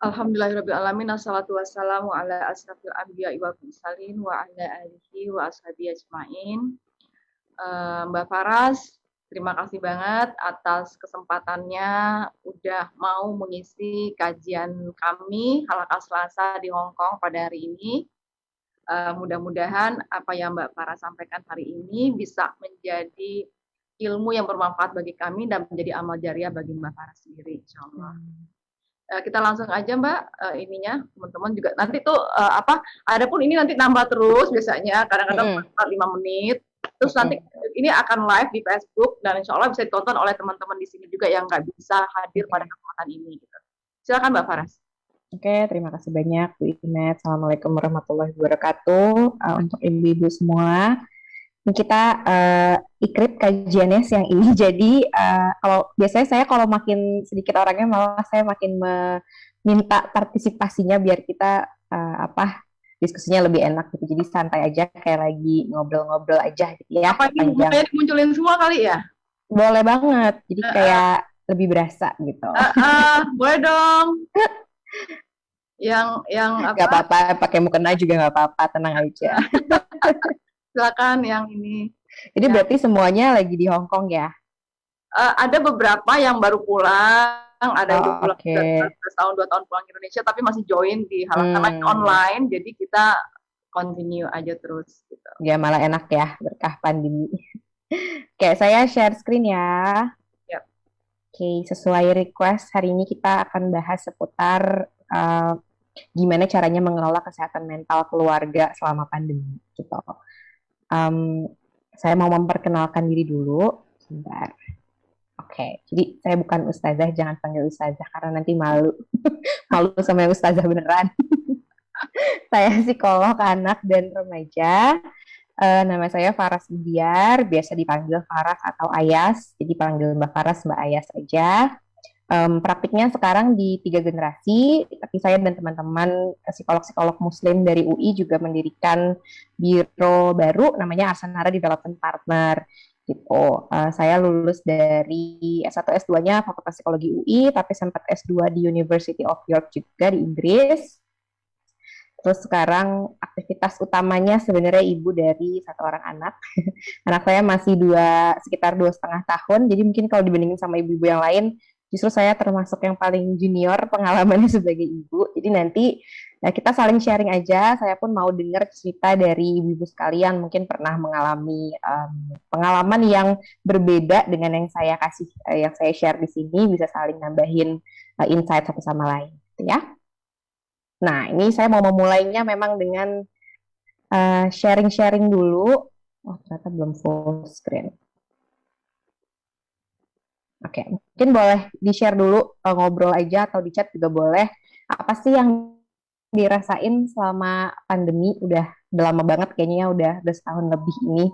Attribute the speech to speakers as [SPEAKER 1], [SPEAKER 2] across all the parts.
[SPEAKER 1] Alhamdulillahirabbil alamin, assalatu wassalamu ala asrofil anbiya'i wal mursalin wa ala alihi wa ashabihi ajmain. Mbak Faras, terima kasih banget atas kesempatannya udah mau mengisi kajian kami halaqah Selasa di Hong Kong pada hari ini. Mudah-mudahan apa yang Mbak Faras sampaikan hari ini bisa menjadi ilmu yang bermanfaat bagi kami dan menjadi amal jariah bagi Mbak Faras sendiri, insyaallah. Kita langsung aja Mbak, ininya teman-teman juga nanti tuh ada pun ini nanti nambah terus biasanya kadang-kadang 5 menit terus nanti ini akan live di Facebook dan insya Allah bisa ditonton oleh teman-teman di sini juga yang nggak bisa hadir pada kesempatan ini gitu. Silakan Mbak Faras.
[SPEAKER 2] Oke, terima kasih banyak Bu Inet. Assalamualaikum warahmatullahi wabarakatuh. Untuk ibu-ibu semua, kita ikrip kajiannya siang ini. Jadi kalau biasanya saya kalau makin sedikit orangnya malah saya makin meminta partisipasinya biar kita diskusinya lebih enak gitu. Jadi santai aja kayak lagi ngobrol-ngobrol aja gitu ya.
[SPEAKER 1] Apa ini mukanya dimunculin semua kali ya?
[SPEAKER 2] Boleh banget. Jadi kayak lebih berasa gitu.
[SPEAKER 1] Boleh dong. Yang apa?
[SPEAKER 2] Gak apa-apa, pakai mukena juga gak apa-apa, tenang aja.
[SPEAKER 1] Silakan yang ini.
[SPEAKER 2] Jadi berarti semuanya lagi di Hong Kong ya?
[SPEAKER 1] Ada beberapa yang baru pulang, ada yang pulang tahun 2 tahun pulang ke Indonesia, tapi masih join di halaman online, jadi kita continue aja terus. Gitu.
[SPEAKER 2] Ya malah enak ya, berkah pandemi. Oke, saya share screen ya.
[SPEAKER 1] Yep.
[SPEAKER 2] Oke, sesuai request, hari ini kita akan bahas seputar gimana caranya mengelola kesehatan mental keluarga selama pandemi. Gitu. Saya mau memperkenalkan diri dulu. Sebentar. Oke, jadi saya bukan ustazah, jangan panggil ustazah karena nanti malu. Malu sama yang ustazah beneran. Saya psikolog anak dan remaja. Nama saya Faras Budiar, biasa dipanggil Faras atau Ayas. Jadi panggil Mbak Faras, Mbak Ayas aja. Praktiknya sekarang di 3 generasi, tapi saya dan teman-teman psikolog-psikolog muslim dari UI juga mendirikan biro baru namanya Arsanara Development Partner. Gitu. Saya lulus dari S1 S2-nya Fakultas Psikologi UI, tapi sempat S2 di University of York juga di Inggris. Terus sekarang aktivitas utamanya sebenarnya ibu dari 1 orang anak. Anak saya masih sekitar 2,5 tahun, jadi mungkin kalau dibandingin sama ibu-ibu yang lain, justru saya termasuk yang paling junior pengalamannya sebagai ibu. Jadi nanti kita saling sharing aja. Saya pun mau dengar cerita dari ibu-ibu sekalian. Mungkin pernah mengalami pengalaman yang berbeda dengan yang saya kasih, yang saya share di sini. Bisa saling nambahin insight satu sama lain, gitu ya. Nah, ini saya mau memulainya memang dengan sharing-sharing dulu. Oh, ternyata belum full screen. Oke, mungkin boleh di-share dulu, ngobrol aja atau di chat juga boleh. Apa sih yang dirasain selama pandemi? Udah lama banget kayaknya, udah setahun lebih ini.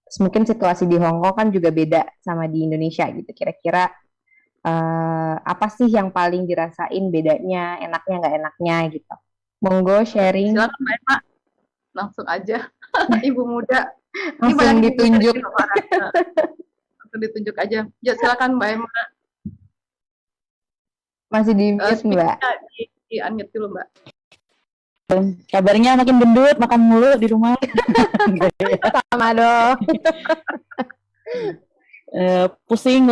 [SPEAKER 2] Terus mungkin situasi di Hong Kong kan juga beda sama di Indonesia gitu. Kira-kira apa sih yang paling dirasain bedanya, enaknya nggak enaknya gitu. Monggo sharing.
[SPEAKER 1] Silakan Mbak Emma, langsung aja. Ibu muda.
[SPEAKER 2] Langsung ditunjuk.
[SPEAKER 1] Ditunjuk aja. Ya silakan Mbak Emma.
[SPEAKER 2] Masih di mute Mbak.
[SPEAKER 1] Di unmute dulu Mbak.
[SPEAKER 3] Kabarnya makin gendut, makan mulu di rumah.
[SPEAKER 2] Sama dong.
[SPEAKER 3] Pusing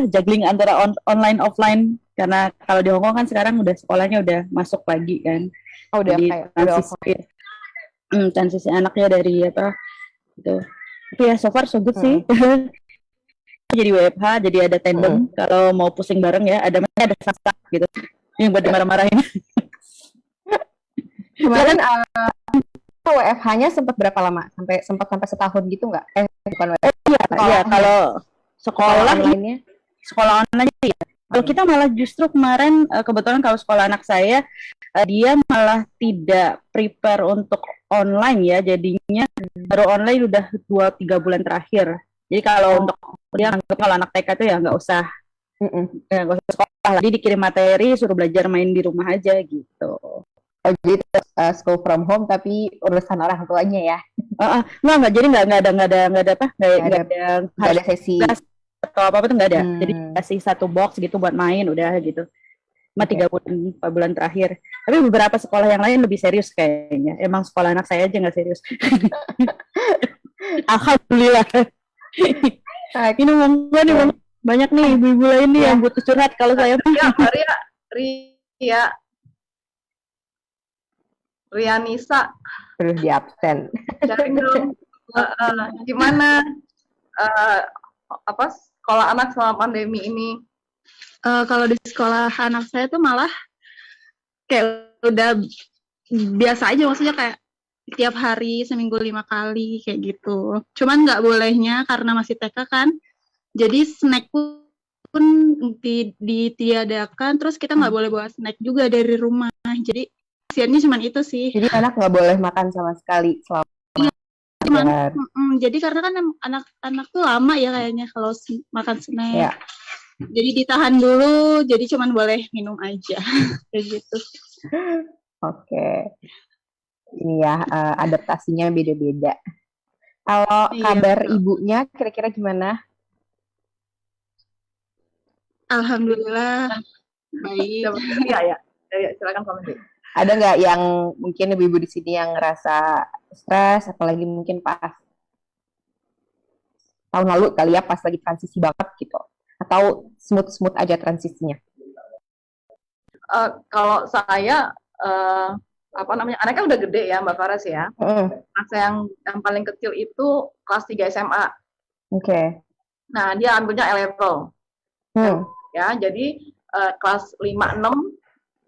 [SPEAKER 3] juggling antara online offline karena kalau di Hongkong kan sekarang udah sekolahnya udah masuk pagi kan.
[SPEAKER 2] Oh, udah
[SPEAKER 3] jadi
[SPEAKER 2] kayak
[SPEAKER 3] transisi anaknya dari gitu. Tapi ya so far so good sih. Jadi WFH, jadi ada tandem kalau mau pusing bareng ya, ada sasa gitu yang buat dimarah-marahin.
[SPEAKER 2] Kemarin WFH-nya sempat berapa lama? Sampai setahun gitu nggak? Bukan WFH.
[SPEAKER 3] Iya, kalau sekolah lainnya, sekolah online ya. Kalau kita malah justru kemarin kebetulan kalau sekolah anak saya dia malah tidak prepare untuk online ya, jadinya baru online udah 2-3 bulan terakhir. Jadi kalau untuk dia anggap kalau anak TK itu ya nggak usah sekolah, jadi dikirim materi suruh belajar main di rumah aja gitu.
[SPEAKER 2] Jadi school from home tapi urusan orang tuanya ya?
[SPEAKER 3] Nggak, jadi nggak ada sesi atau apa tuh nggak ada. Jadi kasih 1 box gitu buat main udah gitu. cuma 3 bulan 4 bulan terakhir. Tapi beberapa sekolah yang lain lebih serius kayaknya. Emang sekolah anak saya aja nggak serius. Alhamdulillah. Ini monggo nih, banyak nih ibu-ibu lain nih yang butuh curhat. Kalau saya
[SPEAKER 1] Ria Nisa
[SPEAKER 2] Terus di absen.
[SPEAKER 1] sharing dong gimana sekolah anak selama pandemi ini?
[SPEAKER 4] Kalau di sekolah anak saya tuh malah kayak udah biasa aja, maksudnya kayak tiap hari seminggu 5 kali kayak gitu. Cuman nggak bolehnya karena masih TK kan, jadi snack pun ditiadakan, terus kita nggak boleh bawa snack juga dari rumah. Jadi kasiannya cuman itu sih.
[SPEAKER 2] Jadi anak nggak boleh makan sama sekali selama
[SPEAKER 4] jadi karena kan anak-anak tuh lama ya kayaknya kalau makan snack.
[SPEAKER 2] Ya.
[SPEAKER 4] Jadi ditahan dulu, jadi cuman boleh minum aja kayak gitu.
[SPEAKER 2] Oke. Ini ya, adaptasinya beda-beda. Kalau
[SPEAKER 4] Iya,
[SPEAKER 2] kabar
[SPEAKER 4] betul.
[SPEAKER 2] ibunya kira-kira gimana?
[SPEAKER 4] Alhamdulillah baik.
[SPEAKER 1] Ya, silakan komen.
[SPEAKER 2] Ada nggak yang mungkin ibu-ibu di sini yang ngerasa stres, apalagi mungkin pas tahun lalu kali ya, pas lagi transisi banget gitu? Atau smooth-smooth aja transisinya?
[SPEAKER 1] Kalau saya anaknya udah gede ya Mbak Faras ya. Anak saya yang paling kecil itu kelas 3 SMA.
[SPEAKER 2] Oke.
[SPEAKER 1] Nah, dia ambilnya A-level. Ya, jadi kelas 5 6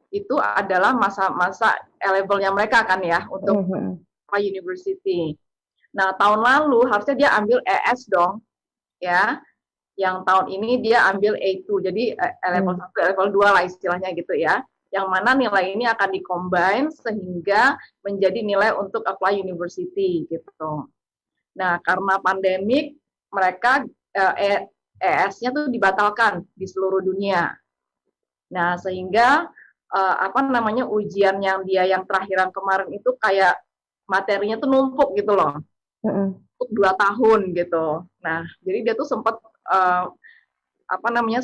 [SPEAKER 1] itu adalah masa-masa A-levelnya mereka kan ya untuk university. Nah, tahun lalu harusnya dia ambil ES dong. Ya. Yang tahun ini dia ambil A2. Jadi level 1, level 2 lah istilahnya gitu ya. Yang mana nilai ini akan di-combine sehingga menjadi nilai untuk apply university gitu. Nah, karena pandemik mereka ES-nya tuh dibatalkan di seluruh dunia. Nah, sehingga ujian yang terakhiran kemarin itu kayak materinya tuh numpuk gitu loh. Untuk 2 tahun gitu. Nah, jadi dia tuh sempat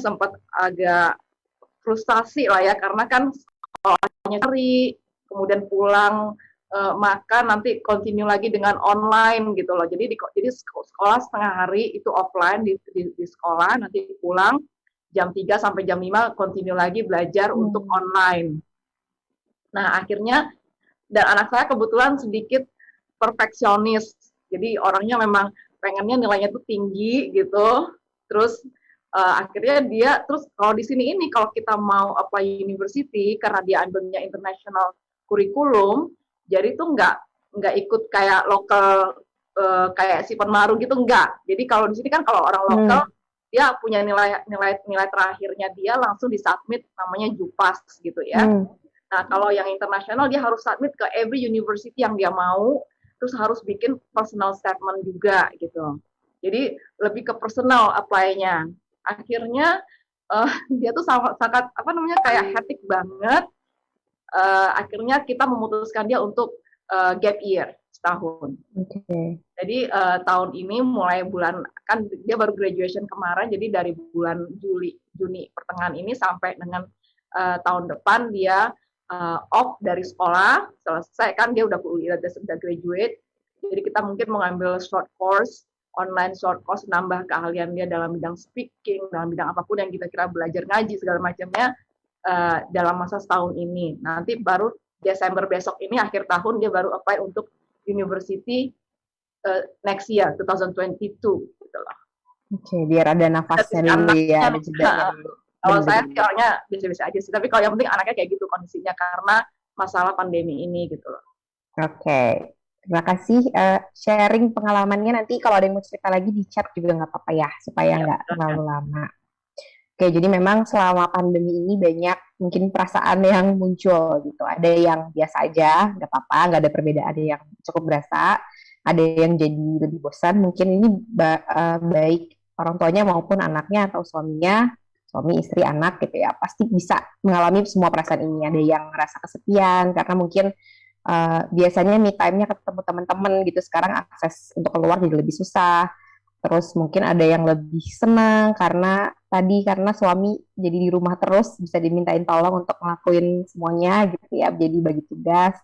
[SPEAKER 1] sempat agak frustasi lah ya, karena kan sekolahnya cari, kemudian pulang makan, nanti continue lagi dengan online gitu loh. Jadi sekolah setengah hari itu offline di sekolah, nanti pulang jam 3 sampai jam 5 continue lagi belajar untuk online. Nah, akhirnya, dan anak saya kebetulan sedikit perfeksionis. Jadi orangnya memang pengennya nilainya tuh tinggi gitu. Terus akhirnya terus kalau di sini ini kalau kita mau apply university karena dia ambilnya international curriculum, jadi tuh nggak ikut kayak lokal kayak si Penmaru gitu, enggak. Jadi kalau di sini kan kalau orang lokal dia punya nilai terakhirnya dia langsung disubmit, namanya JUPAS gitu ya. Nah, kalau yang internasional dia harus submit ke every university yang dia mau, terus harus bikin personal statement juga gitu. Jadi lebih ke personal apply-nya. Akhirnya dia tuh sangat kayak hectic banget. Akhirnya kita memutuskan dia untuk gap year setahun. Jadi tahun ini mulai kan dia baru graduation kemarin, jadi dari bulan Juni pertengahan ini sampai dengan tahun depan dia off dari sekolah, selesai kan dia udah graduate. Jadi kita mungkin mengambil short course, online short course, nambah keahlian dia dalam bidang speaking, dalam bidang apapun yang kita kira belajar ngaji segala macamnya dalam masa setahun ini. Nanti baru Desember besok ini akhir tahun dia baru apply untuk university next year 2022 gitu loh.
[SPEAKER 2] Oke, biar ada nafasnya dulu ya, ada jedanya dulu.
[SPEAKER 1] Kalau saya sih orangnya biasa-biasa aja sih, tapi kalau yang penting anaknya kayak gitu kondisinya karena masalah pandemi ini gitu loh.
[SPEAKER 2] Oke, terima kasih sharing pengalamannya. Nanti kalau ada yang mau cerita lagi di chat juga nggak apa-apa ya, supaya nggak terlalu lama. Oke, jadi memang selama pandemi ini banyak mungkin perasaan yang muncul gitu. Ada yang biasa aja, nggak apa-apa, nggak ada perbedaan, ada yang cukup berasa, ada yang jadi lebih bosan. Mungkin ini baik orang tuanya maupun anaknya atau suaminya, suami, istri, anak gitu ya, pasti bisa mengalami semua perasaan ini. Ada yang ngerasa kesepian karena mungkin biasanya me time-nya ketemu teman-teman gitu, sekarang akses untuk keluar jadi lebih susah. Terus mungkin ada yang lebih senang karena suami jadi di rumah terus bisa dimintain tolong untuk ngelakuin semuanya gitu ya, jadi bagi tugas.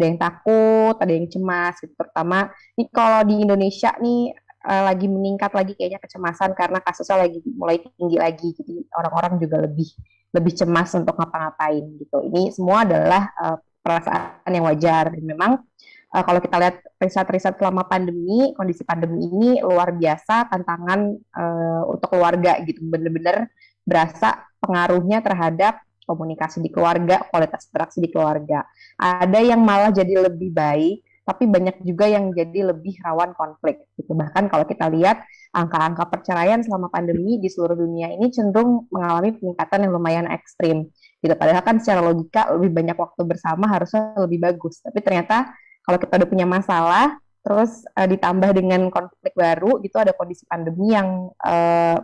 [SPEAKER 2] Ada yang takut, ada yang cemas gitu. Terutama nih kalau di Indonesia nih lagi meningkat lagi kayaknya kecemasan karena kasusnya lagi mulai tinggi lagi. Jadi orang-orang juga lebih lebih cemas untuk ngapa-ngapain gitu. Ini semua adalah perasaan yang wajar dan memang kalau kita lihat riset-riset selama pandemi, kondisi pandemi ini luar biasa tantangan untuk keluarga gitu, benar-benar berasa pengaruhnya terhadap komunikasi di keluarga, kualitas interaksi di keluarga. Ada yang malah jadi lebih baik, tapi banyak juga yang jadi lebih rawan konflik. Gitu. Bahkan kalau kita lihat angka-angka perceraian selama pandemi di seluruh dunia ini cenderung mengalami peningkatan yang lumayan ekstrim. Gitu. Padahal kan secara logika lebih banyak waktu bersama harusnya lebih bagus, tapi ternyata kalau kita udah punya masalah, terus ditambah dengan konflik baru, gitu ada kondisi pandemi yang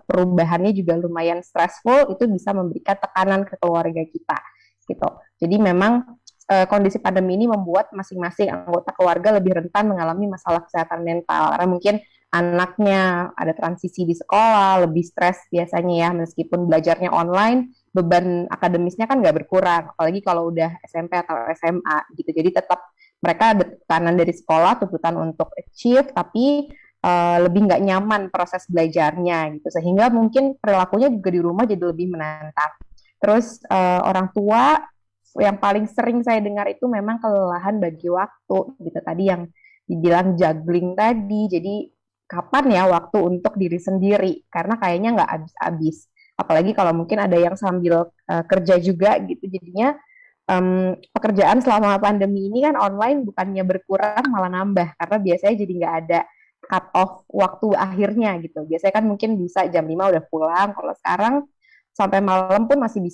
[SPEAKER 2] perubahannya juga lumayan stressful, itu bisa memberikan tekanan ke keluarga kita, gitu. Jadi memang kondisi pandemi ini membuat masing-masing anggota keluarga lebih rentan mengalami masalah kesehatan mental, karena mungkin anaknya ada transisi di sekolah, lebih stres biasanya ya, meskipun belajarnya online, beban akademisnya kan nggak berkurang, apalagi kalau udah SMP atau SMA, gitu. Jadi tetap mereka ada tekanan dari sekolah, tuntutan untuk achieve, tapi lebih nggak nyaman proses belajarnya gitu, sehingga mungkin perilakunya juga di rumah jadi lebih menantang. Terus orang tua yang paling sering saya dengar itu memang kelelahan bagi waktu gitu, tadi yang dibilang juggling tadi, jadi kapan ya waktu untuk diri sendiri, karena kayaknya nggak habis-habis, apalagi kalau mungkin ada yang sambil kerja juga gitu, jadinya pekerjaan selama pandemi ini kan online bukannya berkurang malah nambah karena biasanya jadi nggak ada cut off waktu akhirnya gitu. Biasanya kan mungkin bisa jam 5 udah pulang, kalau sekarang sampai malam pun masih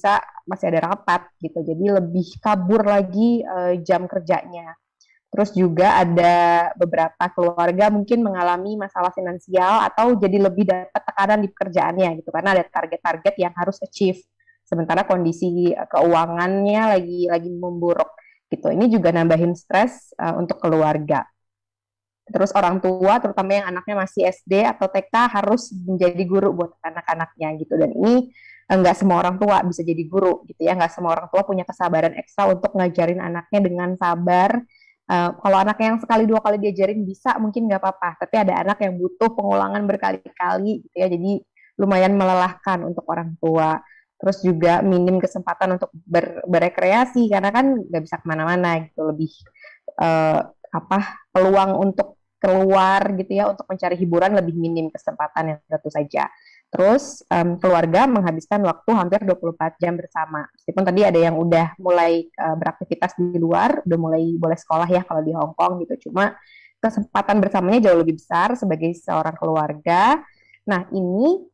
[SPEAKER 2] ada rapat gitu. Jadi lebih kabur lagi jam kerjanya. Terus juga ada beberapa keluarga mungkin mengalami masalah finansial atau jadi lebih dapat tekanan di pekerjaannya gitu karena ada target-target yang harus achieve. Sementara kondisi keuangannya lagi memburuk gitu. Ini juga nambahin stres untuk keluarga. Terus orang tua, terutama yang anaknya masih SD atau TK, harus menjadi guru buat anak-anaknya gitu. Dan ini nggak semua orang tua bisa jadi guru gitu ya. Nggak semua orang tua punya kesabaran ekstra untuk ngajarin anaknya dengan sabar. Kalau anak yang sekali dua kali diajarin bisa, mungkin nggak apa-apa. Tapi ada anak yang butuh pengulangan berkali-kali gitu ya. Jadi lumayan melelahkan untuk orang tua. Terus juga minim kesempatan untuk berekreasi karena kan nggak bisa kemana-mana gitu, lebih peluang untuk keluar gitu ya untuk mencari hiburan lebih minim, kesempatan yang tentu saja. Terus keluarga menghabiskan waktu hampir 24 jam bersama. Meskipun tadi ada yang udah mulai beraktivitas di luar, udah mulai boleh sekolah ya kalau di Hong Kong gitu. Cuma kesempatan bersamanya jauh lebih besar sebagai seorang keluarga. Nah, ini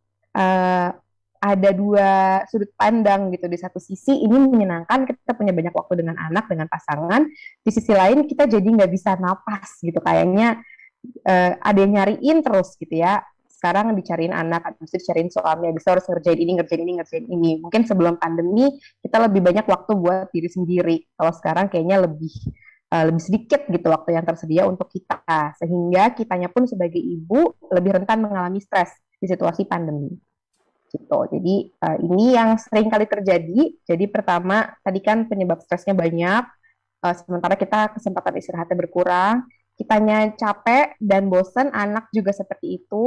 [SPEAKER 2] ada dua sudut pandang gitu. Di satu sisi ini menyenangkan, kita punya banyak waktu dengan anak, dengan pasangan. Di sisi lain kita jadi nggak bisa napas gitu, kayaknya ada yang nyariin terus gitu ya. Sekarang dicariin anak, habis itu dicariin suami, habis itu harus ngerjain ini. Mungkin sebelum pandemi kita lebih banyak waktu buat diri sendiri. Kalau sekarang kayaknya lebih sedikit gitu waktu yang tersedia untuk kita. Sehingga kitanya pun sebagai ibu lebih rentan mengalami stres di situasi pandemi. Gitu. Jadi ini yang sering kali terjadi. Jadi pertama tadi kan penyebab stresnya banyak, sementara kita kesempatan istirahatnya berkurang, kitanya capek dan bosan, anak juga seperti itu.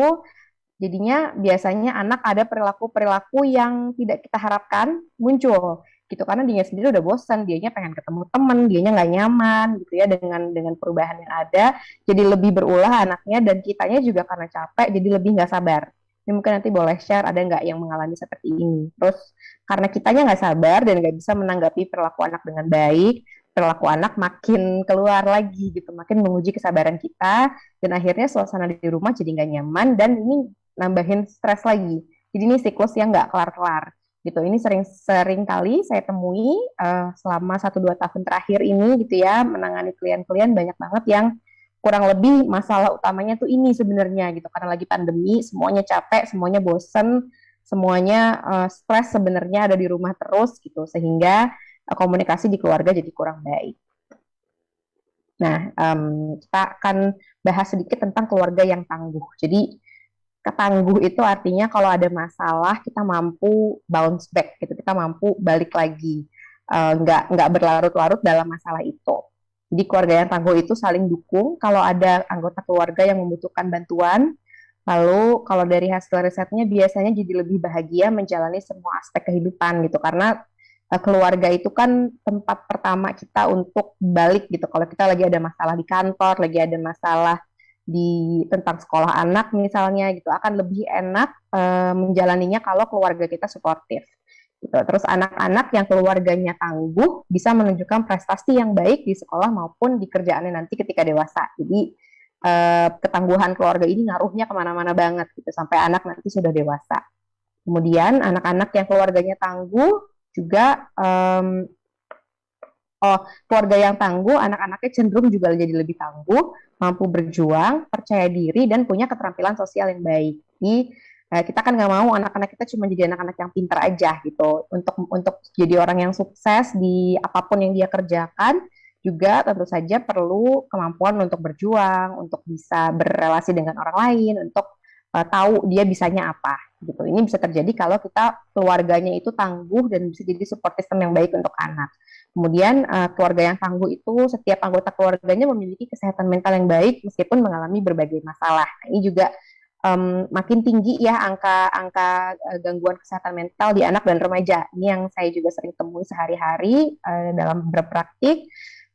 [SPEAKER 2] Jadinya biasanya anak ada perilaku-perilaku yang tidak kita harapkan muncul gitu, karena dia sendiri udah bosan, dianya pengen ketemu teman, dianya nggak nyaman gitu ya dengan perubahan yang ada, jadi lebih berulah anaknya, dan kitanya juga karena capek jadi lebih nggak sabar. Ini mungkin nanti boleh share ada nggak yang mengalami seperti ini. Terus karena kitanya nggak sabar dan nggak bisa menanggapi perilaku anak dengan baik, perilaku anak makin keluar lagi gitu, makin menguji kesabaran kita, dan akhirnya suasana di rumah jadi nggak nyaman, dan ini nambahin stres lagi. Jadi ini siklus yang nggak kelar-kelar gitu. Ini sering kali saya temui selama 1-2 tahun terakhir ini gitu ya, menangani klien-klien banyak banget yang kurang lebih masalah utamanya tuh ini sebenarnya gitu, karena lagi pandemi, semuanya capek, semuanya bosen, semuanya stres sebenarnya, ada di rumah terus gitu, sehingga komunikasi di keluarga jadi kurang baik. Nah, kita akan bahas sedikit tentang keluarga yang tangguh. Jadi ketangguh itu artinya kalau ada masalah kita mampu bounce back gitu, kita mampu balik lagi, nggak berlarut-larut dalam masalah itu. Jadi keluarga yang tangguh itu saling dukung kalau ada anggota keluarga yang membutuhkan bantuan. Lalu kalau dari hasil risetnya biasanya jadi lebih bahagia menjalani semua aspek kehidupan gitu, karena keluarga itu kan tempat pertama kita untuk balik gitu. Kalau kita lagi ada masalah di kantor, lagi ada masalah di tentang sekolah anak misalnya gitu, akan lebih enak menjalaninya kalau keluarga kita suportif gitu. Terus anak-anak yang keluarganya tangguh bisa menunjukkan prestasi yang baik di sekolah maupun di kerjaannya nanti ketika dewasa. Jadi ketangguhan keluarga ini ngaruhnya kemana-mana banget gitu sampai anak nanti sudah dewasa. Kemudian anak-anak yang keluarganya tangguh juga keluarga yang tangguh, anak-anaknya cenderung juga jadi lebih tangguh, mampu berjuang, percaya diri, dan punya keterampilan sosial yang baik. Jadi kita kan nggak mau anak-anak kita cuma jadi anak-anak yang pintar aja gitu. Untuk jadi orang yang sukses di apapun yang dia kerjakan, juga tentu saja perlu kemampuan untuk berjuang, untuk bisa berrelasi dengan orang lain, untuk tahu dia bisanya apa gitu. Ini bisa terjadi kalau kita keluarganya itu tangguh dan bisa jadi support system yang baik untuk anak. Kemudian keluarga yang tangguh itu setiap anggota keluarganya memiliki kesehatan mental yang baik meskipun mengalami berbagai masalah. Nah, ini juga makin tinggi ya angka gangguan kesehatan mental di anak dan remaja. Ini yang saya juga sering temui sehari-hari dalam berpraktik.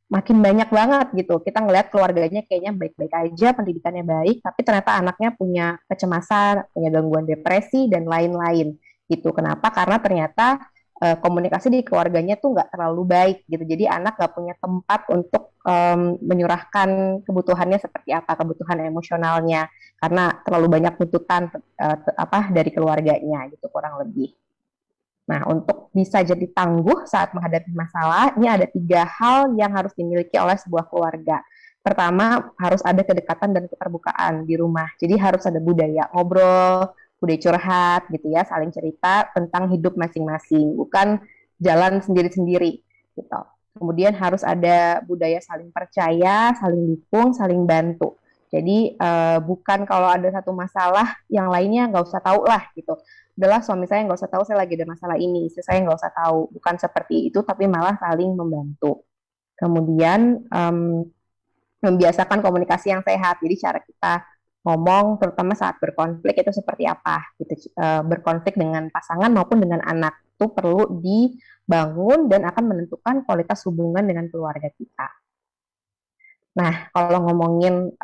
[SPEAKER 2] Makin banyak banget gitu. Kita ngelihat keluarganya kayaknya baik-baik aja, pendidikannya baik, tapi ternyata anaknya punya kecemasan, punya gangguan depresi dan lain-lain gitu. Kenapa? Karena ternyata komunikasi di keluarganya tuh nggak terlalu baik gitu. Jadi anak nggak punya tempat untuk menyurahkan kebutuhannya seperti apa, kebutuhan emosionalnya, karena terlalu banyak tuntutan dari keluarganya gitu kurang lebih. Nah, untuk bisa jadi tangguh saat menghadapi masalah, ini ada 3 hal yang harus dimiliki oleh sebuah keluarga. Pertama, harus ada kedekatan dan keterbukaan di rumah. Jadi harus ada budaya ngobrol, budaya curhat gitu ya, saling cerita tentang hidup masing-masing, bukan jalan sendiri-sendiri gitu. Kemudian harus ada budaya saling percaya, saling dukung, saling bantu. Jadi bukan kalau ada satu masalah, yang lainnya nggak usah tahu lah gitu. Udahlah suami saya nggak usah tahu saya lagi ada masalah ini, istri saya nggak usah tahu. Bukan seperti itu, tapi malah saling membantu. Kemudian membiasakan komunikasi yang sehat. Jadi cara kita ngomong, terutama saat berkonflik itu seperti apa. Gitu. Berkonflik dengan pasangan maupun dengan anak itu perlu dibangun dan akan menentukan kualitas hubungan dengan keluarga kita. Nah, kalau ngomongin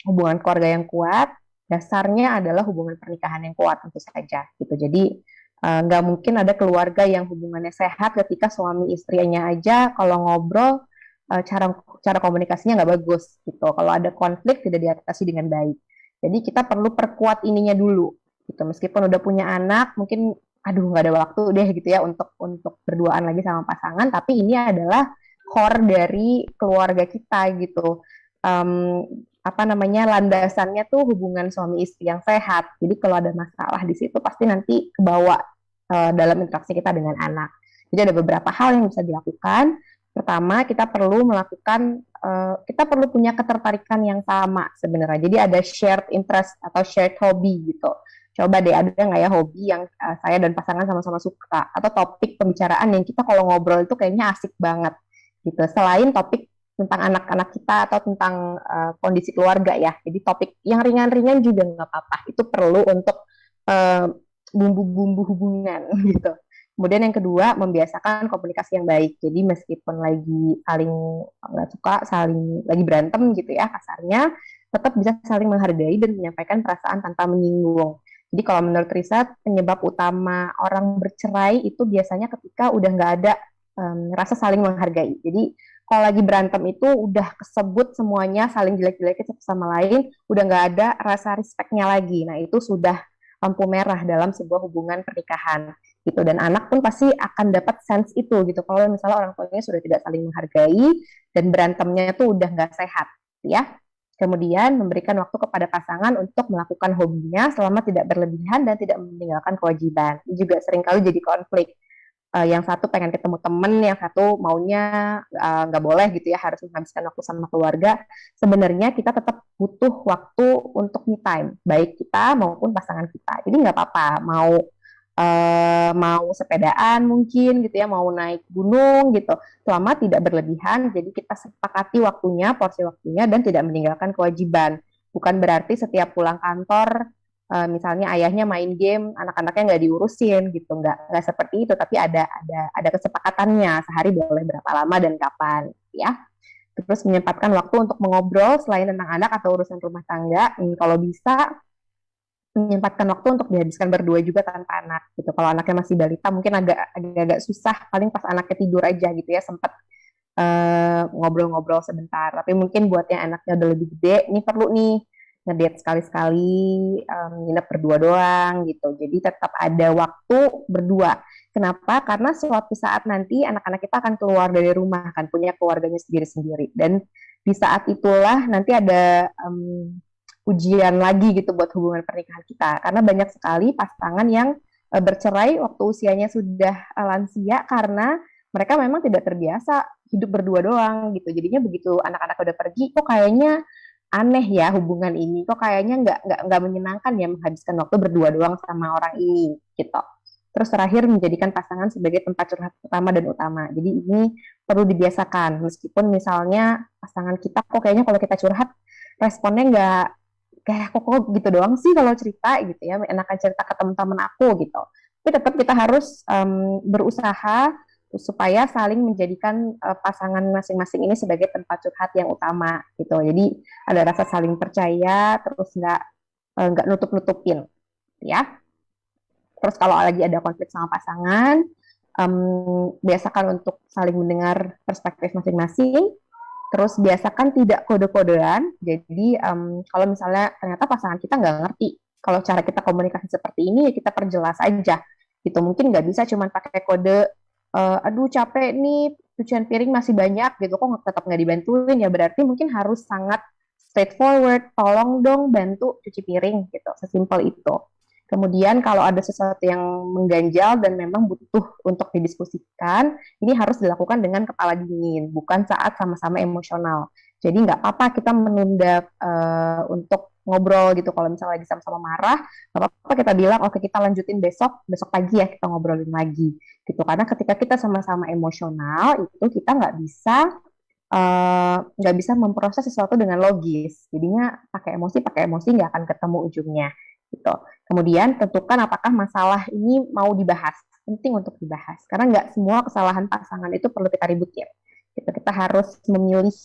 [SPEAKER 2] hubungan keluarga yang kuat, dasarnya adalah hubungan pernikahan yang kuat tentu saja gitu. Jadi nggak mungkin ada keluarga yang hubungannya sehat ketika suami istrinya aja kalau ngobrol cara komunikasinya nggak bagus gitu. Kalau ada konflik tidak diatasi dengan baik. Jadi kita perlu perkuat ininya dulu gitu. Meskipun udah punya anak, mungkin aduh nggak ada waktu deh gitu ya untuk berduaan lagi sama pasangan. Tapi ini adalah core dari keluarga kita gitu. Landasannya tuh hubungan suami istri yang sehat. Jadi kalau ada masalah di situ pasti nanti kebawa dalam interaksi kita dengan anak. Jadi ada beberapa hal yang bisa dilakukan. Pertama, kita perlu punya ketertarikan yang sama sebenarnya. Jadi ada shared interest atau shared hobby gitu. Coba deh, ada nggak ya hobi yang saya dan pasangan sama-sama suka, atau topik pembicaraan yang kita kalau ngobrol itu kayaknya asik banget gitu. Selain topik tentang anak-anak kita atau tentang kondisi keluarga ya. Jadi topik yang ringan-ringan juga nggak apa-apa. Itu perlu untuk bumbu-bumbu hubungan gitu. Kemudian yang kedua, membiasakan komunikasi yang baik. Jadi meskipun lagi saling nggak suka, saling lagi berantem gitu ya kasarnya, tetap bisa saling menghargai dan menyampaikan perasaan tanpa menyinggung. Jadi kalau menurut riset, penyebab utama orang bercerai itu biasanya ketika udah nggak ada rasa saling menghargai. Jadi kalau lagi berantem itu udah kesebut semuanya, saling jelek-jelekin satu sama lain, udah nggak ada rasa respect-nya lagi. Nah itu sudah lampu merah dalam sebuah hubungan pernikahan gitu. Dan anak pun pasti akan dapat sense itu gitu. Kalau misalnya orang tuanya sudah tidak saling menghargai dan berantemnya itu udah nggak sehat ya. Kemudian memberikan waktu kepada pasangan untuk melakukan hobinya selama tidak berlebihan dan tidak meninggalkan kewajiban. Ini juga seringkali jadi konflik. yang satu pengen ketemu temen, yang satu maunya nggak boleh gitu ya, harus menghabiskan waktu sama keluarga. Sebenarnya kita tetap butuh waktu untuk me time, baik kita maupun pasangan kita. Jadi nggak apa-apa, mau sepedaan mungkin gitu ya, mau naik gunung gitu, selama tidak berlebihan. Jadi kita sepakati waktunya, porsi waktunya, dan tidak meninggalkan kewajiban. Bukan berarti setiap pulang kantor, misalnya ayahnya main game, anak-anaknya nggak diurusin gitu, nggak seperti itu. Tapi ada kesepakatannya, sehari boleh berapa lama dan kapan, ya. Terus menyempatkan waktu untuk mengobrol selain tentang anak atau urusan rumah tangga. Kalau bisa menyempatkan waktu untuk dihabiskan berdua juga tanpa anak gitu. Kalau anaknya masih balita mungkin agak susah, paling pas anaknya tidur aja gitu ya, sempat ngobrol-ngobrol sebentar. Tapi mungkin buat yang anaknya udah lebih gede, ini perlu nih ngedate sekali-sekali, nginep berdua doang gitu. Jadi tetap ada waktu berdua. Kenapa? Karena suatu saat nanti anak-anak kita akan keluar dari rumah, akan punya keluarganya sendiri-sendiri. Dan di saat itulah nanti ada ujian lagi gitu buat hubungan pernikahan kita. Karena banyak sekali pasangan yang bercerai waktu usianya sudah lansia karena mereka memang tidak terbiasa hidup berdua doang gitu. Jadinya begitu anak-anak udah pergi, kok kayaknya aneh ya hubungan ini, kok kayaknya nggak menyenangkan ya menghabiskan waktu berdua doang sama orang ini gitu. Terus terakhir, menjadikan pasangan sebagai tempat curhat pertama dan utama. Jadi ini perlu dibiasakan, meskipun misalnya pasangan kita kok kayaknya kalau kita curhat responnya nggak kayak kok gitu doang sih kalau cerita gitu ya, enakan cerita ke teman-teman aku gitu. Tapi tetap kita harus berusaha supaya saling menjadikan pasangan masing-masing ini sebagai tempat curhat yang utama gitu. Jadi ada rasa saling percaya, terus nggak nutup-nutupin ya. Terus kalau lagi ada konflik sama pasangan, biasakan untuk saling mendengar perspektif masing-masing. Terus biasakan tidak kode-kodean. Jadi kalau misalnya ternyata pasangan kita nggak ngerti kalau cara kita komunikasi seperti ini, ya kita perjelas aja. Gitu, mungkin nggak bisa cuma pakai kode, aduh capek nih, cucian piring masih banyak gitu, kok tetap nggak dibantuin, ya berarti mungkin harus sangat straightforward, tolong dong bantu cuci piring gitu, sesimpel itu. Kemudian kalau ada sesuatu yang mengganjal dan memang butuh untuk didiskusikan, ini harus dilakukan dengan kepala dingin, bukan saat sama-sama emosional. Jadi nggak apa-apa kita menunda untuk ngobrol gitu. Kalau misalnya lagi sama-sama marah, nggak apa-apa kita bilang, oke kita lanjutin besok pagi ya kita ngobrolin lagi. Gitu. Karena ketika kita sama-sama emosional, itu kita nggak bisa memproses sesuatu dengan logis. Jadinya pakai emosi nggak akan ketemu ujungnya. Gitu. Kemudian tentukan apakah masalah ini mau dibahas, penting untuk dibahas, karena nggak semua kesalahan pasangan itu perlu kita ributin. Kita harus memilih,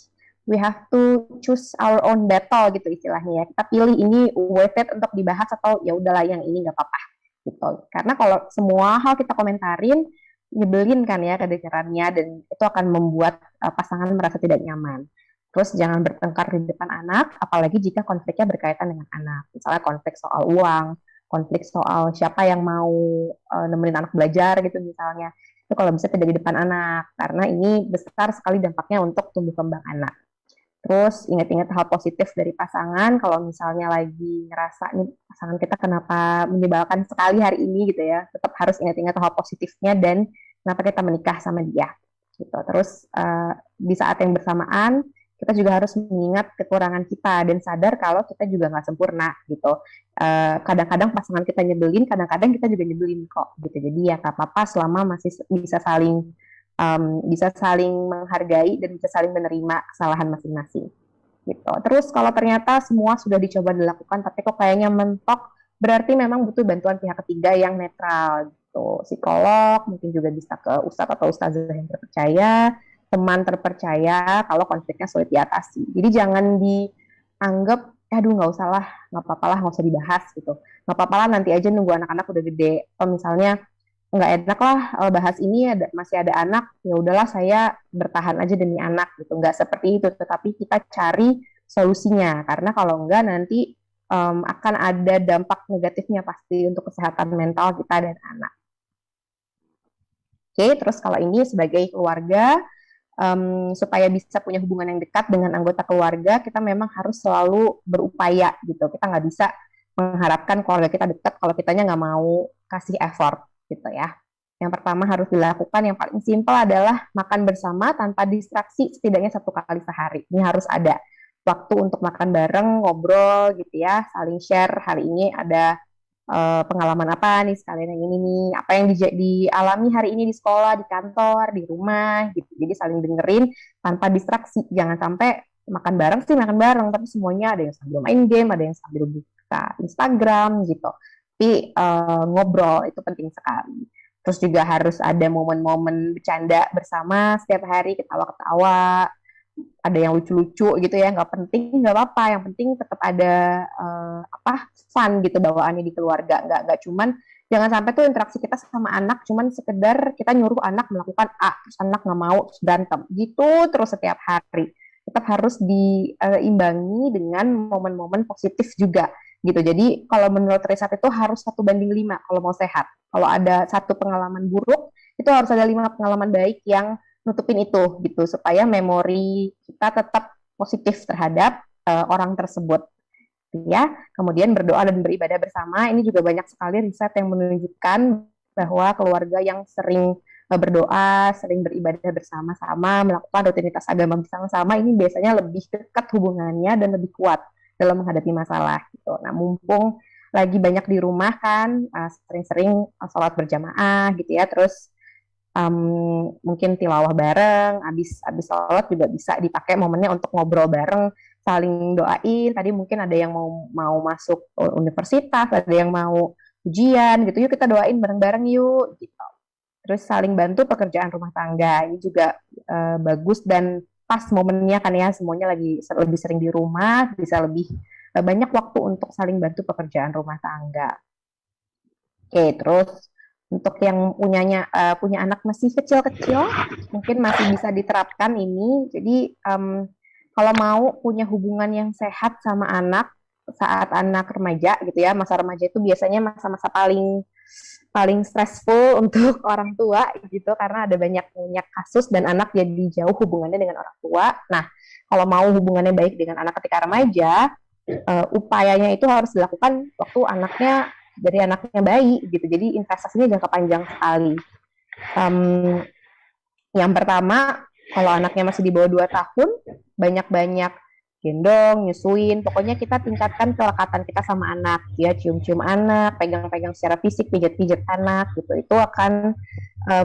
[SPEAKER 2] we have to choose our own battle gitu istilahnya ya. Kita pilih ini worth it untuk dibahas atau ya udahlah yang ini nggak apa-apa gitu. Karena kalau semua hal kita komentarin, nyebelin kan ya kedengarannya, dan itu akan membuat pasangan merasa tidak nyaman. Terus jangan bertengkar di depan anak, apalagi jika konfliknya berkaitan dengan anak. Misalnya konflik soal uang, konflik soal siapa yang mau nemenin anak belajar gitu misalnya. Itu kalau bisa tidak di depan anak, karena ini besar sekali dampaknya untuk tumbuh kembang anak. Terus ingat-ingat hal positif dari pasangan, kalau misalnya lagi ngerasa nih pasangan kita kenapa menyebalkan sekali hari ini gitu ya, tetap harus ingat-ingat hal positifnya dan kenapa kita menikah sama dia. Gitu. Terus di saat yang bersamaan, kita juga harus mengingat kekurangan kita dan sadar kalau kita juga nggak sempurna gitu. Kadang-kadang pasangan kita nyebelin, kadang-kadang kita juga nyebelin kok gitu. Jadi ya nggak apa-apa selama masih bisa saling menghargai dan bisa saling menerima kesalahan masing-masing gitu. Terus kalau ternyata semua sudah dicoba dilakukan tapi kok kayaknya mentok, berarti memang butuh bantuan pihak ketiga yang netral gitu. Psikolog, mungkin juga bisa ke ustadz atau ustazah yang terpercaya, teman terpercaya kalau konfliknya sulit diatasi. Jadi jangan dianggap, aduh nggak usah lah, nggak apa-apa lah, nggak usah dibahas gitu. Nggak apa-apa lah, nanti aja nunggu anak-anak udah gede. Atau misalnya nggak enak lah bahas ini, masih ada anak, ya udahlah saya bertahan aja demi anak gitu. Nggak seperti itu, tetapi kita cari solusinya. Karena kalau enggak nanti akan ada dampak negatifnya pasti untuk kesehatan mental kita dan anak. Oke, terus kalau ini sebagai keluarga, supaya bisa punya hubungan yang dekat dengan anggota keluarga, kita memang harus selalu berupaya gitu. Kita nggak bisa mengharapkan keluarga kita dekat kalau kitanya nggak mau kasih effort gitu ya. Yang pertama harus dilakukan, yang paling simpel adalah makan bersama tanpa distraksi setidaknya 1 kali sehari. Ini harus ada waktu untuk makan bareng, ngobrol gitu ya, saling share hari ini ada pengalaman apa nih sekalian yang ini nih, apa yang dialami hari ini di sekolah, di kantor, di rumah gitu. Jadi saling dengerin tanpa distraksi. Jangan sampai makan bareng sih makan bareng, tapi semuanya ada yang sambil main game, ada yang sambil buka Instagram gitu. Tapi ngobrol itu penting sekali. Terus juga harus ada momen-momen bercanda bersama setiap hari, ketawa-ketawa, ada yang lucu-lucu gitu ya, nggak penting, nggak apa-apa, yang penting tetap ada fun gitu bawaannya di keluarga, nggak cuman jangan sampai tuh interaksi kita sama anak cuman sekedar kita nyuruh anak melakukan A terus anak nggak mau terus berantem gitu terus setiap hari. Tetap harus diimbangi dengan momen-momen positif juga gitu. Jadi kalau menurut riset itu harus 1:5 kalau mau sehat. Kalau ada 1 pengalaman buruk itu harus ada 5 pengalaman baik yang nutupin itu gitu supaya memori kita tetap positif terhadap orang tersebut ya. Kemudian berdoa dan beribadah bersama, ini juga banyak sekali riset yang menunjukkan bahwa keluarga yang sering berdoa, sering beribadah bersama-sama, melakukan rutinitas agama bersama-sama, ini biasanya lebih dekat hubungannya dan lebih kuat dalam menghadapi masalah gitu. Nah, mumpung lagi banyak di rumah kan, sering-sering sholat berjamaah gitu ya, terus mungkin tilawah bareng, habis sholat juga bisa dipakai momennya untuk ngobrol bareng, saling doain. Tadi mungkin ada yang mau masuk universitas, ada yang mau ujian gitu, yuk kita doain bareng-bareng yuk gitu. Terus saling bantu pekerjaan rumah tangga, ini juga bagus dan pas momennya kan ya, semuanya lagi lebih sering di rumah, bisa lebih banyak waktu untuk saling bantu pekerjaan rumah tangga. Oke, terus untuk yang punya anak masih kecil-kecil, mungkin masih bisa diterapkan ini. Jadi kalau mau punya hubungan yang sehat sama anak saat anak remaja gitu ya, masa remaja itu biasanya masa-masa paling stressful untuk orang tua gitu, karena ada banyak kasus dan anak jadi jauh hubungannya dengan orang tua. Nah, kalau mau hubungannya baik dengan anak ketika remaja, upayanya itu harus dilakukan waktu anaknya bayi gitu. Jadi investasinya jangka panjang sekali. Yang pertama, kalau anaknya masih di bawah 2 tahun, banyak-banyak gendong, nyusuin, pokoknya kita tingkatkan kelekatan kita sama anak, ya, cium-cium anak, pegang-pegang secara fisik, pijat-pijat anak, gitu. Itu akan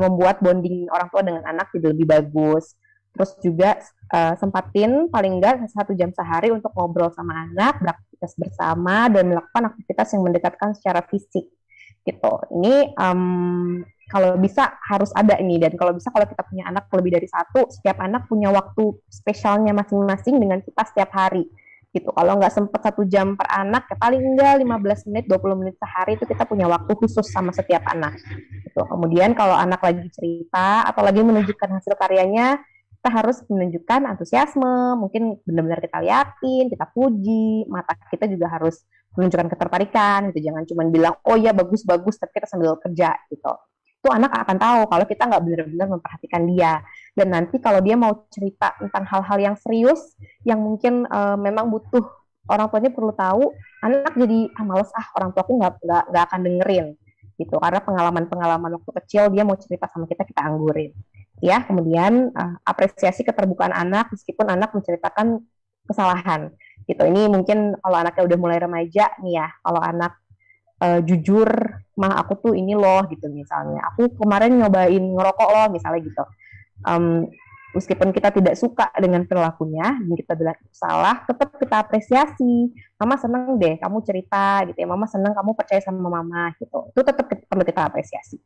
[SPEAKER 2] membuat bonding orang tua dengan anak jadi lebih bagus. Terus juga sempatin paling enggak 1 jam sehari untuk ngobrol sama anak, beraktivitas bersama, dan melakukan aktivitas yang mendekatkan secara fisik, gitu. Ini kalau bisa harus ada ini, dan kalau bisa kalau kita punya anak lebih dari 1, setiap anak punya waktu spesialnya masing-masing dengan kita setiap hari gitu. Kalau nggak sempat 1 jam per anak, ya paling enggak 15 menit, 20 menit sehari itu kita punya waktu khusus sama setiap anak gitu. Kemudian kalau anak lagi cerita atau lagi menunjukkan hasil karyanya, kita harus menunjukkan antusiasme, mungkin benar-benar kita liatin, kita puji, mata kita juga harus menunjukkan ketertarikan gitu. Jangan cuma bilang oh ya bagus-bagus tapi kita sambil kerja gitu. Itu anak akan tahu kalau kita nggak benar-benar memperhatikan dia. Dan nanti kalau dia mau cerita tentang hal-hal yang serius, yang mungkin memang butuh orang tuanya perlu tahu, anak jadi males orang tuaku nggak akan dengerin gitu. Karena pengalaman-pengalaman waktu kecil dia mau cerita sama kita anggurin. Ya, kemudian apresiasi keterbukaan anak meskipun anak menceritakan kesalahan gitu. Ini mungkin kalau anaknya udah mulai remaja nih ya, kalau anak jujur, mah aku tuh ini loh gitu misalnya, aku kemarin nyobain ngerokok loh misalnya gitu, meskipun kita tidak suka dengan perilakunya dan kita bilang itu salah, tetap kita apresiasi, mama seneng deh kamu cerita gitu ya, mama seneng kamu percaya sama mama gitu, itu tetap perlu kita apresiasi.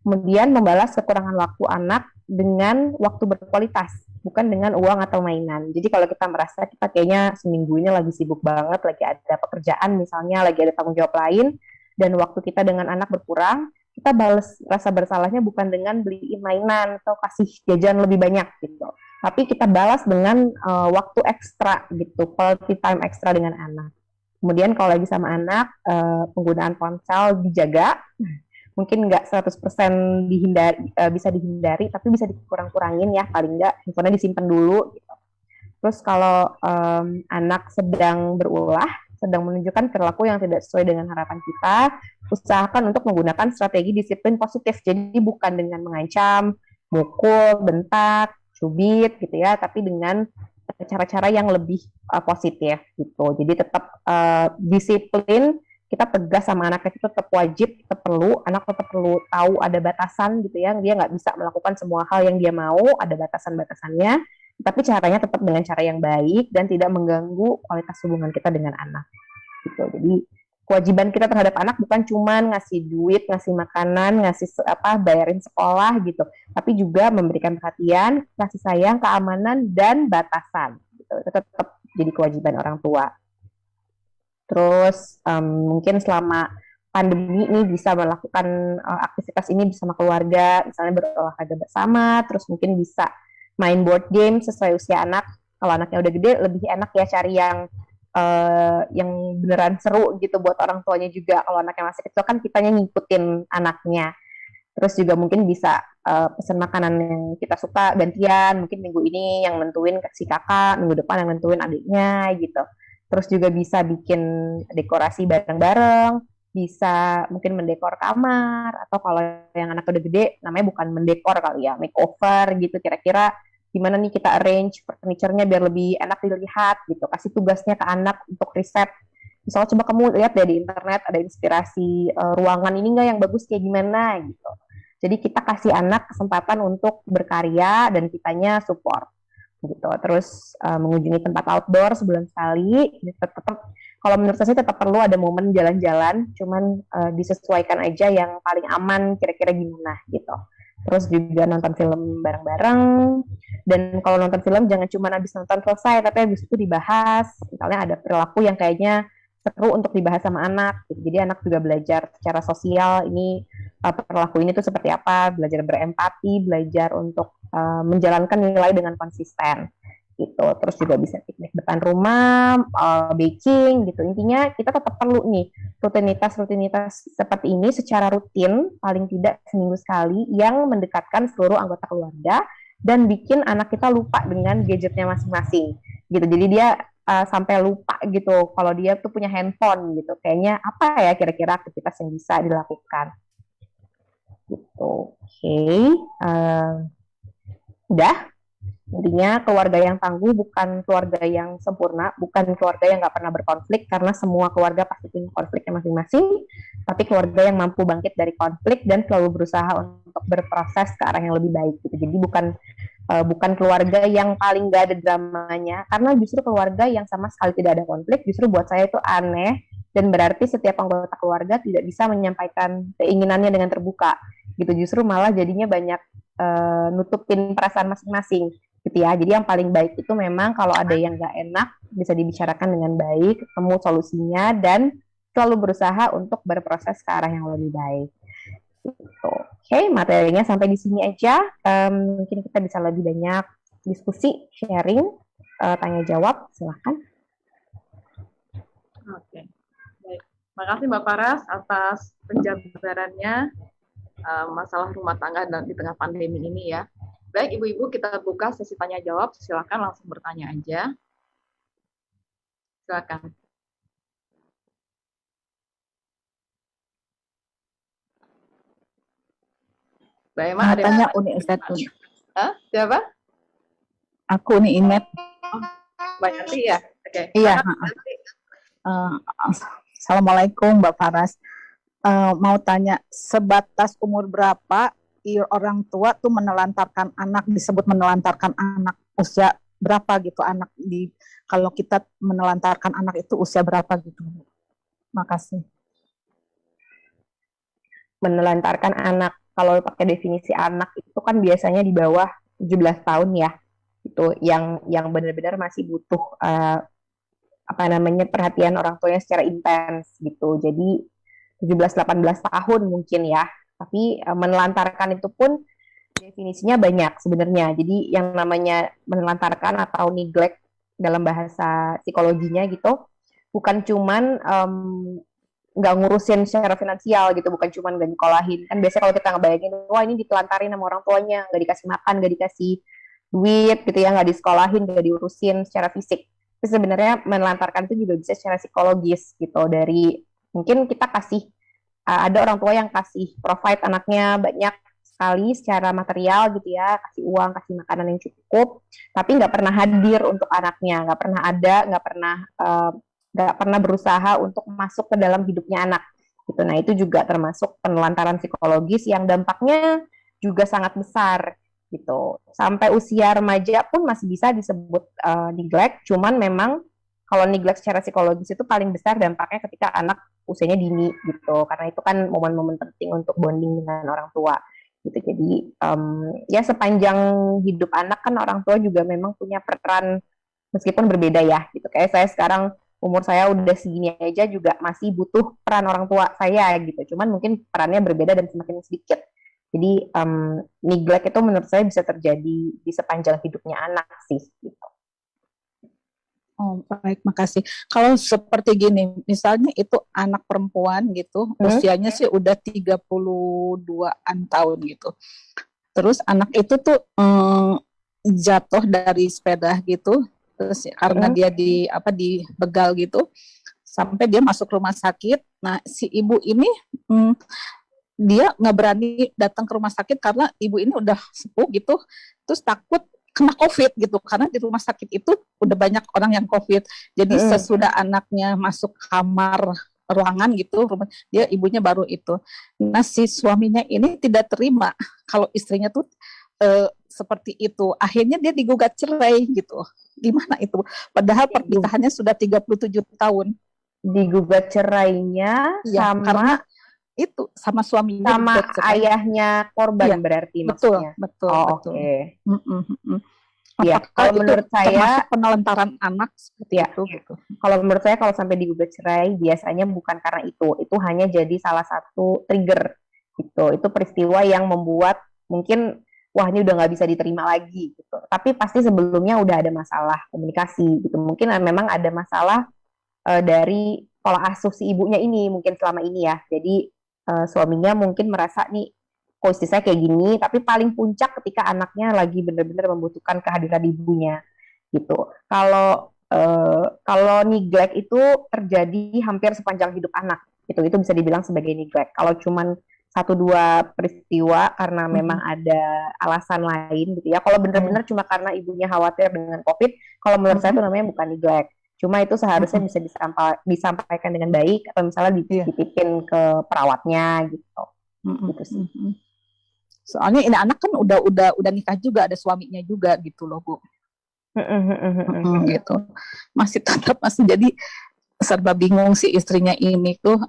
[SPEAKER 2] Kemudian membalas kekurangan waktu anak dengan waktu berkualitas, bukan dengan uang atau mainan. Jadi kalau kita merasa kita kayaknya seminggu ini lagi sibuk banget, lagi ada pekerjaan misalnya, lagi ada tanggung jawab lain, dan waktu kita dengan anak berkurang, kita balas rasa bersalahnya bukan dengan beliin mainan atau kasih jajan lebih banyak gitu, tapi kita balas dengan waktu ekstra gitu, quality time ekstra dengan anak. Kemudian kalau lagi sama anak, penggunaan ponsel dijaga, mungkin nggak 100% bisa dihindari, tapi bisa dikurang-kurangin ya, paling nggak handphonenya disimpan dulu gitu. Terus kalau anak sedang berulah, sedang menunjukkan perilaku yang tidak sesuai dengan harapan kita, usahakan untuk menggunakan strategi disiplin positif. Jadi bukan dengan mengancam, mukul, bentak, cubit gitu ya, tapi dengan cara-cara yang lebih positif gitu. Jadi tetap disiplin, kita tegas sama anak itu tetap wajib, tetap perlu, anak tetap perlu tahu ada batasan gitu ya, dia nggak bisa melakukan semua hal yang dia mau, ada batasan-batasannya, tapi caranya tetap dengan cara yang baik dan tidak mengganggu kualitas hubungan kita dengan anak gitu. Jadi kewajiban kita terhadap anak bukan cuma ngasih duit, ngasih makanan, ngasih bayarin sekolah gitu, tapi juga memberikan perhatian, kasih sayang, keamanan dan batasan gitu. Itu tetap jadi kewajiban orang tua. Terus mungkin selama pandemi ini bisa melakukan aktivitas ini bersama keluarga, misalnya berolahraga bersama, terus mungkin bisa main board game sesuai usia anak. Kalau anaknya udah gede, lebih enak ya cari yang beneran seru gitu buat orang tuanya juga. Kalau anaknya masih kecil kan kitanya ngikutin anaknya. Terus juga mungkin bisa pesan makanan yang kita suka gantian, mungkin minggu ini yang nentuin si kakak, minggu depan yang nentuin adiknya gitu. Terus juga bisa bikin dekorasi bareng-bareng, bisa mungkin mendekor kamar, atau kalau yang anak udah gede, namanya bukan mendekor kali ya, makeover gitu, kira-kira gimana nih kita arrange furniture-nya biar lebih enak dilihat gitu, kasih tugasnya ke anak untuk riset. Misalnya coba kamu lihat deh di internet ada inspirasi ruangan ini nggak yang bagus kayak gimana gitu. Jadi kita kasih anak kesempatan untuk berkarya dan kitanya support gitu. Terus mengunjungi tempat outdoor sebulan sekali. Tetap kalau menurut saya tetap perlu ada momen jalan-jalan, cuman disesuaikan aja yang paling aman kira-kira gimana gitu. Terus juga nonton film bareng-bareng, dan kalau nonton film jangan cuma habis nonton selesai, tapi habis itu dibahas. Misalnya ada perilaku yang kayaknya seru untuk dibahas sama anak gitu. Jadi anak juga belajar secara sosial, ini perilaku ini tuh seperti apa, belajar berempati, belajar untuk menjalankan nilai dengan konsisten gitu. Terus juga bisa piknik depan rumah, baking gitu. Intinya kita tetap perlu nih rutinitas seperti ini secara rutin, paling tidak seminggu sekali, yang mendekatkan seluruh anggota keluarga dan bikin anak kita lupa dengan gadgetnya masing-masing gitu. Jadi dia sampai lupa gitu kalau dia tuh punya handphone gitu. Kayaknya apa ya kira-kira aktivitas yang bisa dilakukan gitu. Oke. Udah. Intinya keluarga yang tangguh bukan keluarga yang sempurna, bukan keluarga yang nggak pernah berkonflik, karena semua keluarga pasti punya konfliknya masing-masing, tapi keluarga yang mampu bangkit dari konflik dan selalu berusaha untuk berproses ke arah yang lebih baik gitu. Jadi bukan keluarga yang paling nggak ada dramanya, karena justru keluarga yang sama sekali tidak ada konflik justru buat saya itu aneh, dan berarti setiap anggota keluarga tidak bisa menyampaikan keinginannya dengan terbuka gitu. Justru malah jadinya banyak nutupin perasaan masing-masing gitu ya. Jadi yang paling baik itu memang kalau ada yang nggak enak bisa dibicarakan dengan baik, ketemu solusinya, dan selalu berusaha untuk berproses ke arah yang lebih baik. Gitu. Oke, materinya sampai di sini aja. Mungkin kita bisa lebih banyak diskusi, sharing, tanya jawab. Silahkan.
[SPEAKER 1] Oke, baik. Makasih Mbak Paras atas penjabarannya masalah rumah tangga di tengah pandemi ini ya. Baik, Ibu-Ibu, kita buka sesi tanya jawab. Silakan langsung bertanya aja. Silakan. Mbak Emma, ada
[SPEAKER 5] tanya Uni Ustadz.
[SPEAKER 1] Siapa?
[SPEAKER 5] Aku nih Inet.
[SPEAKER 1] Mbak Yanti ya? Oke.
[SPEAKER 5] Iya. Assalamualaikum Mbak Faras. Mau tanya, sebatas umur berapa orang tua tuh menelantarkan anak, disebut menelantarkan anak, usia berapa gitu anak kalau kita menelantarkan anak itu usia berapa gitu? Makasih.
[SPEAKER 2] Menelantarkan anak, kalau pakai definisi anak itu kan biasanya di bawah 17 tahun ya. Itu yang benar-benar masih butuh perhatian orang tuanya secara intens gitu. Jadi 17-18 tahun mungkin ya. Tapi menelantarkan itu pun definisinya banyak sebenarnya. Jadi yang namanya menelantarkan atau neglect dalam bahasa psikologinya gitu, bukan cuman nggak ngurusin secara finansial gitu, bukan cuman nggak nyekolahin. Kan biasanya kalau kita ngebayangin, wah ini ditelantarin sama orang tuanya, nggak dikasih makan, nggak dikasih duit gitu ya, nggak disekolahin, nggak diurusin secara fisik. Tapi sebenarnya menelantarkan itu juga bisa secara psikologis gitu, dari mungkin kita kasih ada orang tua yang kasih provide anaknya banyak sekali secara material gitu ya, kasih uang, kasih makanan yang cukup, tapi nggak pernah hadir untuk anaknya, nggak pernah ada, nggak pernah berusaha untuk masuk ke dalam hidupnya anak gitu. Nah itu juga termasuk penelantaran psikologis yang dampaknya juga sangat besar gitu. Sampai usia remaja pun masih bisa disebut neglect, cuman memang kalau neglect secara psikologis itu paling besar dampaknya ketika anak usianya dini gitu, karena itu kan momen-momen penting untuk bonding dengan orang tua gitu. Jadi ya sepanjang hidup anak kan orang tua juga memang punya peran meskipun berbeda ya gitu. Kayak saya sekarang umur saya udah segini aja juga masih butuh peran orang tua saya gitu. Cuman mungkin perannya berbeda dan semakin sedikit. Jadi neglect itu menurut saya bisa terjadi di sepanjang hidupnya anak sih gitu.
[SPEAKER 5] Oh, baik, makasih. Kalau seperti gini, misalnya itu anak perempuan gitu, usianya sih udah 32-an tahun gitu. Terus anak itu tuh jatuh dari sepeda gitu, terus karena dia dibegal gitu, sampai dia masuk rumah sakit. Nah, si ibu ini dia nggak berani datang ke rumah sakit karena ibu ini udah sepuh gitu, terus takut kena COVID gitu, karena di rumah sakit itu udah banyak orang yang COVID. Jadi sesudah anaknya masuk kamar ruangan gitu, dia ibunya baru itu. Nah si suaminya ini tidak terima kalau istrinya tuh seperti itu. Akhirnya dia digugat cerai gitu. Gimana itu? Padahal pernikahannya sudah 37 tahun.
[SPEAKER 2] Digugat cerainya
[SPEAKER 5] Ya,
[SPEAKER 2] sama
[SPEAKER 5] karena itu sama suaminya,
[SPEAKER 2] sama ayahnya korban,
[SPEAKER 5] iya,
[SPEAKER 2] berarti
[SPEAKER 5] betul,
[SPEAKER 2] maksudnya.
[SPEAKER 5] betul,
[SPEAKER 2] Oh,
[SPEAKER 5] betul.
[SPEAKER 2] oke.
[SPEAKER 5] Ya,
[SPEAKER 2] kalau menurut saya
[SPEAKER 5] penelantaran anak seperti
[SPEAKER 2] ya,
[SPEAKER 5] itu gitu.
[SPEAKER 2] Kalau menurut saya kalau sampai digugat cerai biasanya bukan karena itu hanya jadi salah satu trigger gitu. Itu peristiwa yang membuat mungkin wah ini udah nggak bisa diterima lagi gitu. Tapi pasti sebelumnya udah ada masalah komunikasi gitu. Mungkin memang ada masalah dari pola asuh si ibunya ini mungkin selama ini ya. Jadi suaminya mungkin merasa nih kok istri saya kayak gini, tapi paling puncak ketika anaknya lagi benar-benar membutuhkan kehadiran ibunya gitu. Kalau neglect itu terjadi hampir sepanjang hidup anak gitu, itu bisa dibilang sebagai neglect. Kalau cuman satu dua peristiwa karena memang ada alasan lain gitu ya. Kalau benar-benar cuma karena ibunya khawatir dengan COVID, kalau menurut saya itu namanya bukan neglect. Cuma itu seharusnya bisa disampaikan dengan baik, atau misalnya dititipin ke perawatnya gitu. Gitu sih.
[SPEAKER 5] Soalnya ini anak kan udah nikah juga, ada suaminya juga gitu loh, Bu. Gitu. Masih jadi serba bingung si istrinya ini tuh,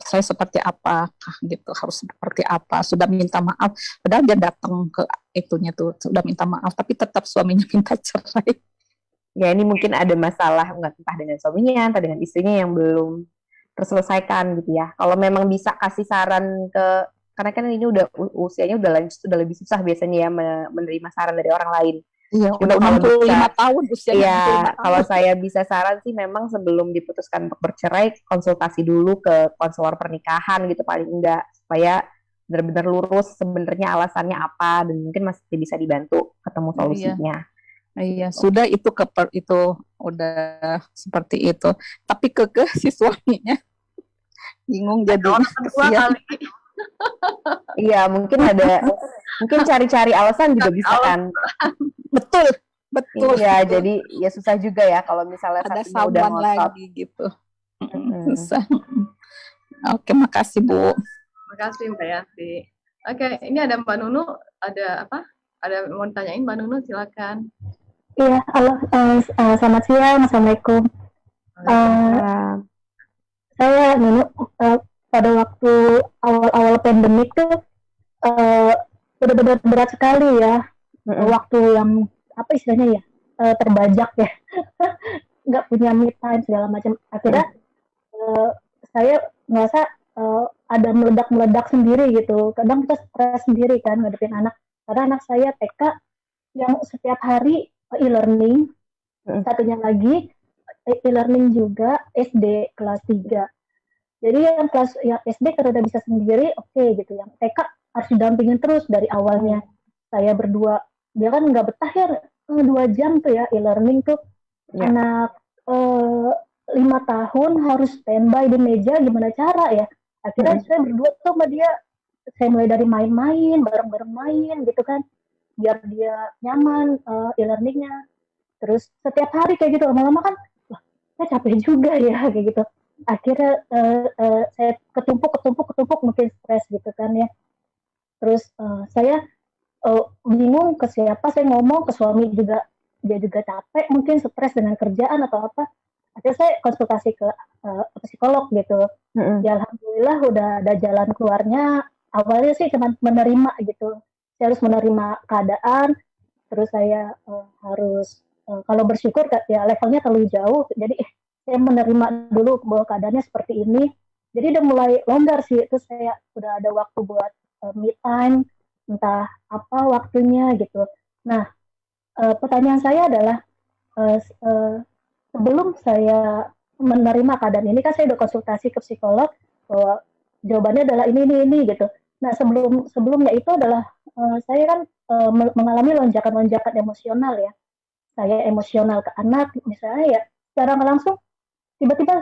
[SPEAKER 5] saya seperti apa gitu, harus seperti apa. Sudah minta maaf, padahal dia datang ke itunya tuh sudah minta maaf, tapi tetap suaminya minta cerai.
[SPEAKER 2] Ya ini mungkin ada masalah entah dengan suaminya, entah dengan istrinya yang belum terselesaikan gitu ya. Kalau memang bisa kasih saran karena kan ini usianya sudah lebih susah biasanya ya menerima saran dari orang lain.
[SPEAKER 5] Iya, udah 65 tahun usianya.
[SPEAKER 2] Iya, kalau saya bisa saran sih memang sebelum diputuskan untuk bercerai, konsultasi dulu ke konselor pernikahan gitu paling enggak, supaya benar-benar lurus sebenarnya alasannya apa, dan mungkin masih bisa dibantu ketemu solusinya.
[SPEAKER 5] Iya, sudah itu udah seperti itu. Tapi kekeh si suaminya bingung jadinya.
[SPEAKER 2] Iya, mungkin cari-cari alasan juga bisa kan.
[SPEAKER 5] Betul.
[SPEAKER 2] Iya, jadi ya susah juga ya kalau misalnya
[SPEAKER 5] ada
[SPEAKER 2] satunya udah ngotot
[SPEAKER 5] lagi gitu. Susah. Oke, makasih Bu.
[SPEAKER 1] Makasih Mbak Yati. Oke, ini ada Mbak Nunu, ada apa? Ada mau ditanyain Mbak Nunu, silakan.
[SPEAKER 6] Iya, halo, selamat siang, Assalamualaikum. Saya Nunu, pada waktu awal-awal pandemik tuh benar-benar berat sekali ya, waktu yang apa istilahnya ya, terbajak ya, nggak punya me time segala macam. Akhirnya saya ngerasa ada meledak-meledak sendiri gitu. Kadang kita stres sendiri kan ngadepin anak. Karena anak saya TK yang setiap hari e-learning, satunya lagi e-learning juga SD kelas 3. Jadi yang SD kalau udah bisa sendiri, oke gitu. Yang TK harus didampingin terus dari awalnya. Saya berdua, dia kan nggak betah ya 2 jam tuh ya e-learning tuh. Anak eh, 5 tahun harus standby di meja, gimana cara ya? Akhirnya saya berdua tuh sama dia, saya mulai dari main-main, bareng-bareng main gitu kan, biar dia nyaman e-learningnya. Terus setiap hari kayak gitu, lama-lama kan, wah, saya capek juga ya kayak gitu. Akhirnya saya ketumpuk mungkin stres gitu kan ya. Terus saya bingung ke siapa saya ngomong, ke suami juga, dia juga capek mungkin stres dengan kerjaan atau apa. Akhirnya saya konsultasi ke psikolog gitu. Ya alhamdulillah udah ada jalan keluarnya. Awalnya sih cuma menerima gitu, saya harus menerima keadaan. Terus saya harus kalau bersyukur ya levelnya terlalu jauh, jadi saya menerima dulu bahwa keadaannya seperti ini. Jadi udah mulai longgar sih, terus saya udah ada waktu buat me time, entah apa waktunya gitu. Nah, pertanyaan saya adalah sebelum saya menerima keadaan ini kan saya udah konsultasi ke psikolog bahwa jawabannya adalah ini gitu. Nah, sebelumnya itu adalah saya kan mengalami lonjakan-lonjakan emosional ya. Saya emosional ke anak misalnya ya, secara nggak langsung tiba-tiba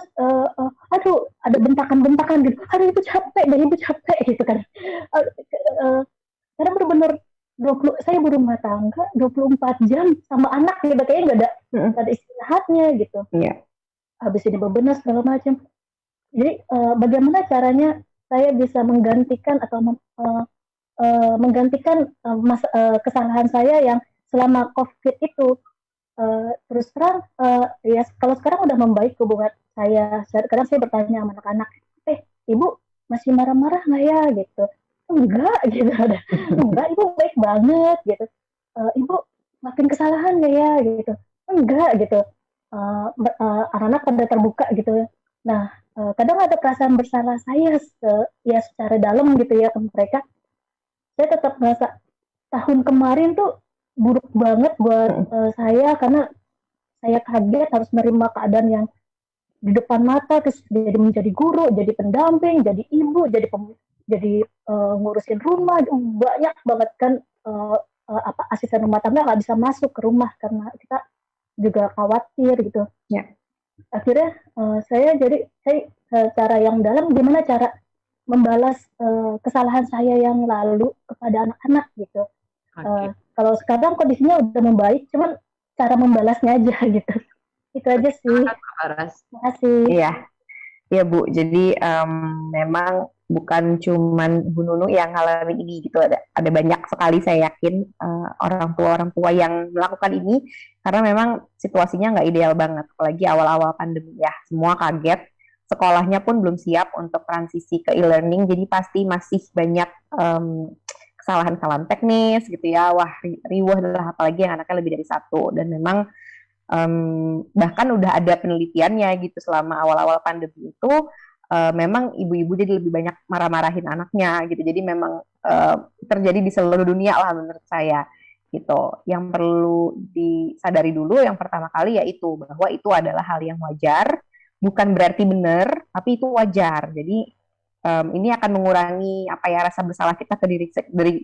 [SPEAKER 6] aduh ada bentakan-bentakan gitu, aduh ibu capek deh, ibu capek gitu kan. Karena benar-benar 20, saya berumah tangga 24 jam sama anak gitu, kayaknya nggak ada istirahatnya gitu. Habis ini bebenah segala macam. Jadi bagaimana caranya saya bisa menggantikan atau menggantikan kesalahan saya yang selama COVID itu. Terus terang ya kalau sekarang udah membaik hubungan saya. Kadang saya bertanya sama anak-anak, ibu masih marah-marah nggak ya gitu? Enggak gitu, enggak, ibu baik banget gitu. Ibu makin kesalahan nggak ya gitu? Enggak gitu. Anak-anak pada terbuka gitu. Nah, kadang ada perasaan bersalah saya ya secara dalam gitu ya ke mereka. Saya tetap merasa tahun kemarin tuh buruk banget buat saya, karena saya kaget harus menerima keadaan yang di depan mata, terus jadi menjadi guru, jadi pendamping, jadi ibu, jadi ngurusin rumah, banyak banget kan asisten rumah tangga nggak bisa masuk ke rumah karena kita juga khawatir gitu. Akhirnya saya cara yang dalam, gimana cara membalas kesalahan saya yang lalu kepada anak-anak gitu. Kalau sekarang kondisinya udah membaik, cuman cara membalasnya aja gitu. Itu aja sih. Terima kasih.
[SPEAKER 2] Iya Bu, jadi memang bukan cuman Bu Nunu yang ngalamin ini gitu, ada banyak sekali saya yakin orang tua yang melakukan ini, karena memang situasinya nggak ideal banget, apalagi awal-awal pandemi ya, semua kaget, sekolahnya pun belum siap untuk transisi ke e-learning, jadi pasti masih banyak kesalahan-kesalahan teknis gitu ya, wah riwah lah, apalagi yang anaknya lebih dari satu, dan memang bahkan udah ada penelitiannya gitu selama awal-awal pandemi itu memang ibu-ibu jadi lebih banyak marah-marahin anaknya gitu, jadi memang terjadi di seluruh dunia lah menurut saya gitu. Yang perlu disadari dulu yang pertama kali yaitu bahwa itu adalah hal yang wajar, bukan berarti benar, tapi itu wajar. Jadi ini akan mengurangi rasa bersalah kita ke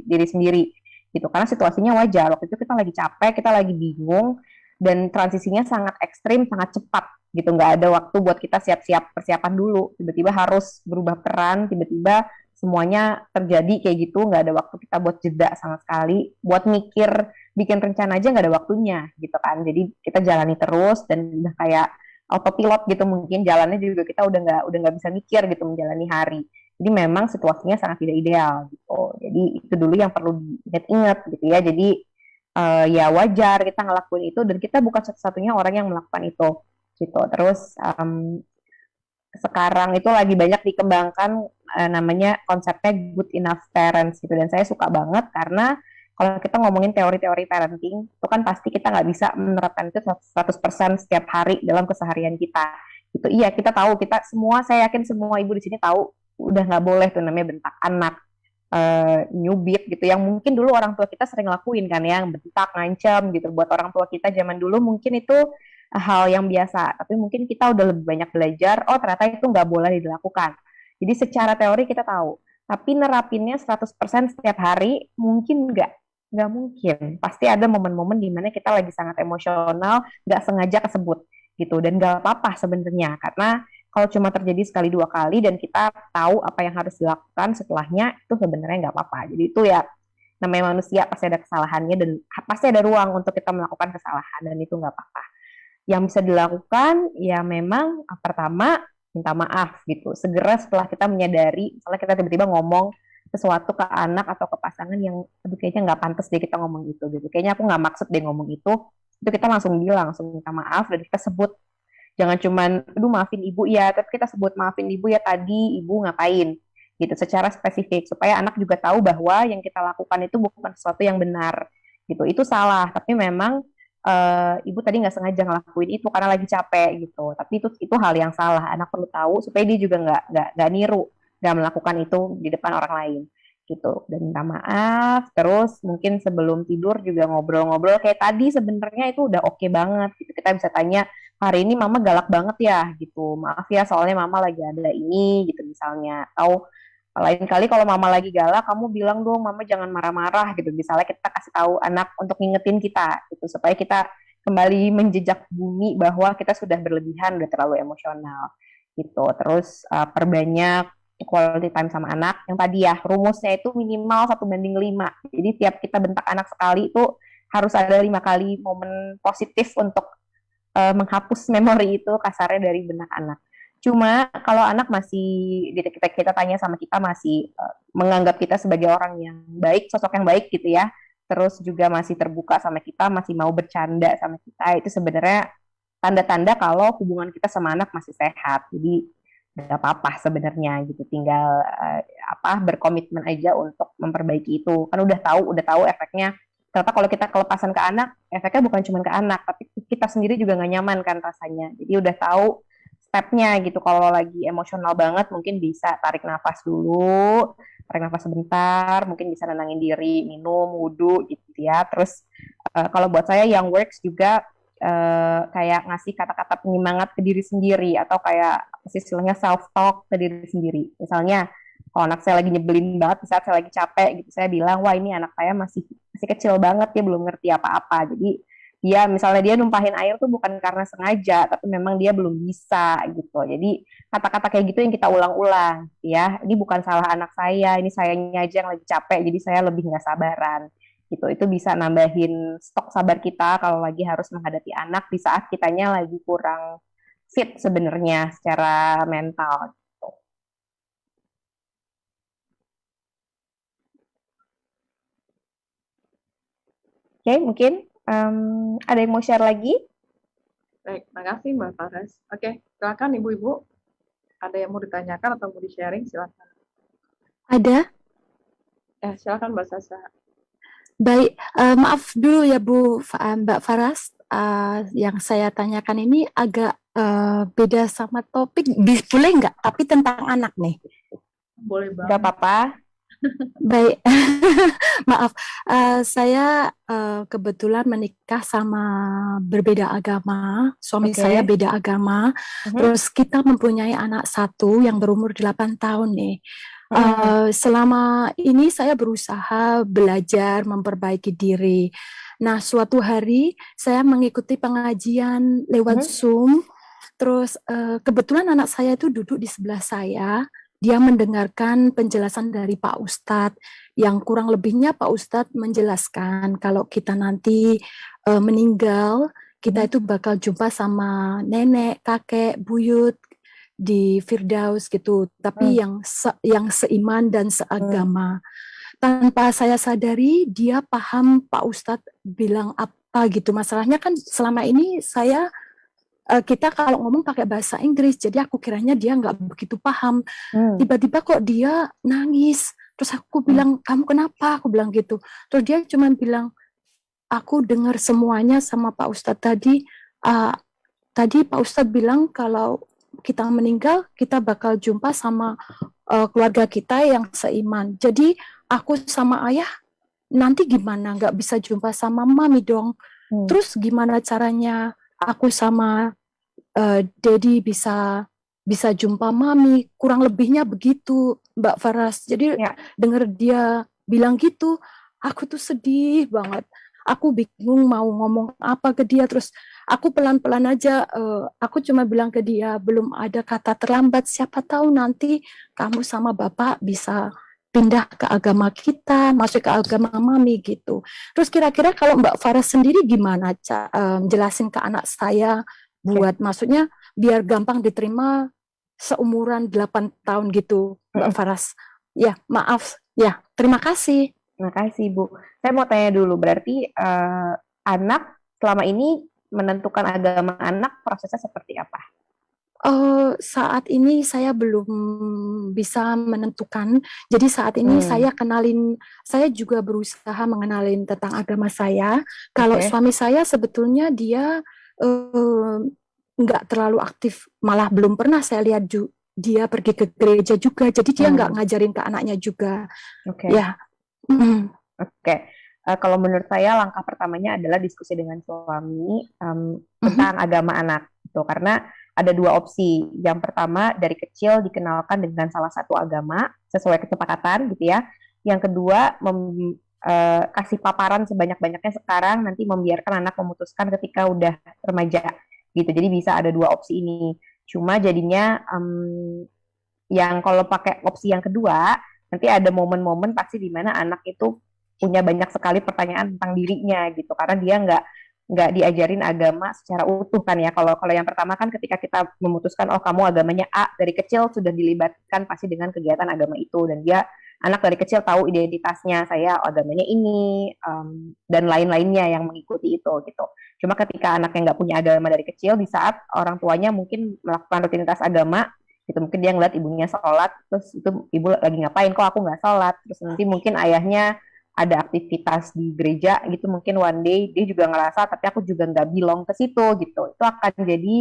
[SPEAKER 2] diri sendiri gitu, karena situasinya wajar. Waktu itu kita lagi capek, kita lagi bingung, dan transisinya sangat ekstrim, sangat cepat gitu, nggak ada waktu buat kita siap-siap persiapan dulu, tiba-tiba harus berubah peran, tiba-tiba semuanya terjadi kayak gitu, nggak ada waktu kita buat jeda sama sekali, buat mikir, bikin rencana aja nggak ada waktunya gitu kan. Jadi kita jalani terus dan udah kayak autopilot gitu, mungkin jalannya juga kita udah nggak bisa mikir gitu menjalani hari. Jadi memang situasinya sangat tidak ideal gitu. Jadi itu dulu yang perlu diingat gitu ya. Jadi ya wajar kita ngelakuin itu, dan kita bukan satu-satunya orang yang melakukan itu gitu. Terus sekarang itu lagi banyak dikembangkan namanya konsepnya good enough parents gitu, dan saya suka banget karena kalau kita ngomongin teori-teori parenting itu kan pasti kita nggak bisa menerapkan itu 100% setiap hari dalam keseharian kita gitu. Iya, kita tahu, kita semua, saya yakin semua ibu di sini tahu udah nggak boleh tuh namanya bentak anak, nyubit gitu, yang mungkin dulu orang tua kita sering lakuin kan, yang bentak, ngancam gitu. Buat orang tua kita zaman dulu mungkin itu hal yang biasa, tapi mungkin kita udah lebih banyak belajar, oh ternyata itu nggak boleh dilakukan. Jadi secara teori kita tahu, tapi nerapinnya 100% setiap hari mungkin nggak mungkin. Pasti ada momen-momen di mana kita lagi sangat emosional, nggak sengaja kesebut. gitu. Dan nggak apa-apa sebenarnya, karena kalau cuma terjadi sekali dua kali dan kita tahu apa yang harus dilakukan setelahnya, itu sebenarnya nggak apa-apa. Jadi itu ya namanya manusia, pasti ada kesalahannya dan pasti ada ruang untuk kita melakukan kesalahan, dan itu nggak apa-apa. Yang bisa dilakukan ya memang pertama minta maaf gitu. Segera setelah kita menyadari, misalnya kita tiba-tiba ngomong sesuatu ke anak atau ke pasangan yang aduh kayaknya nggak pantas deh kita ngomong itu gitu. Kayaknya aku nggak maksud deh ngomong itu kita langsung bilang, langsung minta maaf dan kita sebut. Jangan cuman, aduh maafin ibu ya, tapi kita sebut maafin ibu ya tadi ibu ngapain gitu secara spesifik supaya anak juga tahu bahwa yang kita lakukan itu bukan sesuatu yang benar gitu. Itu salah, tapi memang ibu tadi nggak sengaja ngelakuin itu karena lagi capek gitu. Tapi itu hal yang salah. Anak perlu tahu supaya dia juga nggak niru, nggak melakukan itu di depan orang lain gitu. Dan minta maaf. Terus mungkin sebelum tidur juga ngobrol-ngobrol kayak tadi, sebenarnya itu udah oke banget gitu. Kita bisa tanya, hari ini mama galak banget ya gitu. Maaf ya soalnya mama lagi ada ini gitu misalnya. Atau lain kali kalau mama lagi galak, kamu bilang dong mama jangan marah-marah gitu. Misalnya kita kasih tahu anak untuk ngingetin kita gitu supaya kita kembali menjejak bumi bahwa kita sudah berlebihan, udah terlalu emosional gitu. Terus perbanyak quality time sama anak. Yang tadi ya rumusnya itu minimal 1:5. Jadi tiap kita bentak anak sekali itu harus ada 5 kali momen positif untuk menghapus memori itu kasarnya dari benak anak. Cuma kalau anak masih kita tanya sama kita masih menganggap kita sebagai orang yang baik, sosok yang baik gitu ya. Terus juga masih terbuka sama kita, masih mau bercanda sama kita, itu sebenarnya tanda-tanda kalau hubungan kita sama anak masih sehat. Jadi nggak apa-apa sebenarnya gitu. Tinggal berkomitmen aja untuk memperbaiki itu. Kan udah tahu efeknya. Ternyata kalau kita kelepasan ke anak, efeknya bukan cuma ke anak, tapi kita sendiri juga nggak nyaman kan rasanya. Jadi udah tahu stepnya gitu. Kalau lagi emosional banget mungkin bisa tarik nafas dulu, tarik nafas sebentar, mungkin bisa nenangin diri, minum, wudhu gitu ya. Terus kalau buat saya yang works juga kayak ngasih kata-kata penyemangat ke diri sendiri atau kayak istilahnya self talk ke diri sendiri. Misalnya kalau anak saya lagi nyebelin banget, di saat saya lagi capek gitu, saya bilang, wah ini anak saya masih kecil banget, dia belum ngerti apa-apa. Jadi misalnya dia numpahin air tuh bukan karena sengaja, tapi memang dia belum bisa gitu. Jadi kata-kata kayak gitu yang kita ulang-ulang ya. Ini bukan salah anak saya, ini sayanya aja yang lagi capek, jadi saya lebih nggak sabaran gitu. Itu bisa nambahin stok sabar kita kalau lagi harus menghadapi anak di saat kitanya lagi kurang fit sebenarnya secara mental. Oke, mungkin ada yang mau share lagi?
[SPEAKER 1] Baik, makasih Mbak Faras. Oke, silakan Ibu-Ibu. Ada yang mau ditanyakan atau mau di-sharing? Silakan.
[SPEAKER 7] Ada?
[SPEAKER 1] Silakan Mbak Sasa.
[SPEAKER 7] Baik, maaf dulu ya Mbak Faras. Yang saya tanyakan ini agak beda sama topik. Boleh nggak? Tapi tentang anak nih.
[SPEAKER 1] Boleh banget.
[SPEAKER 2] Nggak apa-apa.
[SPEAKER 7] Baik, maaf. Saya kebetulan menikah sama berbeda agama. Suami saya beda agama. Terus kita mempunyai anak satu yang berumur 8 tahun nih. Selama ini saya berusaha belajar memperbaiki diri. Nah, suatu hari saya mengikuti pengajian lewat Zoom. Terus kebetulan anak saya itu duduk di sebelah saya. Dia mendengarkan penjelasan dari Pak Ustadz, yang kurang lebihnya Pak Ustadz menjelaskan kalau kita nanti meninggal, kita itu bakal jumpa sama nenek, kakek, buyut di Firdaus gitu, tapi yang seiman dan seagama. Tanpa saya sadari, dia paham Pak Ustadz bilang apa gitu. Masalahnya kan selama ini kita kalau ngomong pakai bahasa Inggris, jadi aku kiranya dia nggak begitu paham. Tiba-tiba kok dia nangis. Terus aku bilang, kamu kenapa? Aku bilang gitu. Terus dia cuma bilang, aku dengar semuanya sama Pak Ustadz tadi. Tadi Pak Ustadz bilang kalau kita meninggal, kita bakal jumpa sama keluarga kita yang seiman. Jadi aku sama ayah nanti gimana? Nggak bisa jumpa sama mami dong. Terus gimana caranya aku sama Dedi bisa jumpa mami, kurang lebihnya begitu Mbak Faras. Jadi dengar dia bilang gitu, aku tuh sedih banget. aku bingung mau ngomong apa ke dia. Terus aku pelan-pelan aja, aku cuma bilang ke dia, belum ada kata terlambat. Siapa tahu nanti kamu sama bapak bisa pindah ke agama kita, masuk ke agama mami gitu. Terus kira-kira kalau Mbak Farah sendiri gimana jelasin ke anak saya buat maksudnya biar gampang diterima seumuran 8 tahun gitu, Mbak Faras. Ya, maaf. Ya, terima kasih.
[SPEAKER 2] Terima kasih, Bu. Saya mau tanya dulu, berarti anak selama ini menentukan agama anak prosesnya seperti apa?
[SPEAKER 7] Saat ini saya belum bisa menentukan. Jadi saat ini saya juga berusaha mengenalin tentang agama saya. Kalau suami saya sebetulnya dia nggak terlalu aktif, malah belum pernah saya lihat dia pergi ke gereja juga. Jadi dia nggak ngajarin ke anaknya juga. Ya.
[SPEAKER 2] Kalau menurut saya langkah pertamanya adalah diskusi dengan suami tentang agama anak, gitu. Karena ada dua opsi. Yang pertama, dari kecil dikenalkan dengan salah satu agama sesuai kesepakatan, gitu ya. Yang kedua, kasih paparan sebanyak-banyaknya sekarang, nanti membiarkan anak memutuskan ketika udah remaja, gitu. Jadi bisa ada dua opsi ini. Cuma jadinya yang kalau pakai opsi yang kedua, nanti ada momen-momen pasti di mana anak itu punya banyak sekali pertanyaan tentang dirinya gitu, karena dia nggak diajarin agama secara utuh kan ya. Kalau yang pertama kan ketika kita memutuskan oh kamu agamanya A, dari kecil sudah dilibatkan pasti dengan kegiatan agama itu, dan dia anak dari kecil tahu identitasnya, saya agamanya ini dan lain-lainnya yang mengikuti itu gitu. Cuma ketika anak yang nggak punya agama dari kecil, di saat orang tuanya mungkin melakukan rutinitas agama gitu, mungkin dia ngeliat ibunya sholat, terus itu ibu lagi ngapain kok aku nggak sholat, terus nanti mungkin ayahnya ada aktivitas di gereja gitu, mungkin one day dia juga ngerasa tapi aku juga nggak belong ke situ gitu. Itu akan jadi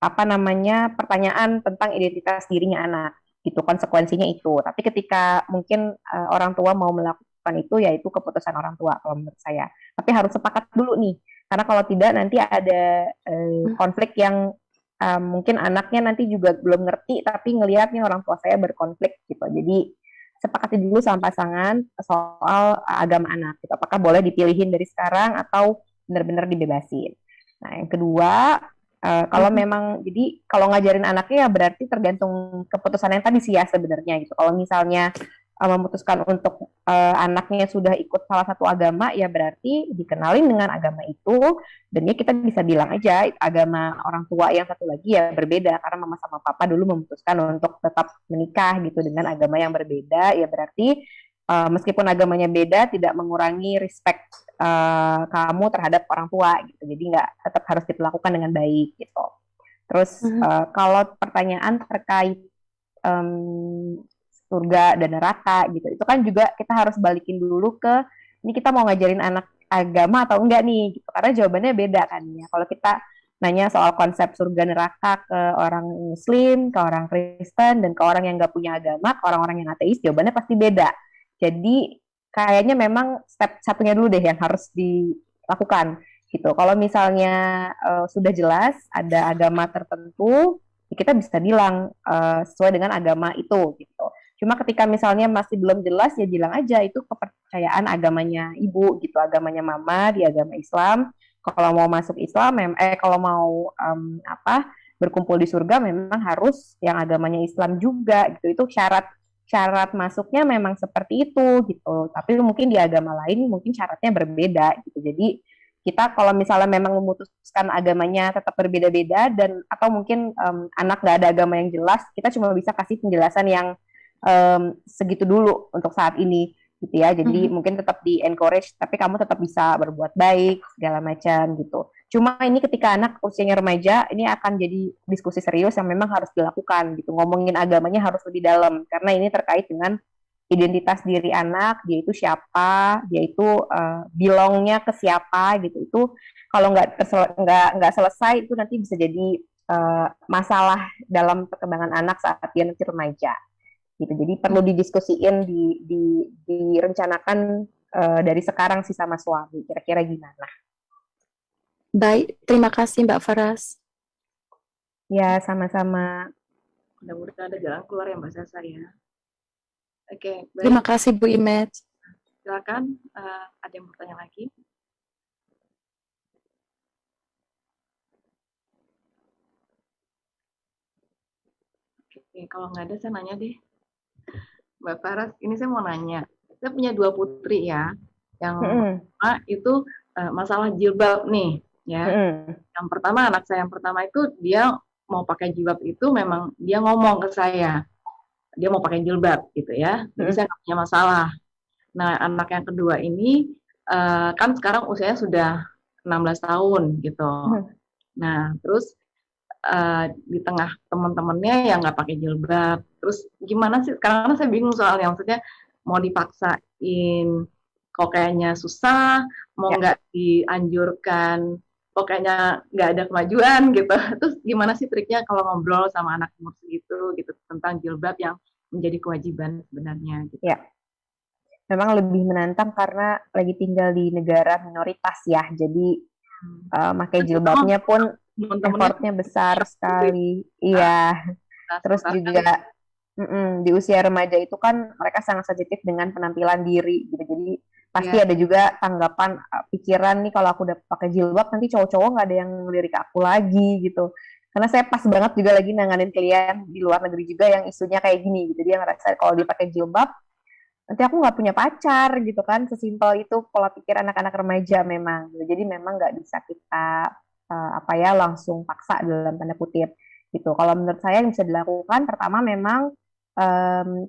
[SPEAKER 2] pertanyaan tentang identitas dirinya anak gitu, konsekuensinya itu. Tapi ketika mungkin orang tua mau melakukan itu, ya itu keputusan orang tua kalau menurut saya. Tapi harus sepakat dulu nih, karena kalau tidak nanti ada konflik yang mungkin anaknya nanti juga belum ngerti tapi ngelihat nih orang tua saya berkonflik gitu. Jadi sepakati dulu sama pasangan soal agama anak gitu. Apakah boleh dipilihin dari sekarang atau benar-benar dibebasin. Nah, yang kedua, kalau memang jadi kalau ngajarin anaknya ya berarti tergantung keputusan yang tadi sih ya sebenarnya gitu. Kalau misalnya memutuskan untuk anaknya sudah ikut salah satu agama, ya berarti dikenalin dengan agama itu, dan ya kita bisa bilang aja agama orang tua yang satu lagi ya berbeda karena mama sama papa dulu memutuskan untuk tetap menikah gitu dengan agama yang berbeda. Ya berarti meskipun agamanya beda tidak mengurangi respect kamu terhadap orang tua gitu, jadi nggak, tetap harus diperlakukan dengan baik gitu. Terus kalau pertanyaan terkait surga dan neraka gitu, itu kan juga kita harus balikin dulu ke ini kita mau ngajarin anak agama atau enggak nih gitu, karena jawabannya beda kan ya. Kalau kita nanya soal konsep surga neraka ke orang Muslim, ke orang Kristen, dan ke orang yang nggak punya agama, ke orang-orang yang ateis, jawabannya pasti beda. Jadi kayaknya memang step satunya dulu deh yang harus dilakukan gitu. Kalau misalnya sudah jelas ada agama tertentu, ya kita bisa bilang sesuai dengan agama itu gitu. Cuma ketika misalnya masih belum jelas, ya bilang aja itu kepercayaan agamanya ibu gitu, agamanya mama di agama Islam. Kalau mau masuk Islam, kalau mau berkumpul di surga memang harus yang agamanya Islam juga gitu. Itu syarat masuknya memang seperti itu gitu. Tapi mungkin di agama lain mungkin syaratnya berbeda gitu. Jadi kita kalau misalnya memang memutuskan agamanya tetap berbeda-beda, dan atau mungkin anak nggak ada agama yang jelas, kita cuma bisa kasih penjelasan yang segitu dulu untuk saat ini gitu ya. Jadi mungkin tetap di encourage, tapi kamu tetap bisa berbuat baik segala macam gitu. Cuma ini ketika anak usianya remaja, ini akan jadi diskusi serius yang memang harus dilakukan gitu. Ngomongin agamanya harus lebih dalam karena ini terkait dengan identitas diri anak, dia itu siapa, dia itu belongnya ke siapa gitu. Itu kalau nggak selesai itu nanti bisa jadi masalah dalam perkembangan anak saat dia nanti remaja gitu. Jadi perlu didiskusiin, direncanakan dari sekarang sih sama suami, kira-kira gimana.
[SPEAKER 7] Baik, terima kasih Mbak Faras.
[SPEAKER 2] Ya, sama-sama.
[SPEAKER 1] Mudah-mudahan ada jalan keluar ya Mbak Sasa ya. Oke, baik.
[SPEAKER 7] Terima kasih Bu Imet.
[SPEAKER 1] silakan, ada yang bertanya lagi? Oke, kalau nggak ada saya nanya deh. Mbak Faras, ini saya mau nanya. Saya punya 2 putri ya. Yang pertama itu masalah jilbab nih, ya. Yang pertama, anak saya yang pertama itu dia mau pakai jilbab itu memang dia ngomong ke saya, dia mau pakai jilbab gitu ya. Jadi saya nggak punya masalah. Nah, anak yang kedua ini kan sekarang usianya sudah 16 tahun gitu. Nah, terus di tengah teman-temannya yang nggak pakai jilbab. Terus gimana sih? Karena saya bingung soalnya, maksudnya mau dipaksain, kok kayaknya susah, mau nggak dianjurkan, kok kayaknya nggak ada kemajuan gitu. Terus gimana sih triknya kalau ngobrol sama anak umur segitu gitu tentang jilbab yang menjadi kewajiban sebenarnya gitu.
[SPEAKER 2] Ya, memang lebih menantang karena lagi tinggal di negara minoritas ya, jadi pakai jilbabnya pun effortnya besar sekali. Iya. Terus juga di usia remaja itu kan mereka sangat sensitif dengan penampilan diri gitu. Jadi pasti ada juga tanggapan pikiran nih, kalau aku udah pakai jilbab nanti cowok-cowok nggak ada yang ngelirik aku lagi gitu. Karena saya pas banget juga lagi nanganin klien di luar negeri juga yang isunya kayak gini gitu. Dia ngerasa kalau dia pakai jilbab nanti aku nggak punya pacar gitu kan, sesimpel itu pola pikir anak-anak remaja memang gitu. Jadi memang nggak bisa kita langsung paksa dalam tanda kutip gitu. Kalau menurut saya yang bisa dilakukan pertama memang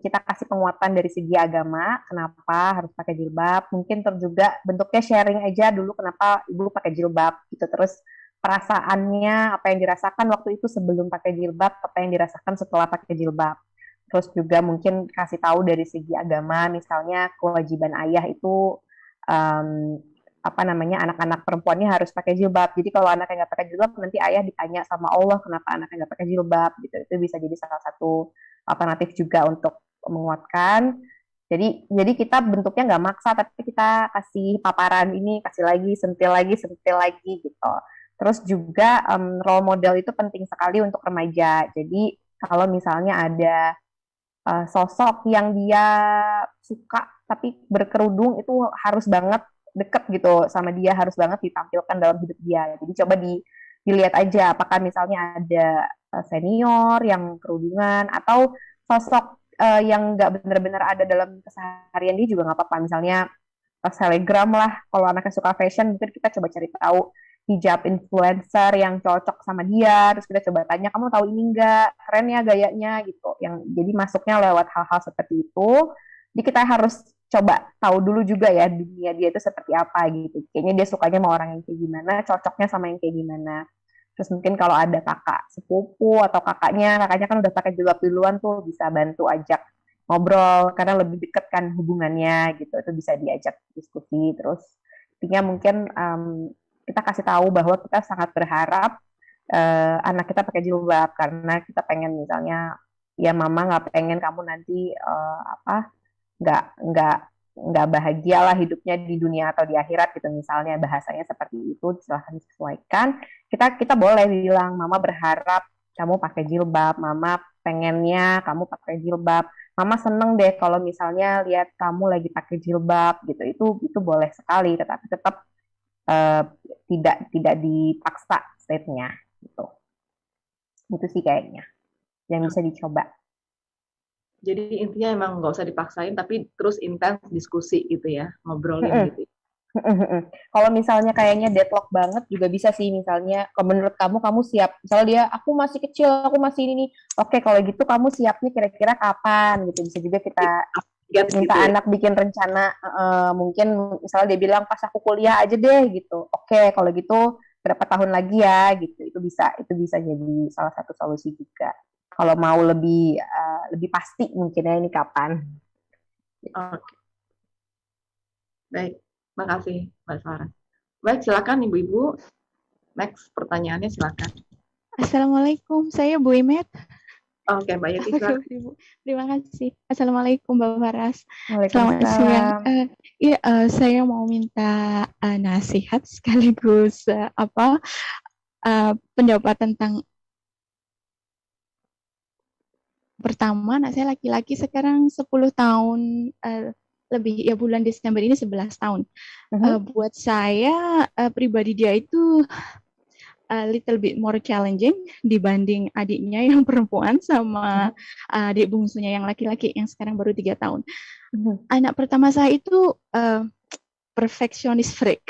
[SPEAKER 2] kita kasih penguatan dari segi agama, kenapa harus pakai jilbab, mungkin terus juga bentuknya sharing aja dulu kenapa ibu pakai jilbab gitu, terus perasaannya apa yang dirasakan waktu itu sebelum pakai jilbab, apa yang dirasakan setelah pakai jilbab. Terus juga mungkin kasih tahu dari segi agama, misalnya kewajiban ayah itu anak-anak perempuannya harus pakai jilbab. Jadi kalau anaknya nggak pakai jilbab, nanti ayah ditanya sama Allah kenapa anaknya nggak pakai jilbab gitu. Itu bisa jadi salah satu alternatif juga untuk menguatkan. Jadi kita bentuknya nggak maksa, tapi kita kasih paparan ini, kasih lagi, sentil lagi gitu. Terus juga role model itu penting sekali untuk remaja. Jadi kalau misalnya ada sosok yang dia suka tapi berkerudung, itu harus banget deket gitu sama dia, harus banget ditampilkan dalam hidup dia. Jadi coba dilihat aja apakah misalnya ada senior yang kerudungan atau sosok yang nggak benar-benar ada dalam keseharian dia juga nggak apa-apa. Misalnya selegram lah, kalau anaknya suka fashion mungkin kita coba cari tahu hijab influencer yang cocok sama dia, terus kita coba tanya, kamu tahu ini enggak, keren ya gayanya gitu. Yang jadi masuknya lewat hal-hal seperti itu. Jadi kita harus coba tahu dulu juga ya dunia dia itu seperti apa gitu. Kayaknya dia sukanya sama orang yang kayak gimana, cocoknya sama yang kayak gimana. Terus mungkin kalau ada kakak sepupu atau kakaknya kan udah pakai jilbab duluan tuh, bisa bantu ajak ngobrol karena lebih deket kan hubungannya gitu. Itu bisa diajak diskusi. Terus intinya mungkin kita kasih tahu bahwa kita sangat berharap anak kita pakai jilbab karena kita pengen, misalnya ya mama nggak pengen kamu nanti nggak bahagia lah hidupnya di dunia atau di akhirat gitu, misalnya bahasanya seperti itu, silahkan disesuaikan. Kita boleh bilang mama berharap kamu pakai jilbab, mama pengennya kamu pakai jilbab, mama seneng deh kalau misalnya lihat kamu lagi pakai jilbab gitu. Itu boleh sekali, tetapi tetap tidak dipaksa step-nya gitu. Itu sih kayaknya yang bisa dicoba.
[SPEAKER 1] Jadi intinya emang nggak usah dipaksain, tapi terus intens diskusi gitu ya, ngobrolin gitu.
[SPEAKER 2] Kalau misalnya kayaknya deadlock banget juga bisa sih, misalnya kalau menurut kamu siap, misalnya dia aku masih kecil, aku masih ini nih, oke kalau gitu kamu siap nih kira-kira kapan gitu. Bisa juga kita minta anak bikin rencana, mungkin misalnya dia bilang pas aku kuliah aja deh gitu, oke kalau gitu berapa tahun lagi ya gitu. Itu bisa jadi salah satu solusi juga kalau mau lebih pasti mungkin ya ini kapan.
[SPEAKER 1] Oke. Baik, makasih Mbak Sarah. Baik, silakan Ibu-ibu. Next pertanyaannya silakan.
[SPEAKER 8] Assalamualaikum, saya Bu Imet.
[SPEAKER 1] Oke, Mbak Yeti.
[SPEAKER 8] Terima kasih. Assalamualaikum Mbak Faras.
[SPEAKER 2] Selamat siang.
[SPEAKER 8] Saya mau minta nasihat sekaligus pendapat tentang pertama, anak saya laki-laki sekarang 10 tahun lebih ya bulan Desember ini 11 tahun.
[SPEAKER 2] Mhm.
[SPEAKER 8] Buat saya pribadi dia itu a little bit more challenging dibanding adiknya yang perempuan sama adik bungsunya yang laki-laki yang sekarang baru 3 tahun.
[SPEAKER 2] Mhm.
[SPEAKER 8] Anak pertama saya itu perfectionist freak.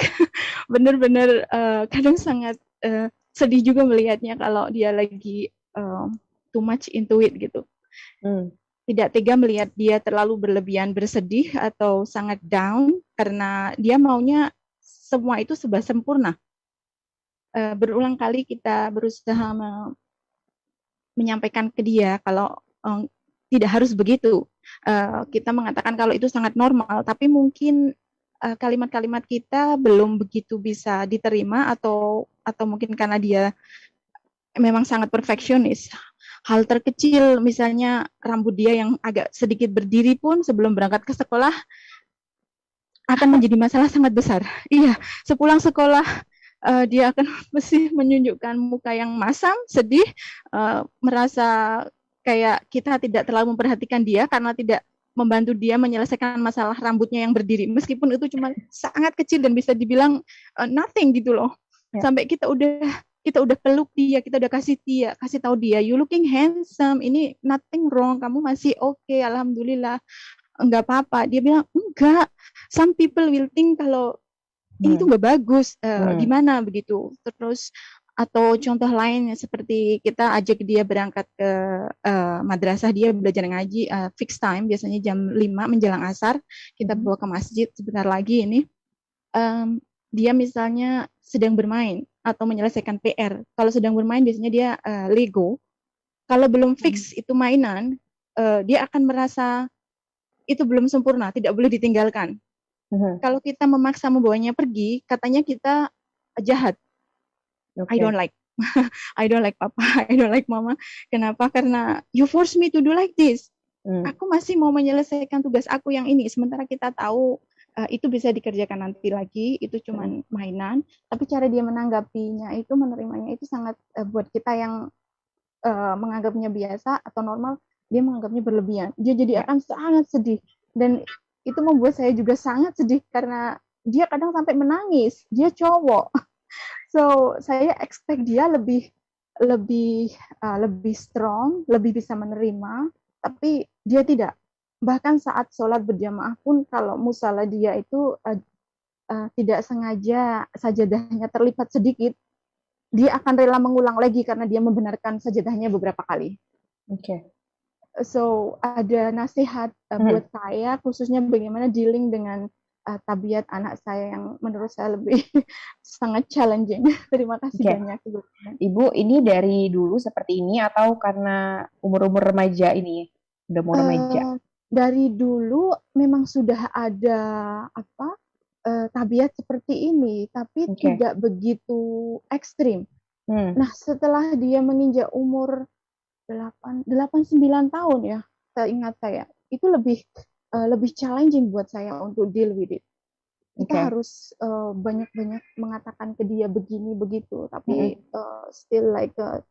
[SPEAKER 8] Bener-bener kadang sangat sedih juga melihatnya kalau dia lagi too much into it gitu. Tidak tega melihat dia terlalu berlebihan bersedih atau sangat down karena dia maunya semua itu serba sempurna. Berulang kali kita berusaha menyampaikan ke dia kalau tidak harus begitu. Kita mengatakan kalau itu sangat normal, tapi mungkin kalimat-kalimat kita belum begitu bisa diterima atau mungkin karena dia memang sangat perfeksionis. Hal terkecil misalnya rambut dia yang agak sedikit berdiri pun sebelum berangkat ke sekolah akan menjadi masalah sangat besar. Iya, sepulang sekolah dia akan mesti menunjukkan muka yang masam, sedih, merasa kayak kita tidak terlalu memperhatikan dia karena tidak membantu dia menyelesaikan masalah rambutnya yang berdiri. Meskipun itu cuma sangat kecil dan bisa dibilang nothing gitu loh. Sampai kita udah peluk dia, kita udah kasih tahu dia, you looking handsome, ini nothing wrong, kamu masih oke, alhamdulillah, enggak apa-apa. Dia bilang, enggak, some people will think kalau ini tuh enggak bagus, gimana begitu. Terus, atau contoh lain seperti kita ajak dia berangkat ke madrasah, dia belajar ngaji, fixed time, biasanya jam 5 menjelang asar, kita bawa ke masjid sebentar lagi ini. Dia misalnya sedang bermain atau menyelesaikan PR. Kalau sedang bermain biasanya dia Lego. Kalau belum fix itu mainan, dia akan merasa itu belum sempurna, tidak boleh ditinggalkan. Kalau kita memaksa membawanya pergi, katanya kita jahat. I don't like. I don't like papa, I don't like mama. Kenapa? Karena you force me to do like this. Aku masih mau menyelesaikan tugas aku yang ini, sementara kita tahu itu bisa dikerjakan nanti lagi, itu cuma mainan, tapi cara dia menanggapinya itu, menerimanya itu sangat buat kita yang menganggapnya biasa atau normal, dia menganggapnya berlebihan. Dia jadi akan sangat sedih, dan itu membuat saya juga sangat sedih karena dia kadang sampai menangis. Dia cowok, so saya expect dia lebih strong, lebih bisa menerima, tapi dia tidak. Bahkan saat sholat berjamaah pun kalau musala dia itu tidak sengaja sajadahnya terlipat sedikit, dia akan rela mengulang lagi karena dia membenarkan sajadahnya beberapa kali. So ada nasihat buat saya khususnya bagaimana dealing dengan tabiat anak saya yang menurut saya lebih sangat challenging. Terima kasih banyak.
[SPEAKER 2] Ibu, ini dari dulu seperti ini atau karena umur-umur remaja ini? Udah mau remaja?
[SPEAKER 8] Dari dulu memang sudah ada tabiat seperti ini, tapi tidak begitu ekstrim. Nah, setelah dia menginjak umur 8-9 tahun ya, seingat saya, itu lebih challenging buat saya untuk deal with it. Kita harus banyak-banyak mengatakan ke dia begini begitu, tapi still like to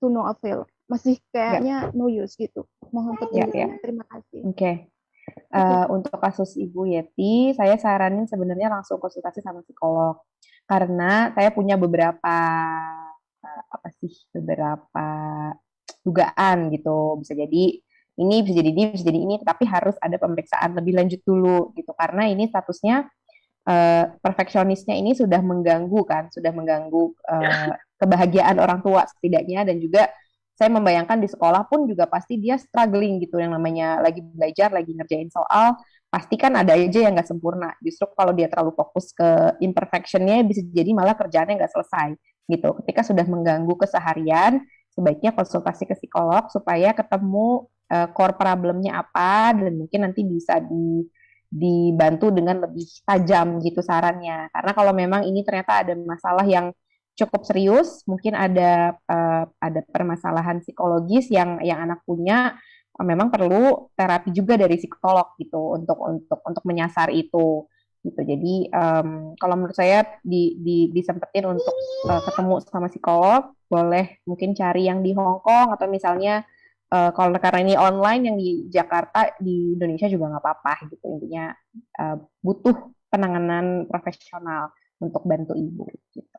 [SPEAKER 8] no avail. Masih kayaknya no use gitu. Mohon petunjuknya. Terima kasih.
[SPEAKER 2] Untuk kasus Ibu Yeti, saya saranin sebenarnya langsung konsultasi sama psikolog. Karena saya punya beberapa dugaan gitu. Bisa jadi ini, bisa jadi ini, bisa jadi ini, tapi harus ada pemeriksaan lebih lanjut dulu gitu. Karena ini statusnya perfeksionisnya ini sudah mengganggu kebahagiaan orang tua setidaknya, dan juga saya membayangkan di sekolah pun juga pasti dia struggling gitu, yang namanya lagi belajar, lagi ngerjain soal, pasti kan ada aja yang nggak sempurna. Justru kalau dia terlalu fokus ke imperfectionnya, bisa jadi malah kerjaannya nggak selesai gitu. Ketika sudah mengganggu keseharian, sebaiknya konsultasi ke psikolog supaya ketemu core problemnya apa, dan mungkin nanti bisa dibantu dengan lebih tajam gitu sarannya. Karena kalau memang ini ternyata ada masalah yang cukup serius, mungkin ada permasalahan psikologis yang anak punya, memang perlu terapi juga dari psikolog gitu untuk menyasar itu gitu. Jadi kalau menurut saya disempetin untuk ketemu sama psikolog, boleh mungkin cari yang di Hong Kong atau misalnya kalau karena ini online yang di Jakarta, di Indonesia juga nggak apa-apa gitu. Intinya butuh penanganan profesional untuk bantu ibu gitu.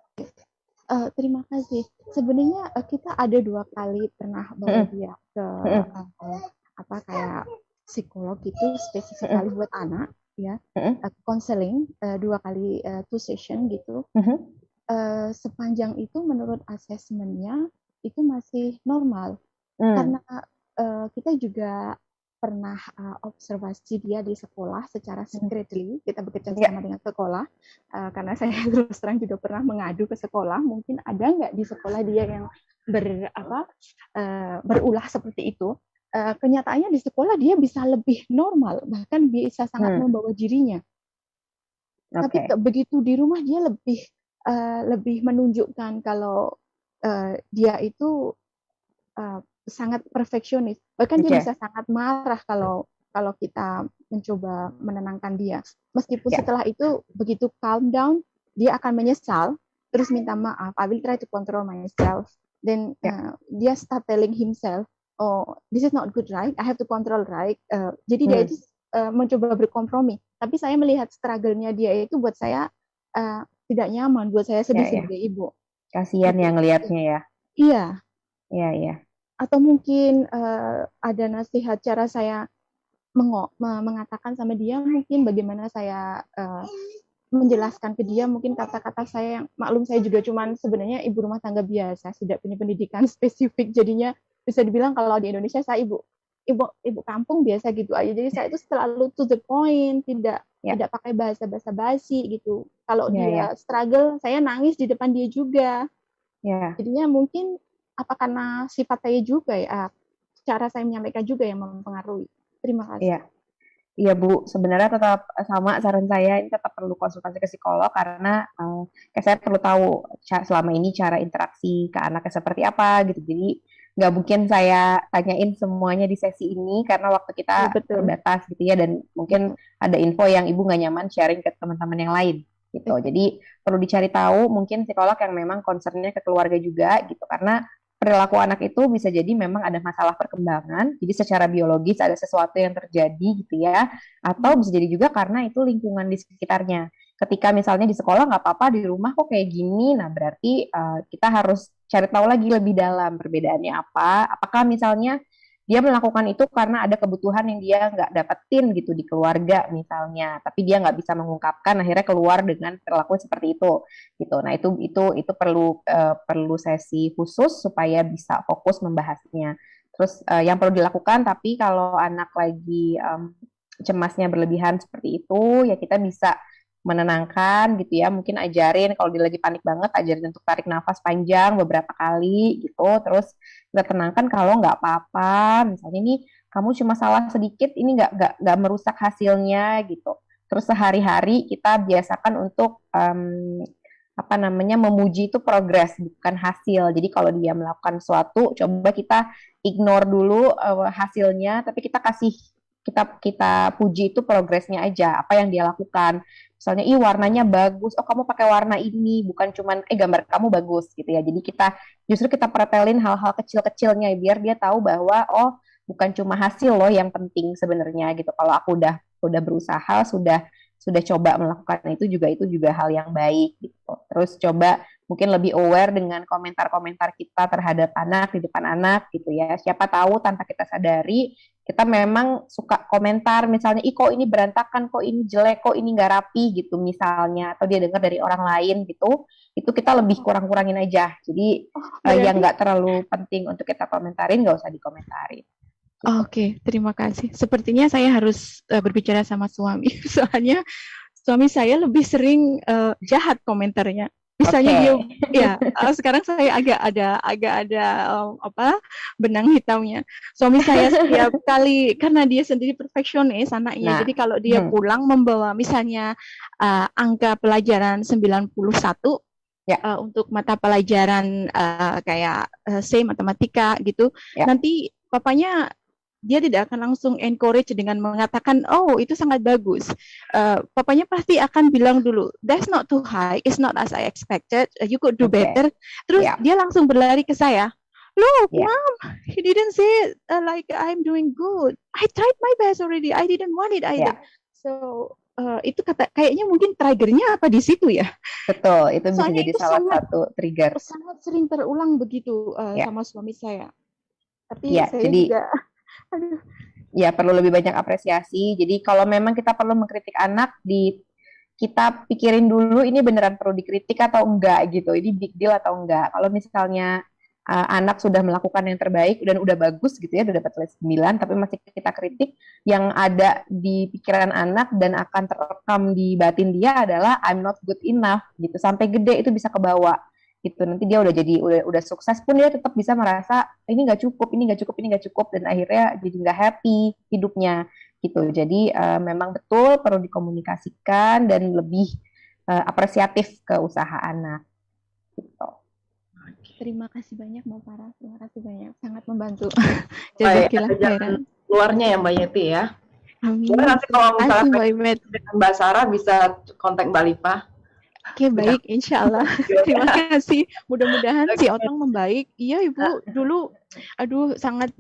[SPEAKER 8] Terima kasih. Sebenarnya kita ada 2 kali pernah bawa dia ke apa kayak psikolog itu spesifik kali buat anak ya, konseling 2 kali 2 session gitu. Sepanjang itu menurut asesmennya itu masih normal karena kita juga pernah observasi dia di sekolah secara secretly, kita bekerja sama dengan sekolah karena saya terus terang juga pernah mengadu ke sekolah, mungkin ada nggak di sekolah dia yang berulah seperti itu. Kenyataannya di sekolah dia bisa lebih normal, bahkan bisa sangat membawa dirinya. Tapi begitu di rumah dia lebih menunjukkan kalau dia itu sangat perfeksionis. Bahkan dia bisa sangat marah kalau kita mencoba menenangkan dia. Meskipun setelah itu begitu calm down, dia akan menyesal, terus minta maaf. I will try to control myself. Then dia start telling himself, oh, this is not good, right? I have to control, right? Jadi dia itu mencoba berkompromi. Tapi saya melihat struggle-nya dia itu buat saya tidak nyaman, buat saya sedih sebagai ibu.
[SPEAKER 2] Kasihan yang ngelihatnya ya.
[SPEAKER 8] Iya.
[SPEAKER 2] Iya.
[SPEAKER 8] Atau mungkin ada nasihat cara saya mengatakan sama dia, mungkin bagaimana saya menjelaskan ke dia, mungkin kata-kata saya yang maklum saya juga cuman sebenarnya ibu rumah tangga biasa, tidak punya pendidikan spesifik, jadinya bisa dibilang kalau di Indonesia saya ibu kampung biasa gitu aja. Jadi saya itu selalu to the point, tidak pakai bahasa basi gitu. Kalau dia struggle, saya nangis di depan dia juga. Jadinya mungkin apa karena sifat saya juga ya, cara saya menyampaikan juga yang mempengaruhi. Terima kasih.
[SPEAKER 2] Iya Bu, sebenarnya tetap sama saran saya, ini tetap perlu konsultasi ke psikolog karena saya perlu tahu selama ini cara interaksi ke anaknya seperti apa gitu. Jadi nggak mungkin saya tanyain semuanya di sesi ini karena waktu kita terbatas gitu ya, dan mungkin ada info yang ibu nggak nyaman sharing ke teman-teman yang lain gitu. Jadi perlu dicari tahu mungkin psikolog yang memang concernnya ke keluarga juga gitu, karena perilaku anak itu bisa jadi memang ada masalah perkembangan, jadi secara biologis ada sesuatu yang terjadi gitu ya, atau bisa jadi juga karena itu lingkungan di sekitarnya. Ketika misalnya di sekolah nggak apa-apa, di rumah kok kayak gini, nah berarti kita harus cari tahu lagi lebih dalam perbedaannya apa. Apakah misalnya dia melakukan itu karena ada kebutuhan yang dia nggak dapetin gitu di keluarga misalnya, tapi dia nggak bisa mengungkapkan, akhirnya keluar dengan perilaku seperti itu gitu. Nah itu perlu sesi khusus supaya bisa fokus membahasnya. Terus yang perlu dilakukan, tapi kalau anak lagi cemasnya berlebihan seperti itu, ya kita bisa menenangkan gitu ya, mungkin ajarin kalau dia lagi panik banget, ajarin untuk tarik nafas panjang beberapa kali gitu, terus kita tenangkan kalau nggak apa-apa, misalnya nih kamu cuma salah sedikit, ini nggak merusak hasilnya gitu. Terus sehari-hari kita biasakan untuk memuji itu progres bukan hasil. Jadi kalau dia melakukan sesuatu, coba kita ignore dulu hasilnya, tapi kita puji itu progresnya aja, apa yang dia lakukan. Misalnya, warnanya bagus, kamu pakai warna ini, bukan cuman gambar kamu bagus gitu ya. Jadi kita pretelin hal-hal kecil-kecilnya biar dia tahu bahwa bukan cuma hasil loh yang penting sebenarnya gitu. Kalau aku udah berusaha, sudah coba melakukan itu juga hal yang baik gitu. Terus coba mungkin lebih aware dengan komentar-komentar kita terhadap anak di depan anak gitu ya. Siapa tahu tanpa kita sadari kita memang suka komentar misalnya, kok ini berantakan, kok ini jelek, kok ini nggak rapi gitu misalnya, atau dia dengar dari orang lain gitu, itu kita lebih kurang-kurangin aja. Jadi yang nggak terlalu penting untuk kita komentarin nggak usah dikomentarin.
[SPEAKER 8] Oke, terima kasih. Sepertinya saya harus berbicara sama suami, soalnya suami saya lebih sering jahat komentarnya. Misalnya sekarang saya agak ada benang hitamnya. Suami saya setiap kali, karena dia sendiri perfeksionis anaknya, jadi kalau dia pulang membawa misalnya angka pelajaran 91 untuk mata pelajaran kayak matematika gitu, nanti papanya dia tidak akan langsung encourage dengan mengatakan, itu sangat bagus. Papanya pasti akan bilang dulu, that's not too high, it's not as I expected, you could do better. Terus dia langsung berlari ke saya, Look,
[SPEAKER 2] Yeah.
[SPEAKER 8] mom, he didn't say like I'm doing good. I tried my best already. I didn't want it either.
[SPEAKER 2] Yeah.
[SPEAKER 8] So itu kayaknya mungkin triggernya apa di situ ya?
[SPEAKER 2] Betul, itu bisa
[SPEAKER 8] Soalnya
[SPEAKER 2] jadi
[SPEAKER 8] itu
[SPEAKER 2] salah satu trigger.
[SPEAKER 8] sangat sering terulang begitu
[SPEAKER 2] Ya.
[SPEAKER 8] sama suami saya. Tapi
[SPEAKER 2] Ya,
[SPEAKER 8] saya
[SPEAKER 2] jadi
[SPEAKER 8] juga, aduh,
[SPEAKER 2] ya perlu lebih banyak apresiasi. Jadi kalau memang kita perlu mengkritik anak, kita pikirin dulu ini beneran perlu dikritik atau enggak gitu. Ini big deal atau enggak. Kalau misalnya anak sudah melakukan yang terbaik dan udah bagus gitu ya, udah dapat nilai 9, tapi masih kita kritik, yang ada di pikiran anak dan akan terekam di batin dia adalah I'm not good enough gitu. Sampai gede itu bisa kebawa gitu. Nanti dia udah sukses pun dia tetap bisa merasa ini nggak cukup, ini nggak cukup, ini nggak cukup, dan akhirnya jadi nggak happy hidupnya gitu. Jadi memang betul perlu dikomunikasikan dan lebih apresiatif ke usaha anak gitu.
[SPEAKER 8] terima kasih banyak Mbak Farah, terima kasih banyak, sangat membantu.
[SPEAKER 1] Baik,
[SPEAKER 8] Jazakillah
[SPEAKER 1] ada jalan
[SPEAKER 8] khairan.
[SPEAKER 1] keluarnya ya Mbak Yeti ya.
[SPEAKER 8] Amin.
[SPEAKER 1] Boleh nanti kalau
[SPEAKER 8] Terima kasih
[SPEAKER 1] misalnya
[SPEAKER 8] Mbak Imet.
[SPEAKER 1] dengan Mbak Sarah bisa kontak Mbak Lipa.
[SPEAKER 8] Oke, baik, insya Allah. Terima kasih. Mudah-mudahan si Otong membaik. Iya, Ibu. Dulu, aduh, sangat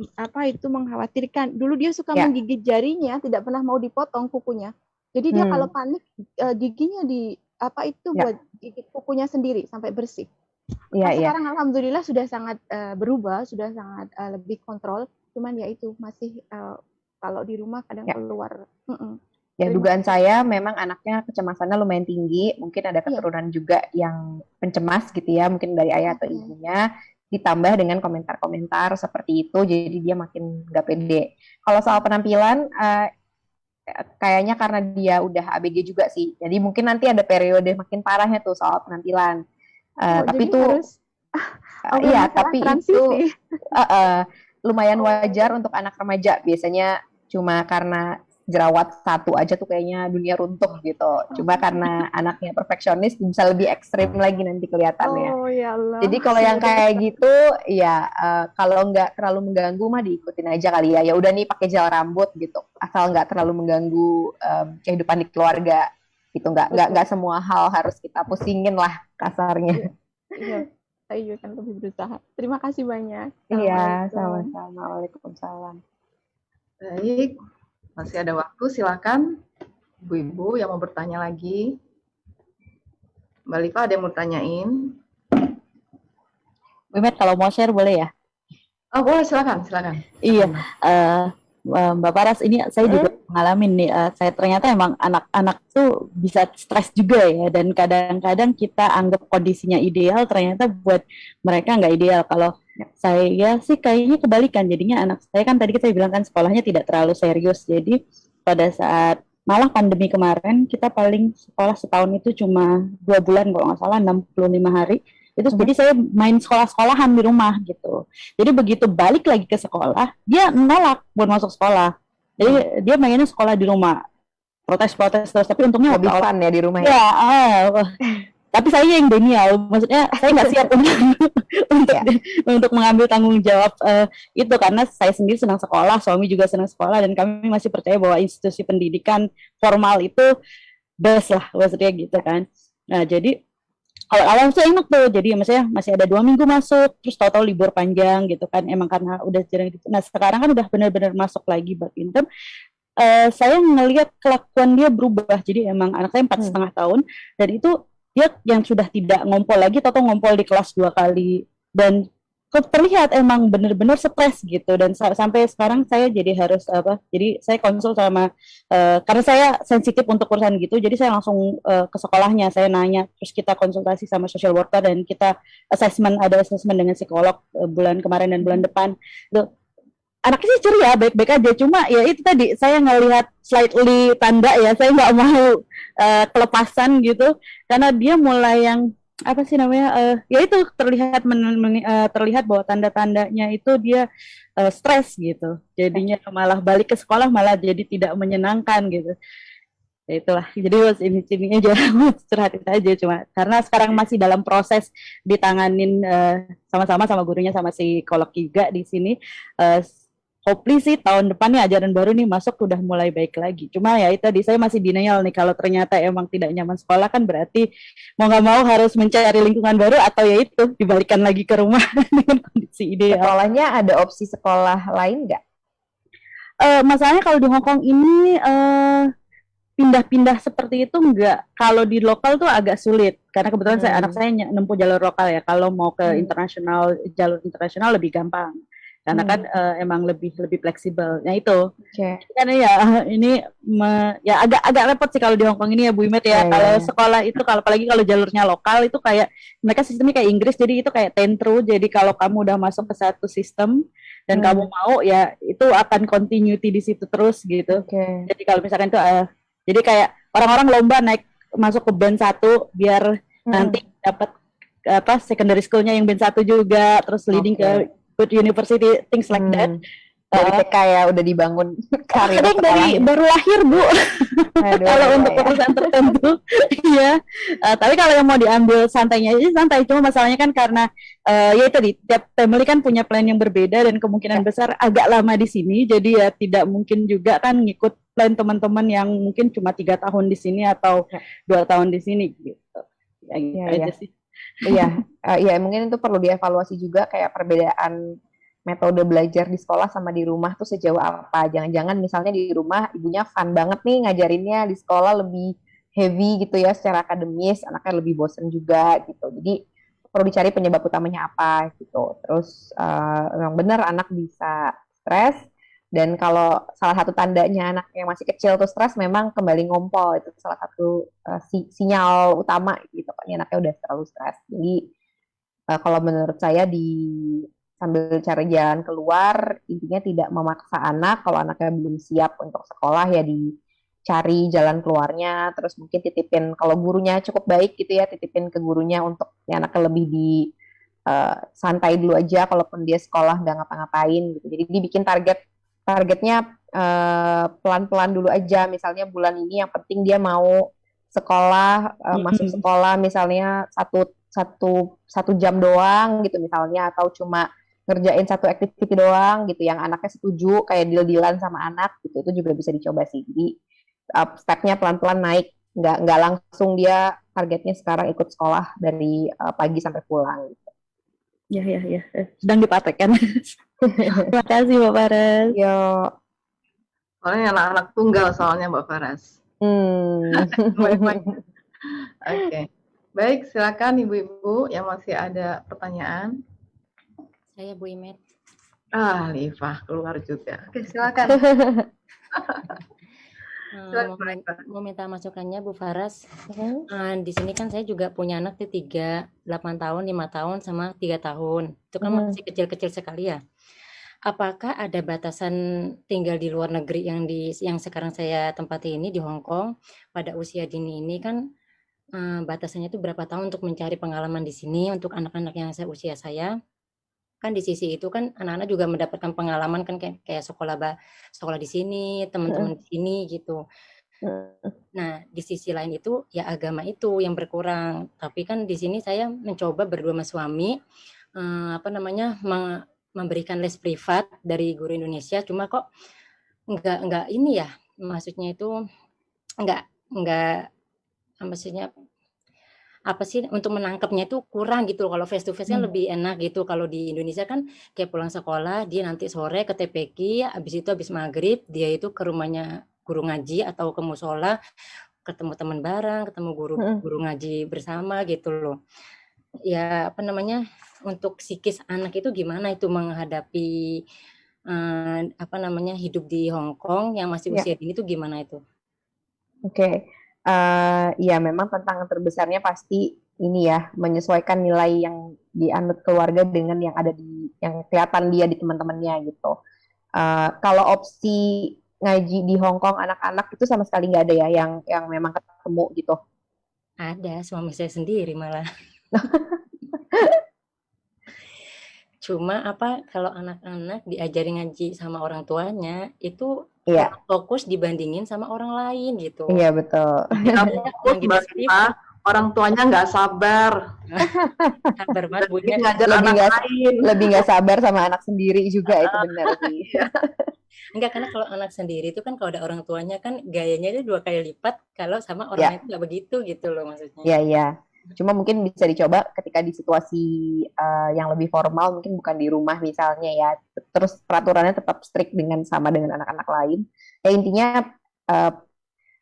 [SPEAKER 8] itu mengkhawatirkan. Dulu dia suka
[SPEAKER 2] Ya.
[SPEAKER 8] menggigit jarinya, tidak pernah mau dipotong kukunya. Jadi dia kalau panik, giginya
[SPEAKER 2] Ya.
[SPEAKER 8] buat gigit kukunya sendiri sampai bersih.
[SPEAKER 2] Iya, iya.
[SPEAKER 8] Sekarang alhamdulillah sudah sangat berubah, sudah sangat lebih kontrol. Cuman ya itu masih kalau di rumah kadang
[SPEAKER 2] Ya.
[SPEAKER 8] keluar.
[SPEAKER 2] Ya,
[SPEAKER 8] Terima
[SPEAKER 2] dugaan saya memang anaknya kecemasannya lumayan tinggi, mungkin ada
[SPEAKER 8] Iya.
[SPEAKER 2] keturunan juga yang pencemas gitu ya, mungkin dari ayah atau ibunya, ditambah dengan komentar-komentar seperti itu, jadi dia makin nggak pede. Kalau soal penampilan, kayaknya karena dia udah ABG juga sih, jadi mungkin nanti ada periode makin parahnya tuh soal penampilan. Tapi
[SPEAKER 8] jadi
[SPEAKER 2] itu,
[SPEAKER 8] harus
[SPEAKER 2] iya,
[SPEAKER 8] masalah
[SPEAKER 2] tapi itu
[SPEAKER 8] transisi.
[SPEAKER 2] lumayan wajar untuk anak remaja. Biasanya cuma karena jerawat satu aja tuh kayaknya dunia runtuh gitu. Cuma karena anaknya perfeksionis bisa lebih ekstrim lagi nanti kelihatannya.
[SPEAKER 8] Oh ya Allah.
[SPEAKER 2] Jadi kalau yang kayak gitu, ya kalau nggak terlalu mengganggu mah diikutin aja kali ya. Ya udah nih pakai gel rambut gitu, asal nggak terlalu mengganggu kehidupan di keluarga. Gitu, nggak semua hal harus kita pusingin lah kasarnya.
[SPEAKER 8] Iya, saya akan lebih berusaha. Terima kasih banyak.
[SPEAKER 2] Iya,
[SPEAKER 8] Assalamualaikum.
[SPEAKER 2] sama-sama. Waalaikumsalam.
[SPEAKER 1] Baik, masih ada waktu, silakan ibu-ibu yang mau bertanya lagi. Mbak Lipa ada yang mau tanyain?
[SPEAKER 3] Wimet kalau mau share boleh ya?
[SPEAKER 1] Oh boleh, silakan.
[SPEAKER 3] Iya, Mbak Paras, ini saya juga ngalamin nih, saya ternyata emang anak-anak tuh bisa stres juga ya, dan kadang-kadang kita anggap kondisinya ideal, ternyata buat mereka nggak ideal. Kalau saya sih kayaknya kebalikan, jadinya anak saya kan tadi saya bilang kan sekolahnya tidak terlalu serius, jadi pada saat malah pandemi kemarin kita paling sekolah setahun itu cuma 2 bulan kalau nggak salah, 65 hari. Itu jadi saya main sekolah-sekolahan di rumah gitu. Jadi begitu balik lagi ke sekolah, dia nolak buat masuk sekolah. Jadi dia mainnya sekolah di rumah. Protes-protes terus, tapi untungnya
[SPEAKER 2] Lebih fun ya di rumah ya.
[SPEAKER 3] ya. Tapi saya yang denial, maksudnya saya nggak siap untuk mengambil tanggung jawab itu, karena saya sendiri senang sekolah, suami juga senang sekolah, dan kami masih percaya bahwa institusi pendidikan formal itu best lah, maksudnya gitu kan. Nah jadi kalau awal tuh enak tuh, jadi maksudnya masih ada 2 minggu masuk, terus tahu-tahu libur panjang gitu kan, emang karena udah jarang gitu. Nah sekarang kan udah benar-benar masuk lagi buat intern, saya ngelihat kelakuan dia berubah. Jadi emang anak saya 4,5 tahun, dan itu dia yang sudah tidak ngompol lagi, atau ngompol di kelas 2 kali, dan terlihat emang benar-benar stres gitu. Dan sampai sekarang saya jadi harus jadi saya konsul sama karena saya sensitif untuk urusan gitu, jadi saya langsung ke sekolahnya, saya nanya, terus kita konsultasi sama social worker, dan kita ada assessment dengan psikolog bulan kemarin dan bulan depan. Tuh, anaknya sih ceria, baik-baik aja, cuma ya itu tadi saya ngelihat slightly tanda ya, saya nggak mau kelepasan gitu, karena dia mulai yang apa sih namanya, ya itu terlihat bahwa tanda-tandanya itu dia stres gitu, jadinya malah balik ke sekolah malah jadi tidak menyenangkan gitu. Ya itulah, jadi ini aja curhat itu aja, cuma karena sekarang masih dalam proses ditanganin sama-sama sama gurunya, sama psikolog juga di sini, hopefully sih tahun depan nih ajaran baru nih masuk udah mulai baik lagi. Cuma ya itu tadi saya masih denial nih kalau ternyata emang tidak nyaman sekolah kan berarti mau nggak mau harus mencari lingkungan baru atau ya itu dibalikan lagi ke rumah dengan kondisi ideal.
[SPEAKER 2] Sekolahnya ada opsi sekolah lain nggak?
[SPEAKER 3] Masalahnya kalau di Hong Kong ini pindah-pindah seperti itu enggak. Kalau di lokal tuh agak sulit karena kebetulan anak saya nempuh jalur lokal ya. Kalau mau ke internasional, jalur internasional lebih gampang karena kan emang lebih fleksibel. Nah itu kan ya ini ya agak repot sih kalau di Hong Kong ini ya Bu Imet ya. Kalau sekolah itu kalau apalagi kalau jalurnya lokal itu kayak mereka sistemnya kayak Inggris, jadi itu kayak ten-through. Jadi kalau kamu udah masuk ke satu sistem dan kamu mau ya itu akan continuity di situ terus gitu. Jadi kalau misalkan itu jadi kayak orang-orang lomba naik masuk ke band 1 biar nanti dapat secondary school-nya yang band 1 juga, terus leading ke good university, things like that.
[SPEAKER 2] Dari TK ya udah dibangun karir.
[SPEAKER 3] Ada yang dari baru lahir Bu. Kalau untuk urusan tertentu, iya. Tapi kalau yang mau diambil santainya aja santai. Cuma masalahnya kan karena ya itu di tiap family kan punya plan yang berbeda dan kemungkinan besar agak lama di sini. Jadi ya tidak mungkin juga kan ngikut plan teman-teman yang mungkin cuma 3 tahun di sini atau 2 tahun di sini gitu. Ya, gitu aja sih.
[SPEAKER 2] Iya, mungkin itu perlu dievaluasi juga kayak perbedaan metode belajar di sekolah sama di rumah tuh sejauh apa. Jangan-jangan misalnya di rumah ibunya fun banget nih ngajarinnya, di sekolah lebih heavy gitu ya secara akademis, anaknya lebih bosen juga gitu. Jadi perlu dicari penyebab utamanya apa gitu. Terus memang benar anak bisa stres, dan kalau salah satu tandanya anak yang masih kecil tuh stres memang kembali ngompol, itu salah satu sinyal utama gitu. Ini anaknya udah terlalu stres. Jadi kalau menurut saya sambil cari jalan keluar, intinya tidak memaksa anak. Kalau anaknya belum siap untuk sekolah ya dicari jalan keluarnya, terus mungkin titipin kalau gurunya cukup baik gitu ya, titipin ke gurunya untuk anaknya lebih santai dulu aja kalaupun dia sekolah nggak ngapa-ngapain gitu. Jadi dibikin targetnya pelan-pelan dulu aja. Misalnya bulan ini yang penting dia mau sekolah, masuk sekolah misalnya satu jam doang gitu misalnya, atau cuma ngerjain satu activity doang gitu yang anaknya setuju, kayak deal-dealan sama anak gitu. Itu juga bisa dicoba sih. Jadi stepnya pelan-pelan naik, nggak langsung dia targetnya sekarang ikut sekolah dari pagi sampai pulang gitu.
[SPEAKER 3] Ya, sedang dipraktekkan. Terima kasih Mbak Faras.
[SPEAKER 2] Yo.
[SPEAKER 1] Soalnya anak-anak tunggal soalnya Mbak Faras. Oke. Baik, silakan ibu-ibu yang masih ada pertanyaan.
[SPEAKER 9] Saya Bu Imet.
[SPEAKER 1] Livah keluar juga. Oke, silakan.
[SPEAKER 9] Mau minta masukannya Bu Faras. Di sini kan saya juga punya anak tuh 8 tahun, 5 tahun, sama 3 tahun. Itu kan masih kecil-kecil sekali ya. Apakah ada batasan tinggal di luar negeri yang sekarang saya tempati ini di Hong Kong pada usia dini ini kan batasannya itu berapa tahun untuk mencari pengalaman di sini untuk anak-anak yang usia saya? Kan di sisi itu kan anak-anak juga mendapatkan pengalaman kan kayak sekolah di sini, teman-teman di sini gitu. Nah, di sisi lain itu ya agama itu yang berkurang. Tapi kan di sini saya mencoba berdua sama suami memberikan les privat dari guru Indonesia, cuma kok enggak ini ya, maksudnya itu enggak maksudnya apa sih untuk menangkapnya itu kurang gitu. Kalau face to face kan lebih enak gitu. Kalau di Indonesia kan kayak pulang sekolah dia nanti sore ke TPQ, habis maghrib dia itu ke rumahnya guru ngaji atau ke musola, ketemu teman bareng, ketemu guru ngaji bersama gitu loh. Ya untuk psikis anak itu gimana itu menghadapi hidup di Hong Kong yang masih usia dini itu gimana itu?
[SPEAKER 2] Oke. Ya memang tantangan terbesarnya pasti ini ya, menyesuaikan nilai yang dianut keluarga dengan yang ada yang kelihatan dia di teman-temannya gitu. Kalau opsi ngaji di Hong Kong anak-anak itu sama sekali nggak ada ya yang memang ketemu gitu.
[SPEAKER 9] Ada, suami saya sendiri malah. Cuma kalau anak-anak diajari ngaji sama orang tuanya itu fokus dibandingin sama orang lain gitu.
[SPEAKER 2] Iya betul.
[SPEAKER 1] Fokus orang tuanya nggak sabar,
[SPEAKER 9] Sabar banget
[SPEAKER 1] jadi
[SPEAKER 9] Bunya.
[SPEAKER 1] ngajar
[SPEAKER 2] Lebih
[SPEAKER 1] anak
[SPEAKER 2] nggak
[SPEAKER 1] lain.
[SPEAKER 2] lebih nggak sabar sama anak sendiri juga, itu benar sih.
[SPEAKER 9] Enggak, karena kalau anak sendiri itu kan kalau ada orang tuanya kan gayanya itu 2 kali lipat, kalau sama orang lain
[SPEAKER 2] Ya,
[SPEAKER 9] itu nggak begitu gitu loh maksudnya.
[SPEAKER 2] ya, ya. Cuma mungkin bisa dicoba ketika di situasi yang lebih formal, mungkin bukan di rumah misalnya ya. Terus peraturannya tetap strict dengan sama dengan anak-anak lain. Ya intinya uh,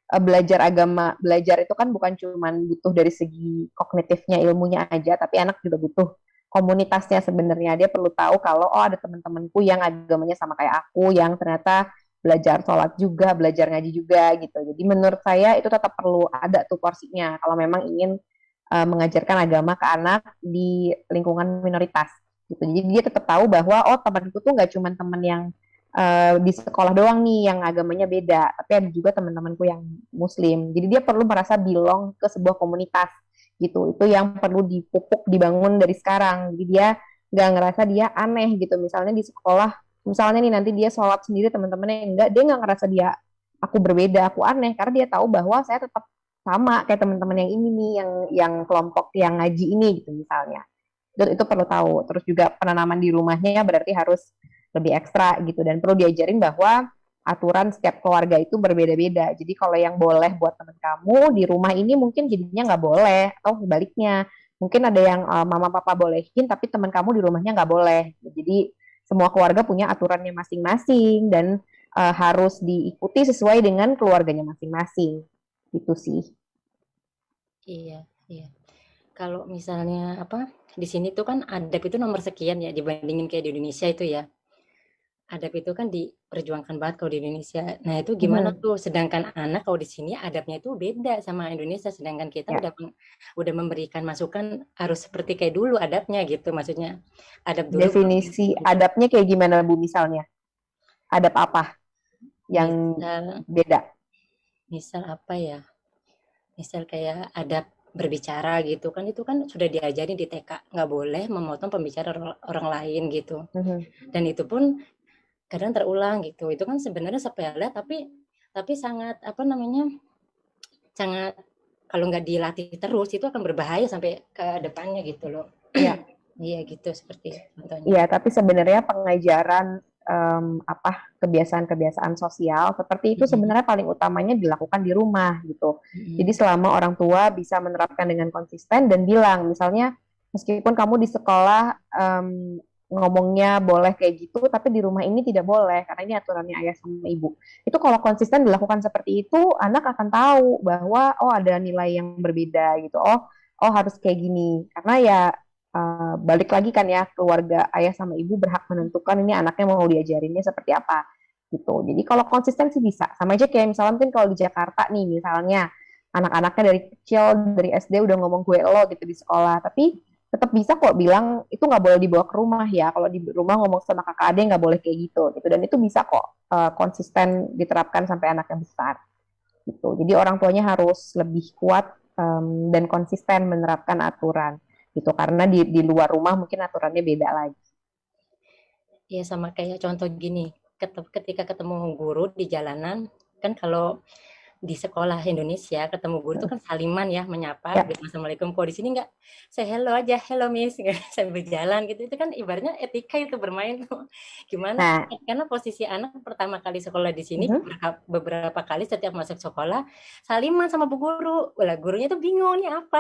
[SPEAKER 2] belajar agama, belajar itu kan bukan cuma butuh dari segi kognitifnya, ilmunya aja, tapi anak juga butuh komunitasnya sebenarnya. Dia perlu tahu kalau oh ada teman-temanku yang agamanya sama kayak aku, yang ternyata belajar sholat juga, belajar ngaji juga gitu. Jadi menurut saya itu tetap perlu ada tuh porsinya kalau memang ingin mengajarkan agama ke anak di lingkungan minoritas gitu. Jadi dia tetap tahu bahwa oh temanku tuh nggak cuma teman yang di sekolah doang nih yang agamanya beda, tapi ada juga teman-temanku yang muslim. Jadi dia perlu merasa belong ke sebuah komunitas gitu. Itu yang perlu dipupuk, dibangun dari sekarang. Jadi dia nggak ngerasa dia aneh gitu. Misalnya di sekolah, misalnya nih nanti dia sholat sendiri teman-temannya enggak, dia nggak ngerasa dia aku berbeda, aku aneh, karena dia tahu bahwa saya tetap sama kayak teman-teman yang ini nih, yang kelompok yang ngaji ini gitu misalnya. Itu perlu tahu. Terus juga penanaman di rumahnya berarti harus lebih ekstra gitu, dan perlu diajarin bahwa aturan setiap keluarga itu berbeda-beda. Jadi kalau yang boleh buat teman kamu di rumah ini mungkin jadinya nggak boleh, atau sebaliknya mungkin ada yang mama papa bolehin tapi teman kamu di rumahnya nggak boleh. Jadi semua keluarga punya aturannya masing-masing dan harus diikuti sesuai dengan keluarganya masing-masing. Itu sih.
[SPEAKER 9] Iya, iya. Kalau misalnya apa, di sini tuh kan adab itu nomor sekian ya dibandingin kayak di Indonesia itu ya. Adab itu kan diperjuangkan banget kalau di Indonesia. Nah, itu gimana
[SPEAKER 2] Mhm.
[SPEAKER 9] tuh? Sedangkan anak kalau di sini adabnya itu beda sama Indonesia, sedangkan kita
[SPEAKER 2] Ya,
[SPEAKER 9] udah memberikan masukan harus seperti kayak dulu adabnya gitu. Maksudnya adab dulu baru
[SPEAKER 2] definisi adabnya kayak gimana Bu misalnya? Adab apa yang
[SPEAKER 9] misal
[SPEAKER 2] beda?
[SPEAKER 9] misal apa ya? Misal kayak adab berbicara gitu kan, itu kan sudah diajarin di TK, nggak boleh memotong pembicara orang lain gitu.
[SPEAKER 2] Mhm.
[SPEAKER 9] Dan itu pun kadang terulang gitu. Itu kan sebenarnya sepele tapi sangat apa namanya? Sangat kalau nggak dilatih terus itu akan berbahaya sampai ke depannya gitu loh.
[SPEAKER 2] Ya,
[SPEAKER 9] Iya gitu seperti contohnya.
[SPEAKER 2] iya, tapi sebenarnya pengajaran apa kebiasaan-kebiasaan sosial seperti itu
[SPEAKER 9] Mhm,
[SPEAKER 2] sebenarnya paling utamanya dilakukan di rumah gitu. Jadi
[SPEAKER 9] mhm,
[SPEAKER 2] selama orang tua bisa menerapkan dengan konsisten dan bilang, misalnya meskipun kamu di sekolah ngomongnya boleh kayak gitu, tapi di rumah ini tidak boleh karena ini aturannya ayah sama ibu. Itu kalau konsisten dilakukan seperti itu, anak akan tahu bahwa oh ada nilai yang berbeda gitu. Oh harus kayak gini. Karena ya balik lagi kan ya, keluarga ayah sama ibu berhak menentukan ini anaknya mau diajarinnya seperti apa gitu. Jadi kalau konsisten sih bisa. Sama aja kayak misalnya mungkin kalau di Jakarta nih misalnya anak-anaknya dari kecil dari SD udah ngomong gue lo gitu di sekolah, tapi tetap bisa kok bilang itu nggak boleh dibawa ke rumah ya. Kalau di rumah ngomong sama kakak adik nggak boleh kayak gitu. Dan itu bisa kok konsisten diterapkan sampai anaknya besar gitu. Jadi orang tuanya harus lebih kuat dan konsisten menerapkan aturan gitu, karena di luar rumah mungkin aturannya beda lagi.
[SPEAKER 9] Iya sama kayak contoh gini, ketika ketemu guru di jalanan, kan kalau di sekolah Indonesia ketemu guru itu kan saliman ya, menyapa,
[SPEAKER 2] Ya,
[SPEAKER 9] bilang assalamualaikum. Kok di sini enggak, saya hello aja, hello miss, sambil jalan gitu. Itu kan ibaratnya etika itu bermain tuh. Gimana?
[SPEAKER 2] nah,
[SPEAKER 9] Karena posisi anak pertama kali sekolah di sini
[SPEAKER 2] mhm.
[SPEAKER 9] beberapa kali setiap masuk sekolah saliman sama bu guru. Lah gurunya tuh bingung nih apa.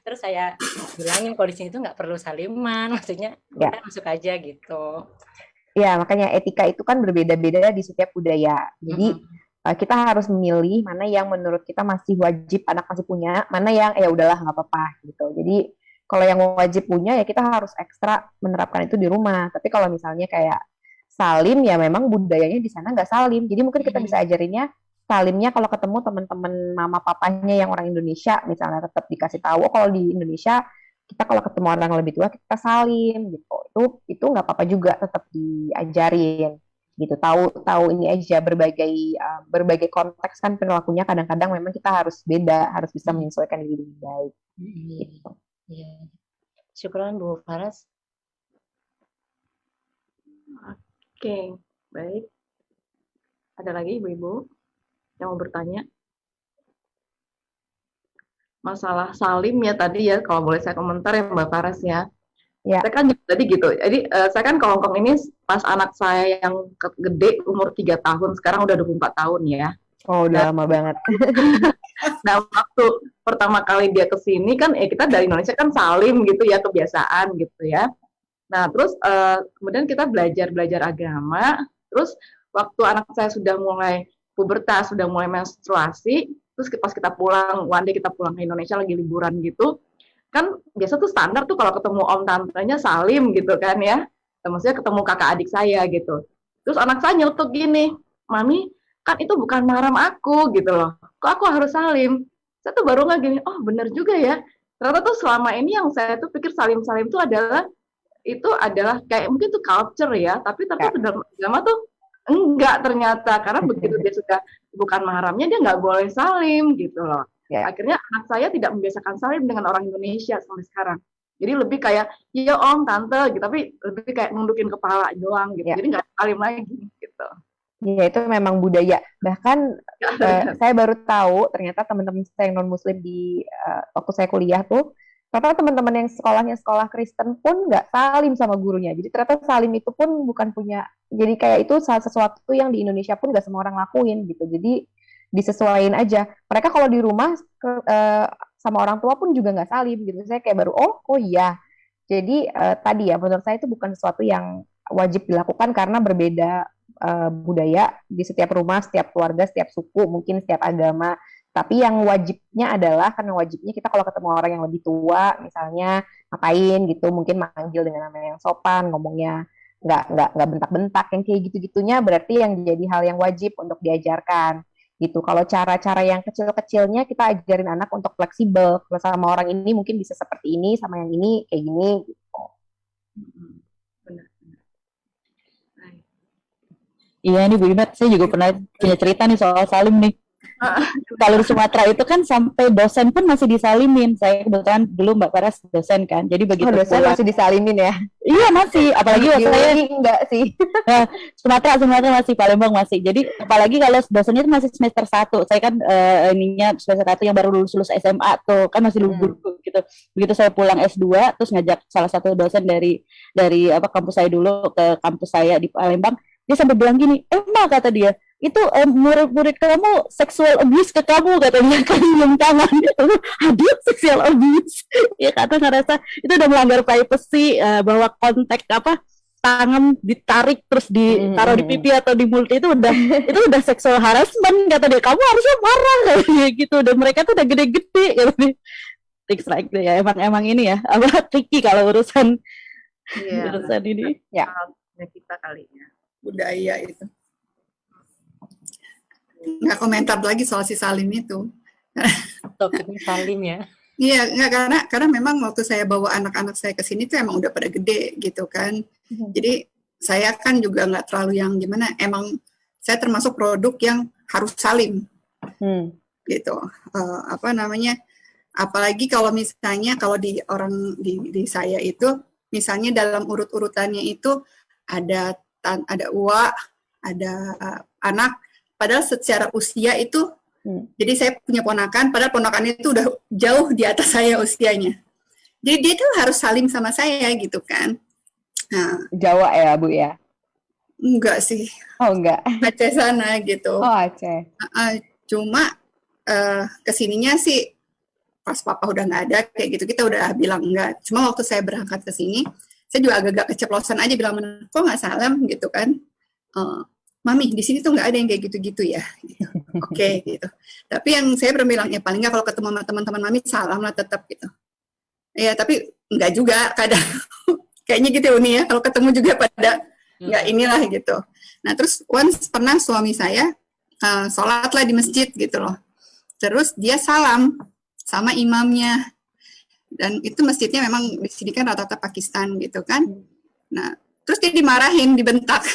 [SPEAKER 9] Terus saya bilangin kalau di sini tuh nggak perlu saliman, maksudnya udah
[SPEAKER 2] Ya,
[SPEAKER 9] masuk aja gitu.
[SPEAKER 2] ya makanya etika itu kan berbeda-beda di setiap budaya. Jadi
[SPEAKER 9] Mm-mm.
[SPEAKER 2] kita harus memilih mana yang menurut kita masih wajib anak masih punya, mana yang ya udahlah nggak apa-apa gitu. Jadi kalau yang wajib punya ya kita harus ekstra menerapkan itu di rumah. Tapi kalau misalnya kayak salim ya memang budayanya di sana nggak salim. Jadi mungkin kita bisa ajarinnya salimnya kalau ketemu teman-teman mama papanya yang orang Indonesia misalnya tetap dikasih tahu oh, kalau di Indonesia kita kalau ketemu orang lebih tua kita salim gitu. Itu nggak apa-apa juga, tetap diajarin gitu. Tahu ini aja berbagai konteks kan perilakunya kadang-kadang memang kita harus beda, harus bisa
[SPEAKER 9] Mm-mm.
[SPEAKER 2] menyesuaikan diri dengan baik
[SPEAKER 9] Iya,
[SPEAKER 2] gitu.
[SPEAKER 9] iya. Syukran Bu Faras.
[SPEAKER 1] Oke, baik. Ada lagi ibu-ibu yang mau bertanya? masalah salim ya tadi ya, kalau boleh saya komentar ya Mbak Faras ya.
[SPEAKER 2] Ya.
[SPEAKER 1] Saya kan tadi gitu, jadi saya kan ke Hongkong ini pas anak saya yang gede umur 3 tahun, sekarang udah 24 tahun ya.
[SPEAKER 2] Oh, udah lama banget.
[SPEAKER 1] Nah, waktu pertama kali dia ke sini kan, kita dari Indonesia kan salim gitu ya, kebiasaan gitu ya. Nah, terus kemudian kita belajar agama, terus waktu anak saya sudah mulai pubertas, sudah mulai menstruasi, terus pas kita pulang, one day kita pulang ke Indonesia lagi liburan gitu, kan biasa tuh standar tuh kalau ketemu om tantenya salim gitu kan ya, maksudnya ketemu kakak adik saya gitu. Terus anak saya nyeletuk gini, Mami, kan itu bukan mahram aku gitu loh, kok aku harus salim? Saya tuh baru nggak gini, oh bener juga ya, ternyata tuh selama ini yang saya tuh pikir salim-salim itu adalah kayak mungkin tuh culture ya, tapi ternyata dalam agama tuh enggak ternyata, karena begitu dia sudah bukan mahramnya dia nggak boleh salim gitu loh. Akhirnya anak saya tidak membiasakan salim dengan orang Indonesia sampai sekarang. Jadi lebih kayak iya om, tante gitu, tapi lebih kayak nundukin kepala doang gitu. Jadi nggak salim lagi gitu.
[SPEAKER 2] Ya itu memang budaya. Bahkan saya baru tahu ternyata teman-teman saya yang non Muslim di waktu saya kuliah tuh, ternyata teman-teman yang sekolahnya sekolah Kristen pun nggak salim sama gurunya. Jadi ternyata salim itu pun bukan punya. Jadi kayak itu sesuatu yang di Indonesia pun nggak semua orang lakuin gitu. Jadi disesuaiin aja. Mereka kalau di rumah sama orang tua pun juga nggak salim gitu. Saya kayak baru oh iya. Jadi tadi ya menurut saya itu bukan sesuatu yang wajib dilakukan karena berbeda budaya di setiap rumah, setiap keluarga, setiap suku, mungkin setiap agama. Tapi yang wajibnya adalah karena wajibnya kita kalau ketemu orang yang lebih tua, misalnya ngapain gitu, mungkin manggil dengan nama yang sopan, ngomongnya nggak bentak-bentak, yang kayak gitu-gitunya berarti yang jadi hal yang wajib untuk diajarkan gitu. Kalau cara-cara yang kecil-kecilnya kita ajarin anak untuk fleksibel. Kalau sama orang ini mungkin bisa seperti ini, sama yang ini kayak gini gitu.
[SPEAKER 3] Iya nih Bu Imet, saya juga pernah punya cerita nih soal salim nih. Kalau di Sumatera itu kan sampai dosen pun masih disalimin. Saya kebetulan dulu Mbak Faras dosen kan, jadi begitu
[SPEAKER 2] dosen masih disalimin ya?
[SPEAKER 3] Iya masih, apalagi waktu saya
[SPEAKER 2] enggak sih.
[SPEAKER 3] Sumatera masih, Palembang masih. Jadi apalagi kalau dosennya itu masih semester 1. Saya kan ininya semester 1 yang baru lulus SMA tuh kan masih libur gitu. Begitu saya pulang S2 terus ngajak salah satu dosen dari kampus saya dulu ke kampus saya di Palembang, dia sampai bilang gini, Mbak kata dia, itu murid-murid kamu seksual abuse ke kamu, kata dia, kan cium tangan gitu. Hadir seksual abuse. Ya kata ngerasa itu udah melanggar privacy, bahwa kontak tangan ditarik terus ditaruh di pipi atau di mulut itu udah seksual harassment, kata dia. Kamu harusnya marah kayak gitu. Dan mereka tuh udah gede-gede kata dia. Things like that ya. Emang ini ya, tricky kalau urusan ini.
[SPEAKER 1] Ya. Kita kali ya.
[SPEAKER 10] Budaya itu. Nggak komentar lagi soal si salim itu.
[SPEAKER 9] Topiknya salim ya.
[SPEAKER 10] Iya, nggak karena memang waktu saya bawa anak-anak saya ke sini tuh emang udah pada gede gitu kan. Jadi saya kan juga nggak terlalu yang gimana. Emang saya termasuk produk yang harus salim, gitu. Apalagi kalau misalnya kalau di orang di saya itu, misalnya dalam urut-urutannya itu ada uak, ada anak. Padahal secara usia itu, jadi saya punya ponakan, padahal ponakan itu udah jauh di atas saya usianya. Jadi dia tuh harus salim sama saya gitu kan. Nah,
[SPEAKER 2] Jawa ya Bu ya?
[SPEAKER 10] Enggak sih.
[SPEAKER 2] Oh enggak.
[SPEAKER 10] Aceh sana gitu.
[SPEAKER 2] Oh Aceh.
[SPEAKER 10] Cuma kesininya sih pas papa udah nggak ada kayak gitu, kita udah bilang enggak. Cuma waktu saya berangkat ke sini, saya juga agak-agak keceplosan aja bilang, kok nggak salam gitu kan. Mami, di sini tuh nggak ada yang kayak gitu-gitu ya. Gitu. Oke, gitu. Tapi yang saya pernah bilang, ya paling nggak kalau ketemu sama teman-teman Mami, salam lah tetap gitu. Ya, tapi nggak juga, kadang kayaknya gitu Uni ya, kalau ketemu juga pada nggak inilah gitu. Nah, terus once pernah suami saya sholat lah di masjid gitu loh. Terus dia salam sama imamnya. Dan itu masjidnya memang di sini kan rata-rata Pakistan gitu kan. Nah, terus dia dimarahin, dibentak.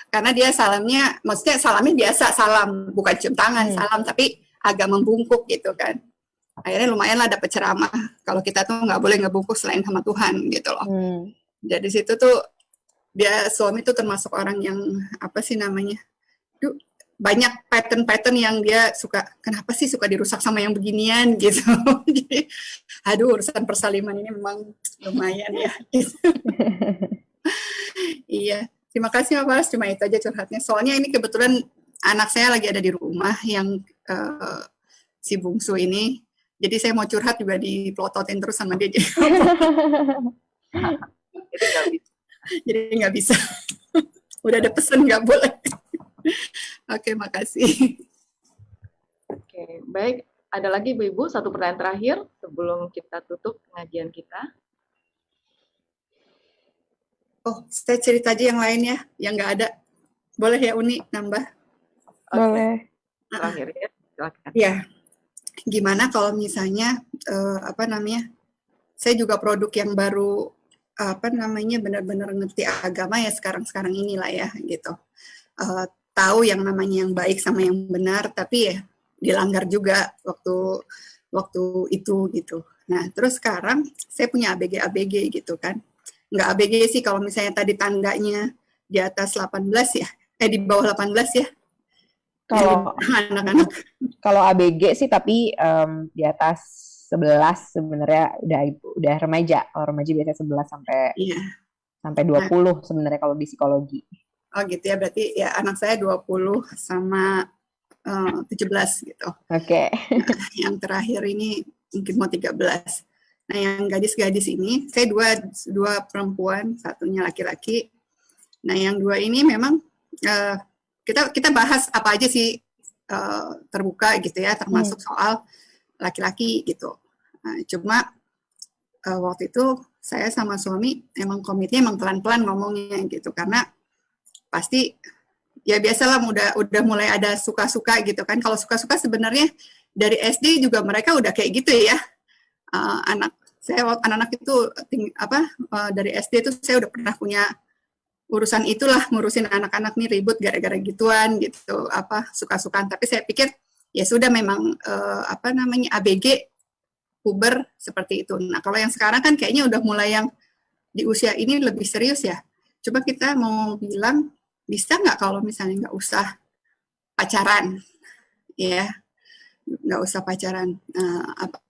[SPEAKER 10] Karena dia salamnya, maksudnya salamnya biasa, salam, bukan cium tangan, salam, tapi agak membungkuk gitu kan. Akhirnya lumayan lah dapet ceramah, kalau kita tuh nggak boleh ngebungkuk selain sama Tuhan gitu loh. Jadi situ tuh, dia suami tuh termasuk orang yang, banyak pattern-pattern yang dia suka, kenapa sih suka dirusak sama yang beginian gitu. Jadi, aduh urusan persalinan ini memang lumayan ya. Iya, terima kasih Mbak Faras, cuma itu aja curhatnya. Soalnya ini kebetulan anak saya lagi ada di rumah yang si bungsu ini. Jadi saya mau curhat juga dipelototin terus sama dia. Jadi nggak bisa. Udah ada pesan nggak boleh. Oke, makasih.
[SPEAKER 1] Oke, baik. Ada lagi Ibu-Ibu, satu pertanyaan terakhir sebelum kita tutup pengajian kita.
[SPEAKER 10] Oh, saya cerita aja yang lain ya, yang nggak ada. Boleh ya Uni nambah?
[SPEAKER 2] Boleh.
[SPEAKER 1] Terakhir ya, silakan.
[SPEAKER 10] Ya, gimana kalau misalnya saya juga produk yang baru benar-benar ngerti agama ya sekarang inilah ya gitu. Tahu yang namanya yang baik sama yang benar, tapi ya dilanggar juga waktu itu gitu. Nah, terus sekarang saya punya ABG gitu kan. Nggak ABG sih kalau misalnya tadi tandanya di atas 18 ya, di bawah 18 ya.
[SPEAKER 2] Kalau
[SPEAKER 10] anak-anak.
[SPEAKER 2] Kalau ABG sih tapi di atas 11 sebenarnya udah remaja. Kalau remaja biasanya 11 sampai 20 sebenarnya kalau di psikologi.
[SPEAKER 10] Oh gitu ya, berarti ya anak saya 20 sama 17 gitu.
[SPEAKER 2] Oke.
[SPEAKER 10] Nah, yang terakhir ini mungkin mau 13. Nah, yang gadis-gadis ini, saya dua perempuan, satunya laki-laki. Nah, yang dua ini memang kita bahas apa aja sih terbuka gitu ya, termasuk soal laki-laki gitu. Nah, cuma waktu itu saya sama suami emang komitnya emang pelan-pelan ngomongnya gitu, karena pasti ya biasalah udah mulai ada suka-suka gitu kan. Kalau suka-suka sebenarnya dari SD juga mereka udah kayak gitu ya. Anak-anak itu dari SD itu saya udah pernah punya urusan itulah, ngurusin anak-anak nih ribut gara-gara gituan gitu, suka-sukaan. Tapi saya pikir ya sudah memang ABG puber seperti itu. Nah, kalau yang sekarang kan kayaknya udah mulai yang di usia ini lebih serius ya. Coba kita mau bilang, bisa nggak kalau misalnya nggak usah pacaran, ya, nggak usah pacaran.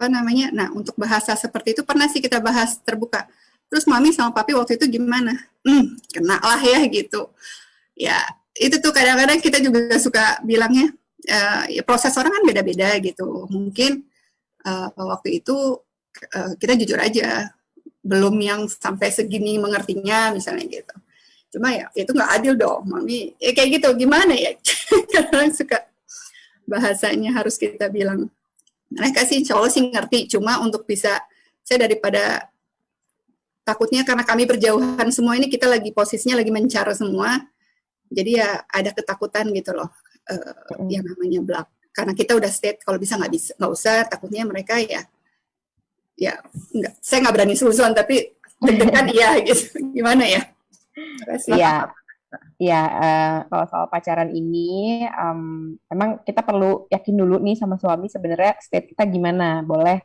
[SPEAKER 10] Nah, untuk bahasa seperti itu pernah sih kita bahas terbuka. Terus mami sama papi waktu itu gimana? Kena lah ya gitu. Ya, itu tuh kadang-kadang kita juga suka bilangnya, ya, proses orang kan beda-beda gitu. Mungkin waktu itu kita jujur aja, belum yang sampai segini mengertinya misalnya gitu. Cuma ya itu nggak adil dong, mami. Ya kayak gitu, gimana ya? Kadang suka bahasanya harus kita bilang. Mereka sih insya Allah sih ngerti, cuma untuk bisa, saya daripada takutnya karena kami berjauhan semua ini, kita lagi posisinya lagi mencar semua, jadi ya ada ketakutan gitu loh, yang namanya belak. Karena kita udah state kalau bisa nggak usah, takutnya mereka ya enggak, saya nggak berani suzon, tapi deg-degan iya gitu, gimana ya?
[SPEAKER 2] Iya, kalau soal pacaran ini, emang kita perlu yakin dulu nih sama suami sebenarnya state kita gimana. Boleh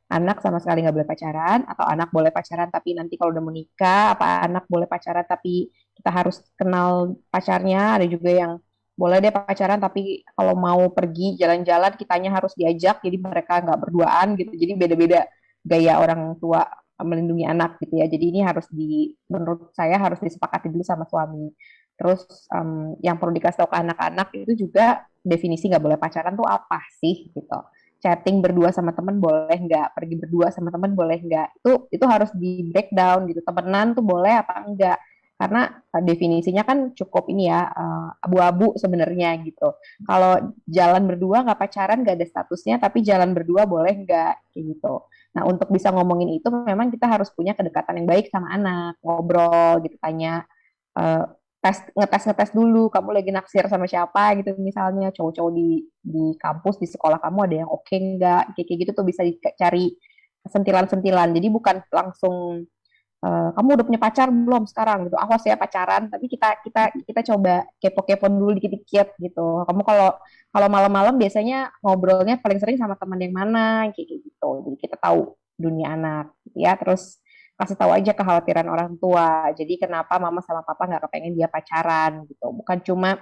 [SPEAKER 2] anak sama sekali nggak boleh pacaran, atau anak boleh pacaran tapi nanti kalau udah menikah, apa anak boleh pacaran tapi kita harus kenal pacarnya. Ada juga yang boleh deh pacaran tapi kalau mau pergi jalan-jalan kitanya harus diajak, jadi mereka nggak berduaan gitu. Jadi beda-beda gaya orang tua melindungi anak gitu ya. Jadi ini menurut saya harus disepakati dulu sama suami. Terus yang perlu dikasih tahu ke anak-anak itu juga definisi nggak boleh pacaran tuh apa sih gitu. Chatting berdua sama temen boleh nggak? Pergi berdua sama temen boleh nggak? Itu harus di breakdown gitu. Temenan tuh boleh apa enggak? Karena definisinya kan cukup ini ya, abu-abu sebenarnya gitu. Kalau jalan berdua nggak pacaran, nggak ada statusnya, tapi jalan berdua boleh nggak kayak gitu. Nah, untuk bisa ngomongin itu memang kita harus punya kedekatan yang baik sama anak, ngobrol gitu, tanya, ngetes dulu, kamu lagi naksir sama siapa gitu, misalnya cowok-cowok di kampus, di sekolah kamu ada yang oke nggak, kayak gitu tuh bisa dicari sentilan-sentilan. Jadi bukan langsung kamu udah punya pacar belum sekarang gitu, awas ya pacaran, tapi kita coba kepo-kepo dulu dikit-dikit gitu. Kamu kalau malam-malam biasanya ngobrolnya paling sering sama teman yang mana kayak gitu, jadi kita tahu dunia anak ya. Terus kasih tahu aja kekhawatiran orang tua, jadi kenapa mama sama papa nggak kepengen dia pacaran gitu, bukan cuma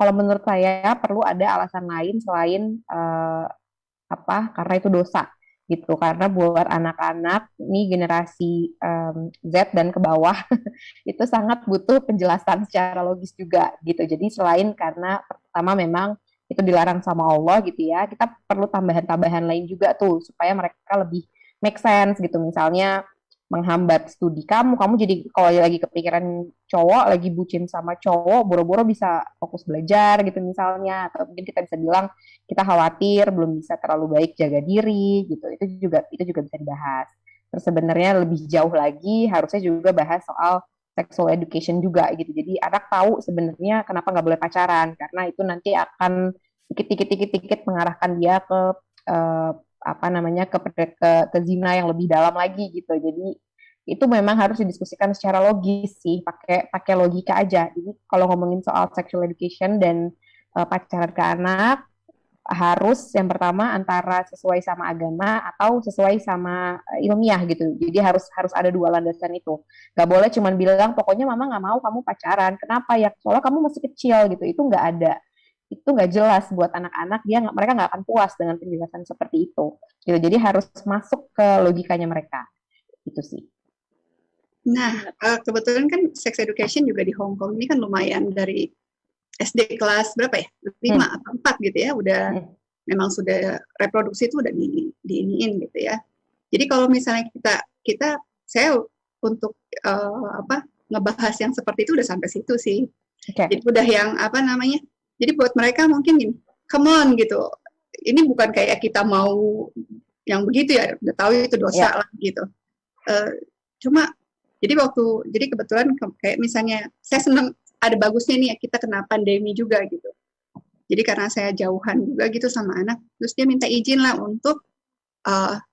[SPEAKER 2] kalau menurut saya perlu ada alasan lain selain karena itu dosa gitu. Karena buat anak-anak ini generasi Z dan ke bawah itu sangat butuh penjelasan secara logis juga gitu. Jadi selain karena pertama memang itu dilarang sama Allah gitu ya, kita perlu tambahan-tambahan lain juga tuh supaya mereka lebih make sense gitu. Misalnya menghambat studi kamu jadi kalau lagi kepikiran cowok, lagi bucin sama cowok, boro-boro bisa fokus belajar gitu misalnya, atau mungkin kita bisa bilang kita khawatir belum bisa terlalu baik jaga diri gitu, itu juga bisa dibahas. Terus sebenarnya lebih jauh lagi harusnya juga bahas soal sexual education juga gitu, jadi anak tahu sebenarnya kenapa nggak boleh pacaran, karena itu nanti akan dikit-dikit mengarahkan dia ke ke zina yang lebih dalam lagi gitu. Jadi itu memang harus didiskusikan secara logis sih, pakai logika aja. Jadi kalau ngomongin soal sexual education dan pacaran ke anak, harus yang pertama antara sesuai sama agama atau sesuai sama ilmiah gitu. Jadi harus ada dua landasan itu. Gak boleh cuman bilang pokoknya mama nggak mau kamu pacaran. Kenapa ya? Soalnya kamu masih kecil gitu. Itu nggak ada. Itu nggak jelas buat anak-anak, mereka nggak akan puas dengan penjelasan seperti itu gitu. Jadi harus masuk ke logikanya mereka itu sih.
[SPEAKER 10] Nah, kebetulan kan sex education juga di Hong Kong ini kan lumayan dari SD kelas berapa ya, 5 atau 4 gitu ya, udah memang sudah reproduksi itu udah diiniin gitu ya. Jadi kalau misalnya saya untuk ngebahas yang seperti itu udah sampai situ sih. Jadi udah yang jadi buat mereka mungkin gini, come on gitu. Ini bukan kayak kita mau yang begitu ya, udah tahu itu dosa lah gitu. Jadi kebetulan kayak misalnya saya senang ada bagusnya nih ya, kita kena pandemi juga gitu. Jadi karena saya jauhan juga gitu sama anak, terus dia minta izin lah untuk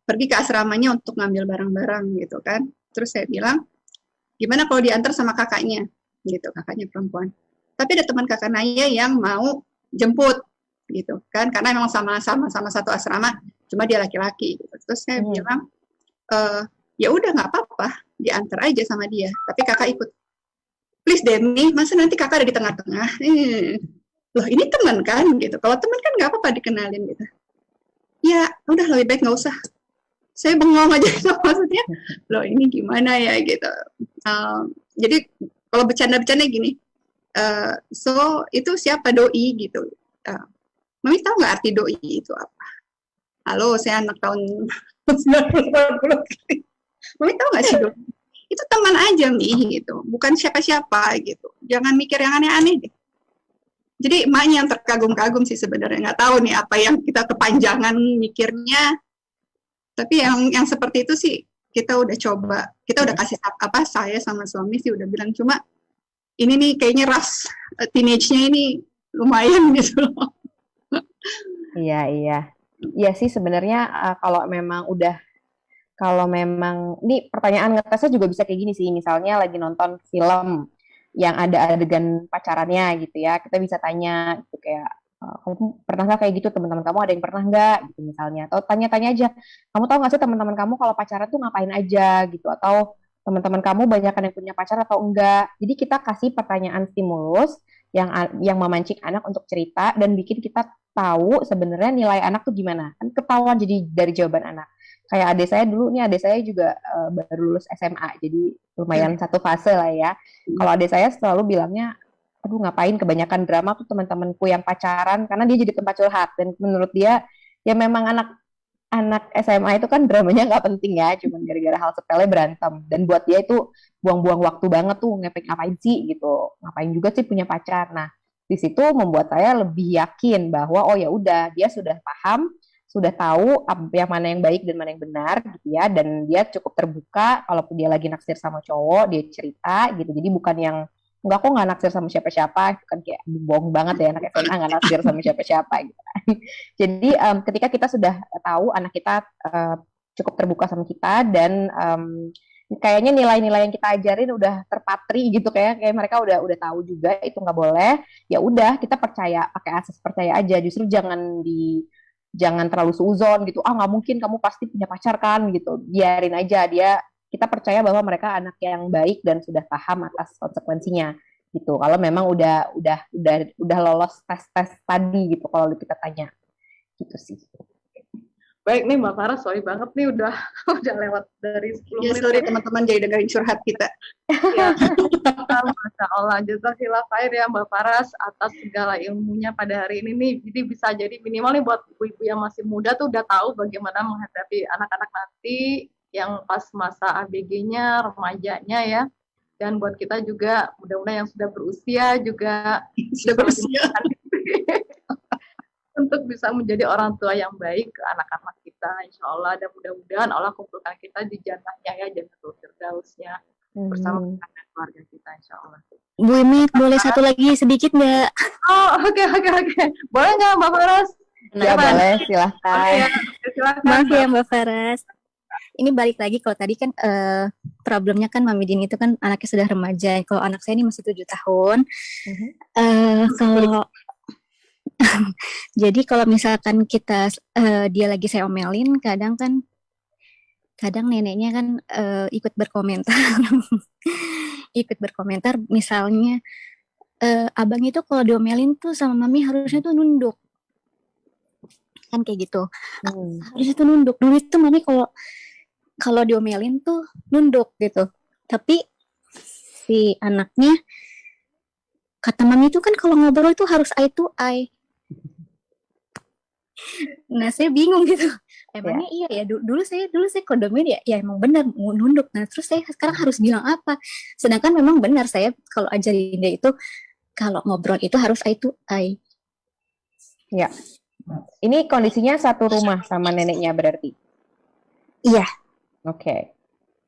[SPEAKER 10] pergi ke asramanya untuk ngambil barang-barang gitu kan. Terus saya bilang, gimana kalau diantar sama kakaknya gitu, kakaknya perempuan. Tapi ada teman kakak Naya yang mau jemput gitu kan, karena memang sama satu asrama, cuma dia laki-laki gitu. Terus saya bilang, ya udah nggak apa-apa, diantar aja sama dia, tapi kakak ikut. Please Demi, masa nanti kakak ada di tengah-tengah? Loh ini teman kan gitu, kalau teman kan nggak apa-apa dikenalin gitu. Ya udah lebih baik nggak usah. Saya bengong aja maksudnya, loh ini gimana ya gitu. Jadi kalau bercanda-bercanda gini, so itu siapa doi gitu. Mami tahu nggak arti doi itu apa? Halo, saya anak tahun 90. Mami tahu nggak sih doi? Itu teman aja Mi gitu, bukan siapa-siapa gitu. Jangan mikir yang aneh-aneh deh. Jadi emaknya yang terkagum-kagum sih sebenarnya, nggak tahu nih apa yang kita kepanjangan mikirnya. Tapi yang seperti itu sih kita udah coba, kita udah kasih saya sama suami sih udah bilang, cuma ini nih kayaknya ras teenage-nya ini lumayan gitu loh.
[SPEAKER 2] Iya sih sebenarnya kalau memang ini pertanyaan ngetesnya juga bisa kayak gini sih, misalnya lagi nonton film yang ada adegan pacarannya gitu ya, kita bisa tanya gitu kayak, kamu pernah nggak kayak gitu, teman-teman kamu ada yang pernah nggak gitu misalnya, atau tanya-tanya aja, kamu tahu nggak sih teman-teman kamu kalau pacaran tuh ngapain aja gitu, atau teman-teman kamu banyak yang punya pacar atau enggak. Jadi kita kasih pertanyaan stimulus yang memancing anak untuk cerita dan bikin kita tahu sebenarnya nilai anak tuh gimana, kan ketahuan jadi dari jawaban anak. Kayak adik saya dulu nih, adik saya juga baru lulus SMA, jadi lumayan satu fase lah ya. Kalau adik saya selalu bilangnya, aduh ngapain kebanyakan drama tuh teman-temanku yang pacaran, karena dia jadi tempat curhat, dan menurut dia ya memang anak SMA itu kan dramanya nggak penting ya, cuma gara-gara hal sepele berantem, dan buat dia itu buang-buang waktu banget tuh, ngapain sih gitu, ngapain juga sih punya pacar. Nah di situ membuat saya lebih yakin bahwa oh ya udah, dia sudah paham, sudah tahu yang mana yang baik dan mana yang benar gitu ya, dan dia cukup terbuka kalaupun dia lagi naksir sama cowok, dia cerita gitu. Jadi bukan yang enggak, kok nggak naksir sama siapa-siapa, kan kayak bohong banget ya anak SMA nggak naksir sama siapa-siapa gitu. Jadi ketika kita sudah tahu anak kita cukup terbuka sama kita, dan kayaknya nilai-nilai yang kita ajarin udah terpatri gitu, kayak mereka udah tahu juga itu nggak boleh, ya udah kita percaya, pakai asas percaya aja. Justru jangan terlalu suuzon gitu, nggak mungkin kamu pasti punya pacar kan gitu, biarin aja kita percaya bahwa mereka anak yang baik dan sudah paham atas konsekuensinya gitu. Kalau memang udah lolos tes tadi gitu kalau kita tanya gitu sih.
[SPEAKER 1] Baik nih Mbak Farah, sorry banget nih udah udah lewat dari 10
[SPEAKER 10] Ya,
[SPEAKER 1] menit.
[SPEAKER 10] sorry teman-teman jadi dengerin curhat kita.
[SPEAKER 1] Ya, Masya Allah, jazakallah khair ya Mbak Faras atas segala ilmunya pada hari ini nih. Jadi bisa jadi minimal nih buat ibu-ibu yang masih muda tuh udah tahu bagaimana menghadapi anak-anak nanti yang pas masa ABG-nya, remajanya ya. Dan buat kita juga mudah-mudahan yang sudah berusia juga
[SPEAKER 10] Sudah berusia.
[SPEAKER 1] untuk bisa menjadi orang tua yang baik ke anak-anak kita, insya Allah. Dan mudah-mudahan Allah kumpulkan kita di jannahnya ya, Jannatul Firdausnya bersama dengan keluarga kita, insya Allah.
[SPEAKER 6] Bu Imet, boleh satu lagi sedikit nggak?
[SPEAKER 1] Oh, oke. Boleh nggak Mbak Faras?
[SPEAKER 2] Ya boleh, silahkan.
[SPEAKER 1] Oke, silakan.
[SPEAKER 6] Maaf ya Mbak Faras. Ini balik lagi, kalau tadi kan problemnya kan Mami Din itu kan anaknya sudah remaja. Kalau anak saya ini masih 7 tahun. Kalau jadi kalau misalkan kita dia lagi saya omelin, kadang neneknya kan ikut berkomentar. Ikut berkomentar, misalnya abang itu kalau diomelin tuh sama Mami harusnya tuh nunduk. Kan kayak gitu. Harusnya tuh nunduk. Dulu itu Mami kalau diomelin tuh nunduk gitu. Tapi si anaknya kata Mami itu kan kalau ngobrol itu harus eye to eye. Nah, saya bingung gitu. Emangnya iya ya, dulu saya kodomin ya emang benar mau nunduk. Nah, terus saya sekarang harus bilang apa? Sedangkan memang benar saya kalau ajarin dia itu kalau ngobrol itu harus eye to eye.
[SPEAKER 2] Ya. Ini kondisinya satu rumah sama neneknya berarti?
[SPEAKER 6] Iya.
[SPEAKER 2] Oke.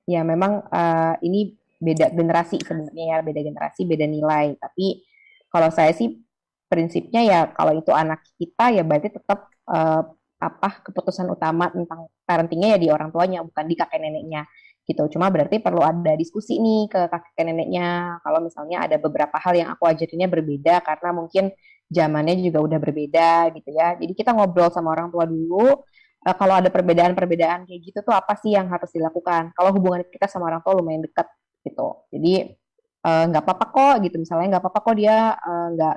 [SPEAKER 2] Ya, memang ini beda generasi sebenarnya ya, beda generasi, beda nilai. Tapi kalau saya sih prinsipnya ya kalau itu anak kita ya berarti tetap keputusan utama tentang parentingnya ya di orang tuanya, bukan di kakek neneknya gitu. Cuma berarti perlu ada diskusi nih ke kakek neneknya. Kalau misalnya ada beberapa hal yang aku ajarinnya berbeda karena mungkin zamannya juga udah berbeda gitu ya. Jadi kita ngobrol sama orang tua dulu. Kalau ada perbedaan-perbedaan kayak gitu tuh apa sih yang harus dilakukan? Kalau hubungan kita sama orang tua lumayan dekat gitu. Jadi nggak apa-apa kok gitu, misalnya nggak apa-apa kok dia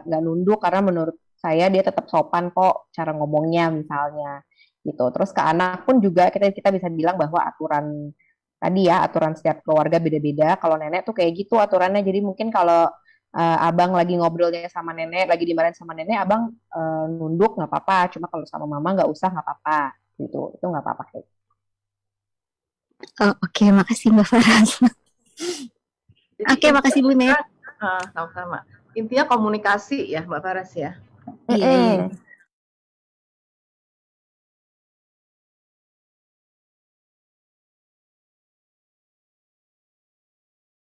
[SPEAKER 2] nggak nunduk karena menurut saya dia tetap sopan kok cara ngomongnya misalnya gitu. Terus ke anak pun juga kita bisa bilang bahwa aturan tadi ya, aturan setiap keluarga beda-beda. Kalau nenek tuh kayak gitu aturannya, jadi mungkin kalau abang lagi ngobrolnya sama nenek, lagi dimarahin sama nenek, abang nunduk nggak apa-apa, cuma kalau sama mama nggak usah, nggak apa-apa gitu, itu nggak apa-apa kayak.
[SPEAKER 6] Oh, oke, makasih Mbak Faras. Oke, makasih Bu Imet.
[SPEAKER 1] Sama-sama. Intinya komunikasi ya Mbak Faras ya.
[SPEAKER 6] Iya.